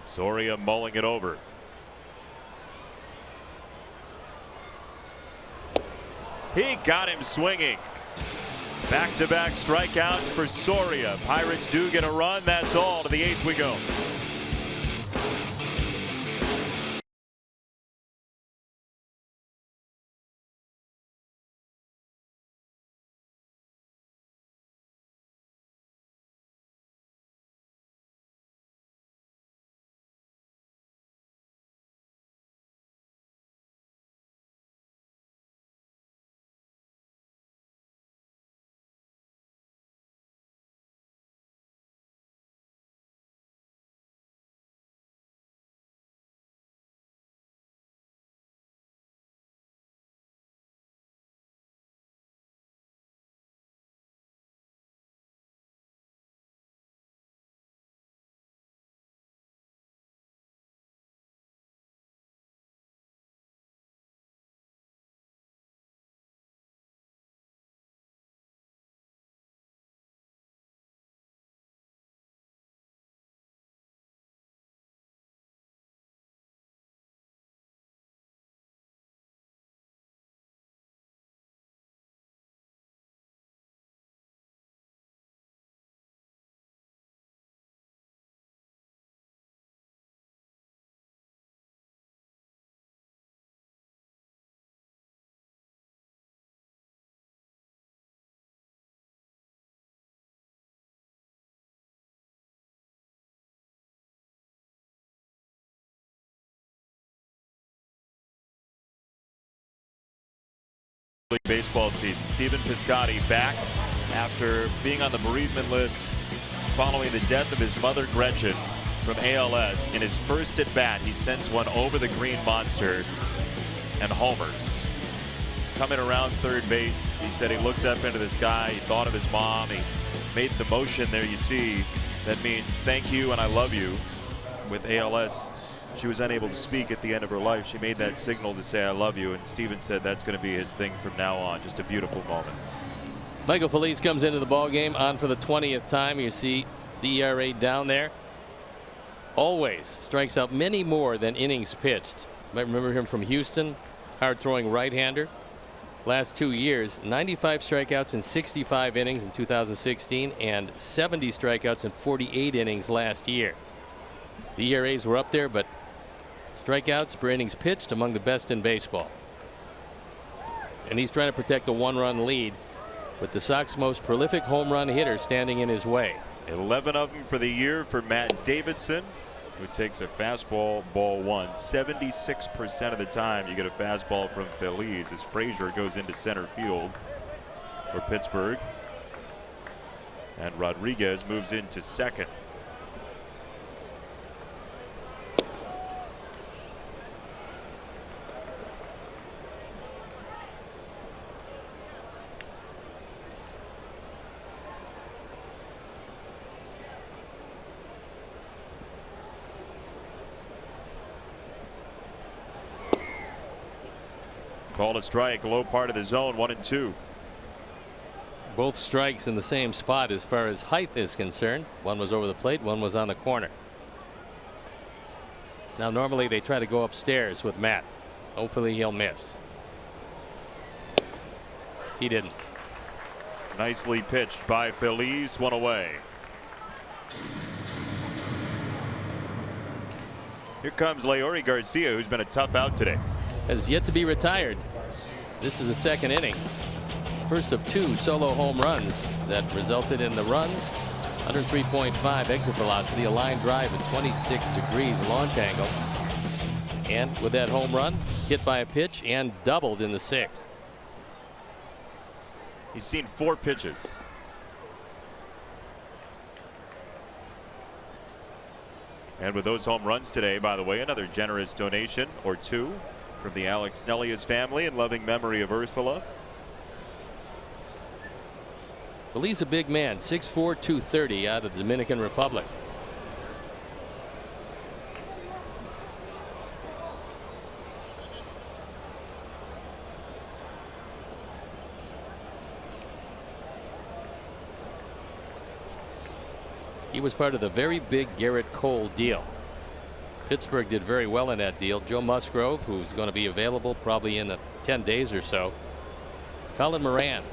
Soria mulling it over. He got him swinging. Back-to-back strikeouts for Soria. Pirates do get a run. That's all. To the 8th we go. League baseball season. Stephen Piscotty back after being on the bereavement list following the death of his mother Gretchen from ALS. In his first at bat, he sends one over the green monster and homers. Coming around third base, he said he looked up into the sky, he thought of his mom, he made the motion there you see that means thank you and I love you. With ALS, she was unable to speak at the end of her life. She made that signal to say I love you, and Steven said that's going to be his thing from now on. Just a beautiful moment. Michael Feliz comes into the ball game on for the 20th time. You see the ERA down there. Always strikes out many more than innings pitched. You might remember him from Houston, hard throwing right-hander. Last 2 years, 95 strikeouts in 65 innings in 2016 and 70 strikeouts in 48 innings last year. The ERAs were up there, but strikeouts per innings pitched among the best in baseball. And he's trying to protect a one-run lead with the Sox most prolific home run hitter standing in his way. 11 of them for the year for Matt Davidson, who takes a fastball, ball one. 76% of the time you get a fastball from Feliz as Frazier goes into center field for Pittsburgh. And Rodriguez moves into second. Called a strike, low part of the zone, 1-2. Both strikes in the same spot as far as height is concerned. One was over the plate, one was on the corner. Now normally they try to go upstairs with Matt. Hopefully he'll miss. He didn't. Nicely pitched by Feliz, one away. Here comes Leury Garcia, who's been a tough out today. Has yet to be retired. This is the second inning. First of 2 solo home runs that resulted in the runs. 103.5 exit velocity, a line drive at 26 degrees launch angle. And with that home run, hit by a pitch and doubled in the 6th. He's seen 4 pitches. And with those home runs today, by the way, another generous donation or 2 from the Alex Nellius family in loving memory of Ursula. Feliz a big man, 6'4", 230 out of the Dominican Republic. He was part of the very big Garrett Cole deal. Pittsburgh did very well in that deal. Joe Musgrove, who's going to be available probably in 10 days or so. Colin Moran,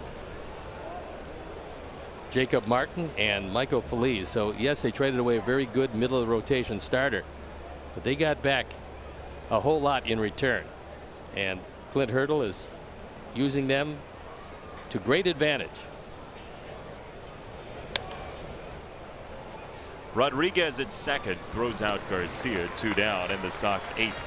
Jacob Martin, and Michael Feliz. So yes, they traded away a very good middle of the rotation starter, but they got back a whole lot in return. And Clint Hurdle is using them to great advantage. Rodriguez at second, throws out Garcia, 2 down, and the Sox 8th.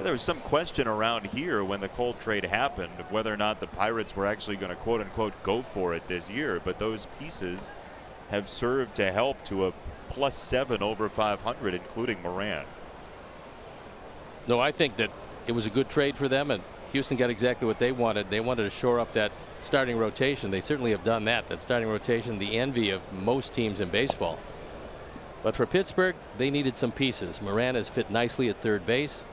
There was some question around here when the Cole trade happened of whether or not the Pirates were actually going to quote unquote go for it this year, but those pieces have served to help to a +7 over 500, including Moran. No, I think that it was a good trade for them, and Houston got exactly what they wanted. They wanted to shore up that starting rotation. They certainly have done that. That starting rotation, the envy of most teams in baseball. But for Pittsburgh, they needed some pieces. Moran has fit nicely at third base.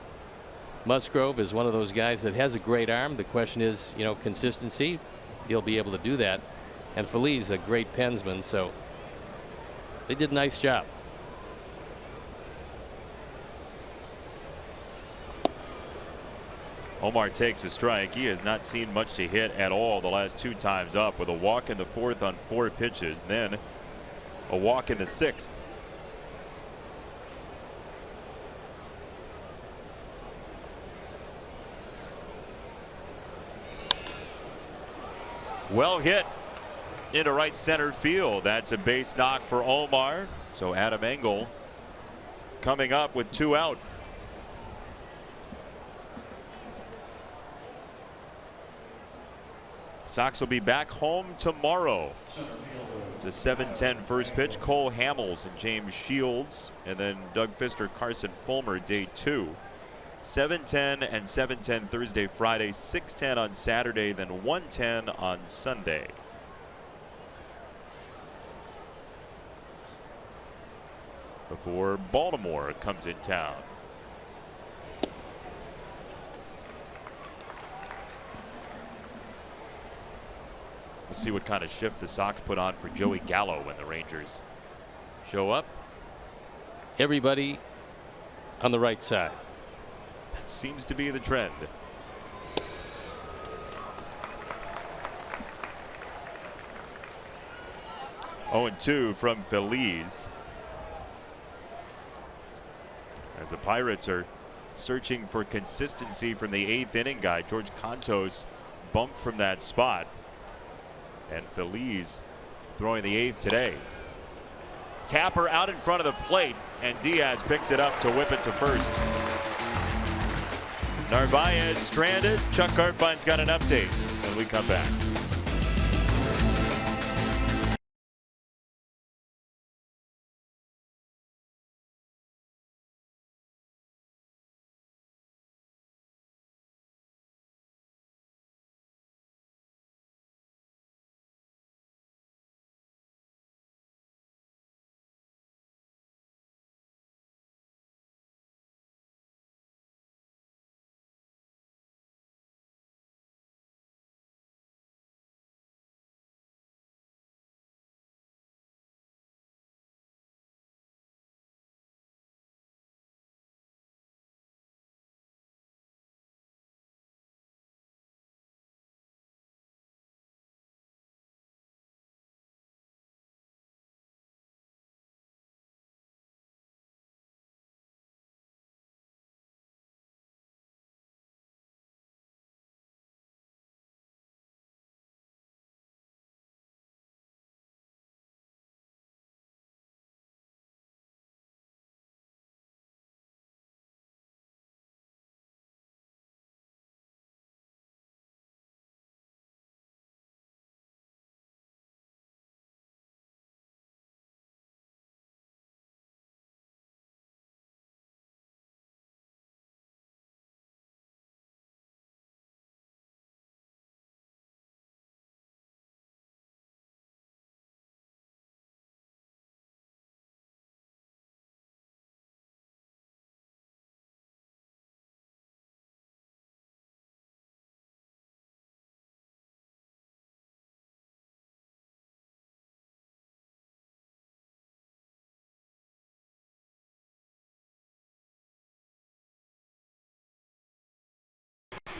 Musgrove is one of those guys that has a great arm. The question is, you know, consistency. He'll be able to do that. And Feliz, a great pensman, so they did a nice job. Omar takes a strike. He has not seen much to hit at all the last 2 times up, with a walk in the 4th on 4 pitches, then a walk in the 6th. Well hit into right center field. That's a base knock for Omar. So Adam Engel coming up with 2 out. Sox will be back home tomorrow. It's a 7:10 first pitch. Cole Hamels and James Shields, and then Doug Fister, Carson Fulmer, day 2. 7:10 and 7:10 Thursday, Friday, 6:10 on Saturday, then 1:10 on Sunday. Before Baltimore comes in town. We'll see what kind of shift the Sox put on for Joey Gallo when the Rangers show up. Everybody on the right side. That seems to be the trend. Oh, and 2 from Feliz. As the Pirates are searching for consistency from the 8th inning guy, George Contos bumped from that spot. And Feliz throwing the 8th today. Tapper out in front of the plate, and Diaz picks it up to whip it to first. Narvaez stranded. Chuck Garfine's got an update when we come back.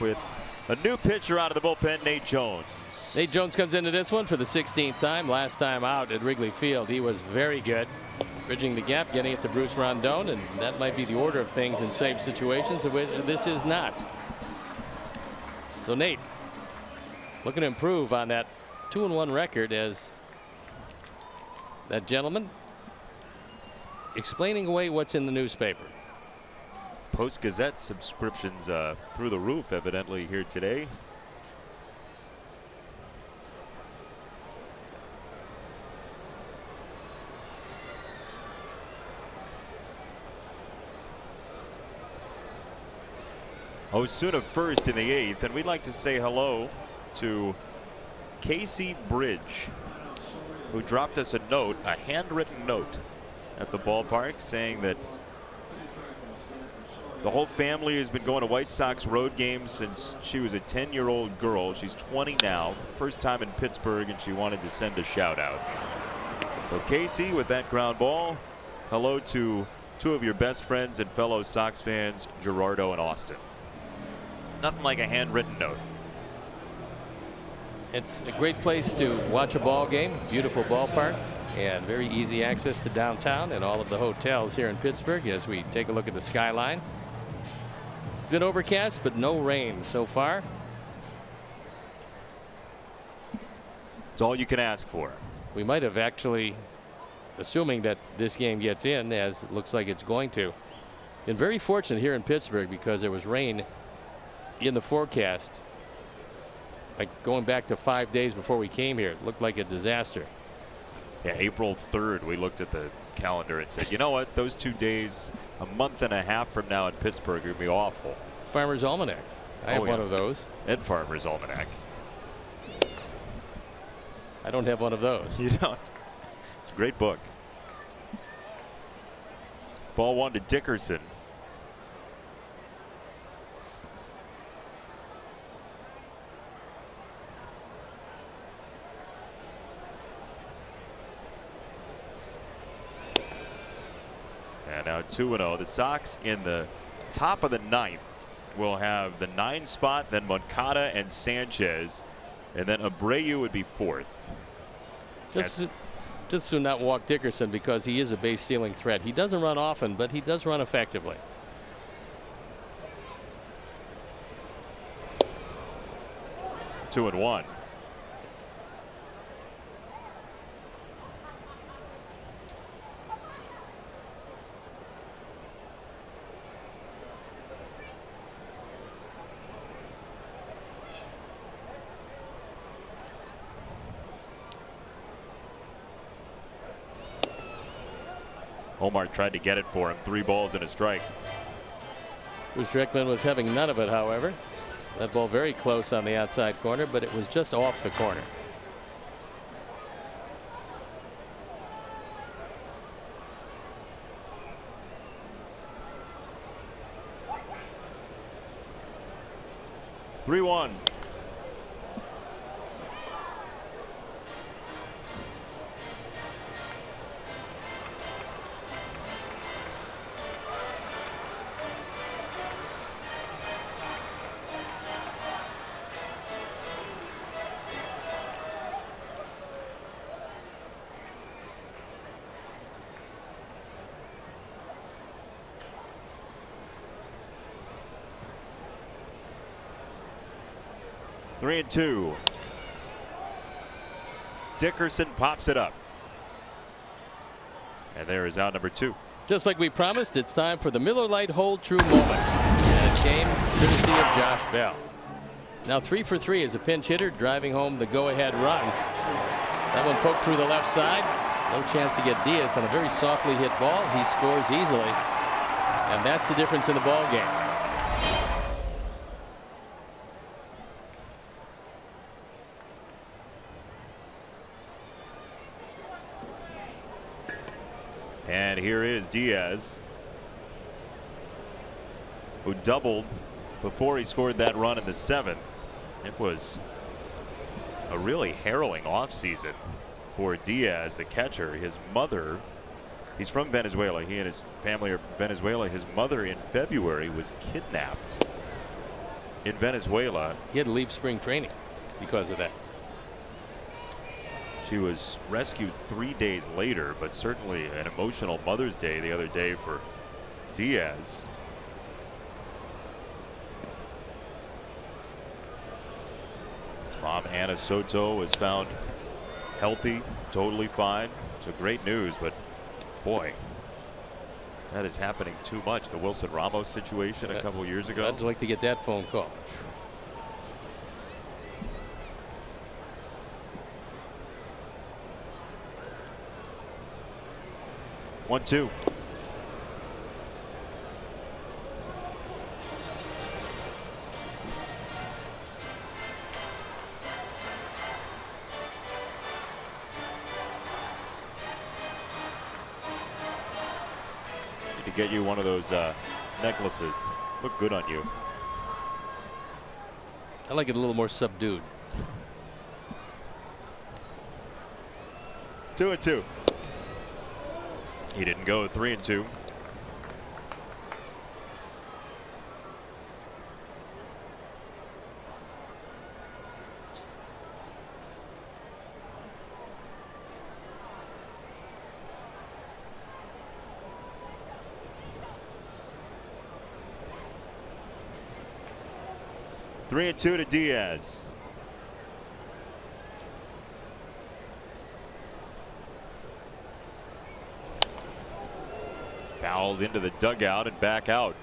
With a new pitcher out of the bullpen, Nate Jones. Nate Jones comes into this one for the 16th time. Last time out at Wrigley Field, he was very good. Bridging the gap, getting it to Bruce Rondon, and that might be the order of things in safe situations. This is not. So Nate looking to improve on that 2-1 record as that gentleman explaining away what's in the newspaper. Post-Gazette subscriptions through the roof evidently here today. Osuna first in the 8th, and we'd like to say hello to Casey Bridge, who dropped us a note, a handwritten note at the ballpark saying that the whole family has been going to White Sox road games since she was a 10-year-old girl. She's 20 now, first time in Pittsburgh, and she wanted to send a shout out. So Casey, with that ground ball, hello to 2 of your best friends and fellow Sox fans, Gerardo and Austin. Nothing like a handwritten note. It's a great place to watch a ball game. Beautiful ballpark and very easy access to downtown and all of the hotels here in Pittsburgh as we take a look at the skyline. It's been overcast, but no rain so far. all you can ask for. We might have actually, assuming that this game gets in, as it looks like it's going to, been very fortunate here in Pittsburgh because there was rain in the forecast. Like going back to 5 days before we came here, it looked like a disaster. Yeah, April 3rd, we looked at the calendar and said, you know what, those 2 days, a month and a half from now in Pittsburgh, are going to be awful. Farmer's Almanac. I have one of those. Ed Farmer's Almanac. I don't have one of those. You don't. It's a great book. Ball one to Dickerson. And now 2-0. The Sox in the top of the ninth will have the 9 spot, then Moncada and Sanchez, and then Abreu would be fourth. Just to not walk Dickerson because he is a base stealing threat. He doesn't run often, but he does run effectively. 2-1. Omar tried to get it for him. 3 balls and a strike. Bruce Rickman was having none of it, however. That ball very close on the outside corner, but it was just off the corner. Three one. Three and two. Dickerson pops it up. And there is out number 2. Just like we promised, it's time for the Miller Lite Hold True moment. And it came courtesy of Josh Bell. Now 3 for 3 as a pinch hitter, driving home the go-ahead run. That one poked through the left side. No chance to get Diaz on a very softly hit ball. He scores easily. And that's the difference in the ball game. And here is Diaz, who doubled before he scored that run in the 7th. It was a really harrowing offseason for Diaz, the catcher. His mother, he's from Venezuela. He and his family are from Venezuela. His mother in February was kidnapped in Venezuela. He had to leave spring training because of that. She was rescued 3 days later, but certainly an emotional Mother's Day the other day for Diaz. His mom, Anna Soto, was found healthy, totally fine. So great news, but boy, that is happening too much. The Wilson Ramos situation a couple years ago. I'd like to get that phone call. 1-2. Need to get you one of those necklaces. Look good on you. I like it a little more subdued. 2-2. He didn't go. 3-2. Three and two to Diaz. Fouled into the dugout and back out.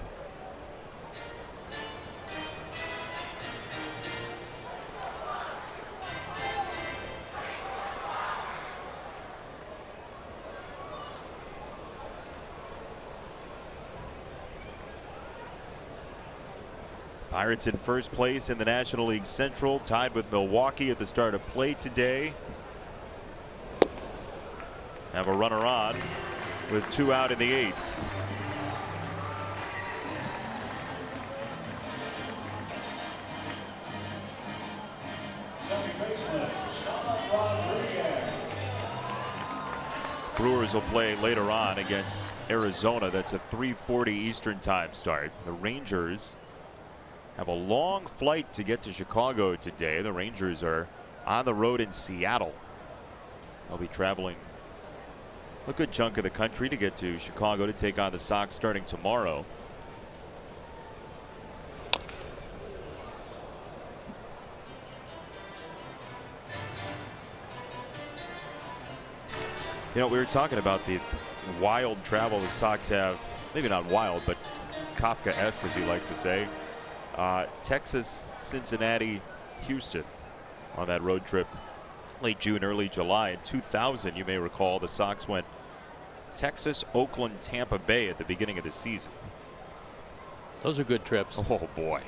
Pirates in first place in the National League Central, tied with Milwaukee at the start of play today. Have a runner on with 2 out in the 8th. Second baseman, Sean Rodriguez. Brewers will play later on against Arizona. That's a 3:40 Eastern time start. The Rangers have a long flight to get to Chicago today. The Rangers are on the road in Seattle. They'll be traveling a good chunk of the country to get to Chicago to take on the Sox starting tomorrow. You know, we were talking about the wild travel the Sox have. Maybe not wild, but Kafka-esque, as you like to say. Texas, Cincinnati, Houston on that road trip late June, early July. In 2000, you may recall, the Sox went Texas, Oakland, Tampa Bay at the beginning of the season. Those are good trips. Oh boy.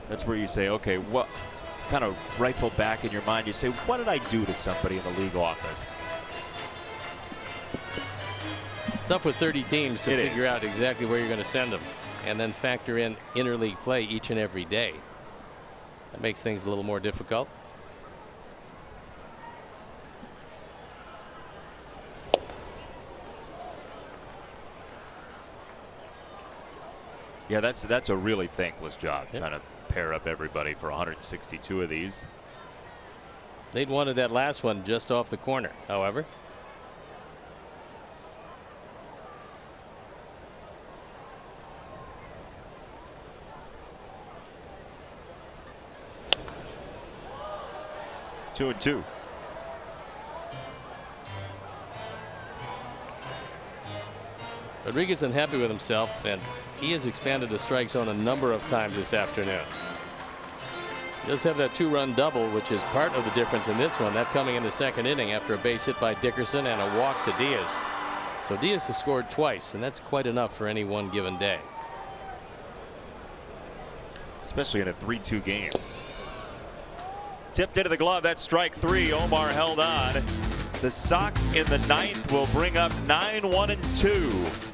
That's where you say, okay, what kind of rifle back in your mind, you say, what did I do to somebody in the league office? It's tough with 30 teams to figure out exactly where you're going to send them and then factor in interleague play each and every day. That makes things a little more difficult. Yeah, that's a really thankless job, trying to pair up everybody for 162 of these. They'd wanted that last one just off the corner, however. Two and two. Rodriguez unhappy with himself, and he has expanded the strike zone a number of times this afternoon. He does have that 2-run double, which is part of the difference in this one. That coming in the second inning after a base hit by Dickerson and a walk to Diaz. So Diaz has scored twice, and that's quite enough for any one given day. Especially in a 3-2 game. Tipped into the glove. That's strike 3. Omar held on. The Sox in the 9th will bring up 9-1-2.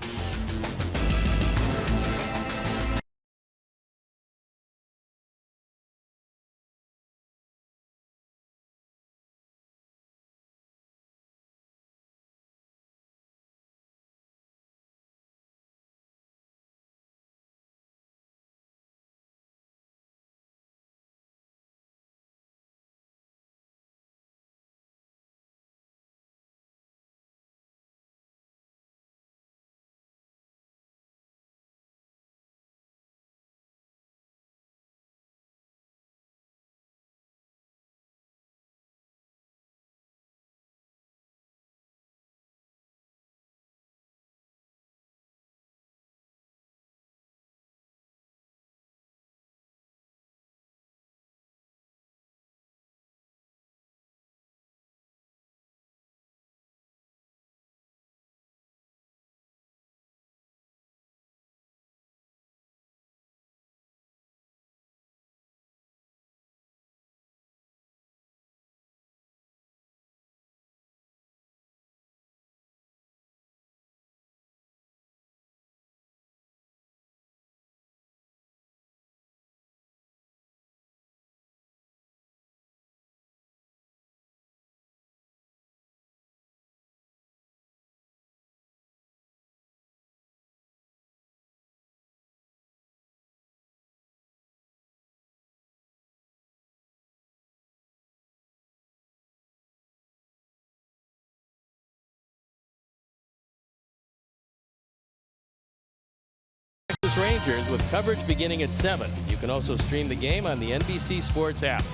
Rangers with coverage beginning at 7. You can also stream the game on the NBC Sports app.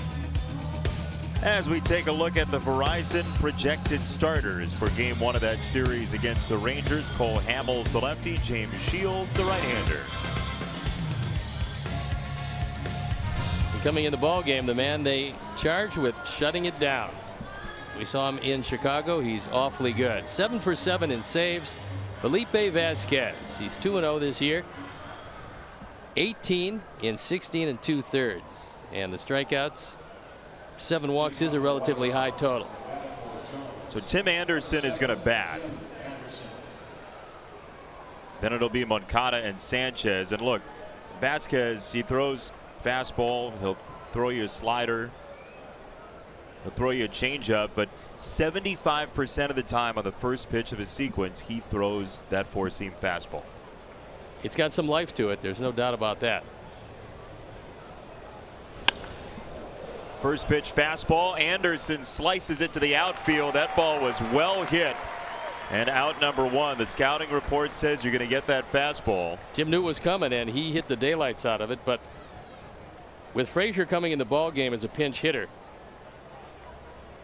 As we take a look at the Verizon projected starters for game 1 of that series against the Rangers, Cole Hamels, the lefty, James Shields, the right-hander. Coming in the ball game, the man they charge with shutting it down. We saw him in Chicago. He's awfully good. 7 for 7 in saves. Felipe Vasquez. He's 2-0 this year. 18 in 16 2/3. And the strikeouts, 7 walks is a relatively high total. So Tim Anderson is going to bat. Then it'll be Moncada and Sanchez. And look, Vasquez, he throws fastball. He'll throw you a slider. He'll throw you a changeup. But 75% of the time on the first pitch of a sequence, he throws that four-seam fastball. It's got some life to it. There's no doubt about that. First pitch fastball. Anderson slices it to the outfield. That ball was well hit. And out number 1. The scouting report says you're going to get that fastball. Tim knew it was coming, and he hit the daylights out of it. But with Frazier coming in the ball game as a pinch hitter,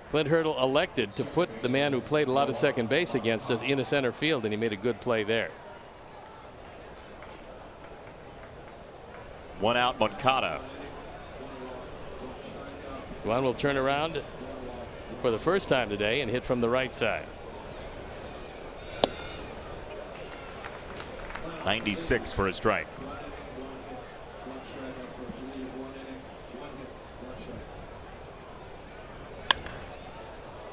Clint Hurdle elected to put the man who played a lot of second base against us in the center field, and he made a good play there. 1 out, Moncada. Juan will turn around for the first time today and hit from the right side. 96 for a strike.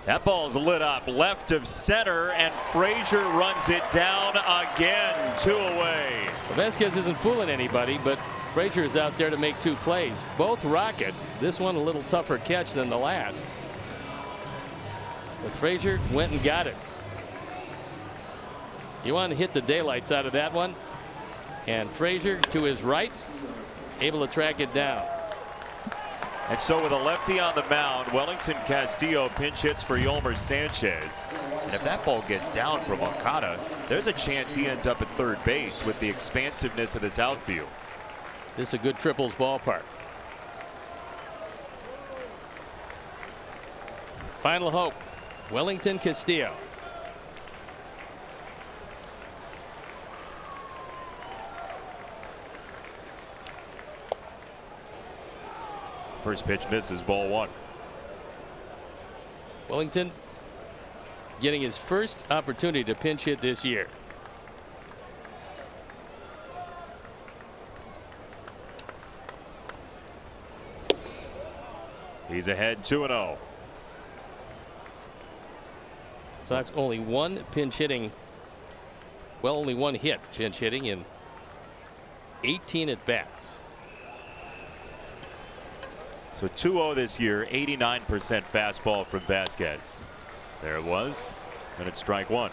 That ball's lit up left of center, and Frazier runs it down again. 2 away. Well, Vasquez isn't fooling anybody, but Frazier is out there to make 2 plays. Both rockets. This one a little tougher catch than the last. But Frazier went and got it. You want to hit the daylights out of that one. And Frazier to his right, able to track it down. And so with a lefty on the mound, Wellington Castillo pinch hits for Yolmer Sanchez. And if that ball gets down from Moncada, there's a chance he ends up at third base with the expansiveness of this outfield. This is a good triples ballpark. Final hope, Wellington Castillo. First pitch misses, ball 1. Wellington getting his first opportunity to pinch hit this year. He's ahead 2-0. Sox only one pinch hitting. Well, only one hit pinch hitting in 18 at bats. So 2-0 this year, 89% fastball from Vasquez. There it was, and it's strike 1.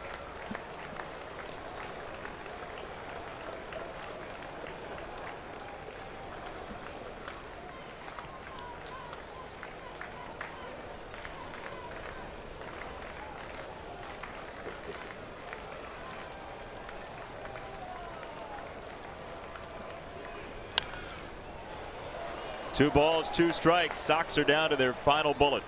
Two balls, 2 strikes. Sox are down to their final bullet.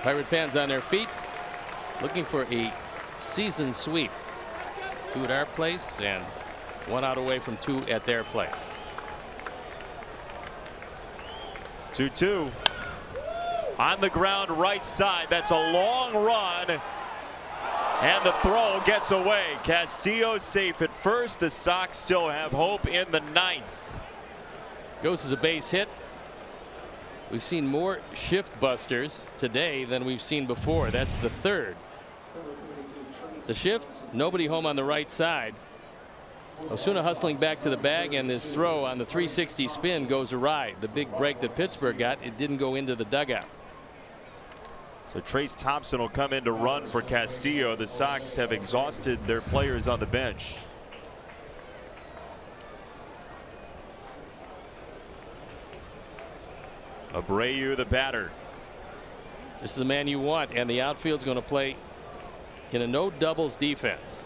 Pirate fans on their feet, looking for a season sweep. 2 at our place and 1 out away from 2 at their place. 2-2. On the ground right side. That's a long run. And the throw gets away. Castillo safe at first. The Sox still have hope in the 9th. Goes as a base hit. We've seen more shift busters today than we've seen before. That's the 3rd. The shift, nobody home on the right side. Osuna hustling back to the bag, and this throw on the 360 spin goes awry. The big break that Pittsburgh got, it didn't go into the dugout. So Trace Thompson will come in to run for Castillo. The Sox have exhausted their players on the bench. Abreu the batter. This is the man you want, and the outfield's going to play in a no doubles defense.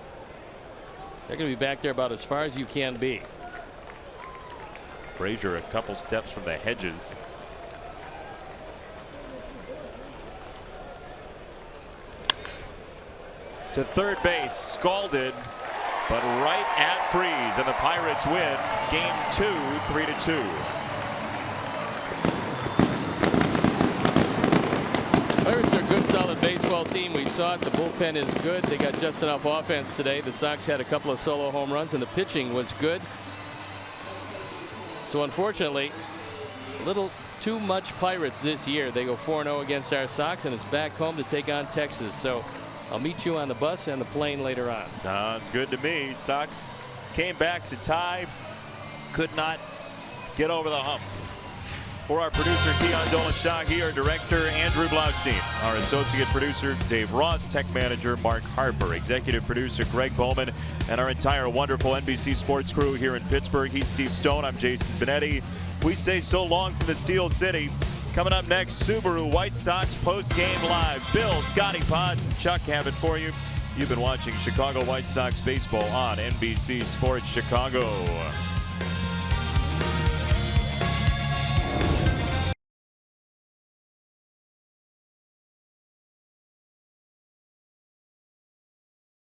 They're going to be back there about as far as you can be. Frazier a couple steps from the hedges. To third base, scalded, but right at freeze, and the Pirates win game 2, 3-2. Pirates are a good, solid baseball team. We saw it. The bullpen is good. They got just enough offense today. The Sox had a couple of solo home runs, and the pitching was good. So unfortunately, a little too much Pirates this year. They go 4-0 against our Sox, and it's back home to take on Texas. So I'll meet you on the bus and the plane later on. Sounds good to me. Sox came back to tie, could not get over the hump. For our producer, Keon Dolan-Shahi, our director, Andrew Blaustein, our associate producer, Dave Ross, tech manager, Mark Harper, executive producer, Greg Bowman, and our entire wonderful NBC Sports crew here in Pittsburgh. He's Steve Stone. I'm Jason Benetti. We say so long from the Steel City. Coming up next, Subaru White Sox post-game live. Bill, Scotty Pods, and Chuck have it for you. You've been watching Chicago White Sox baseball on NBC Sports Chicago.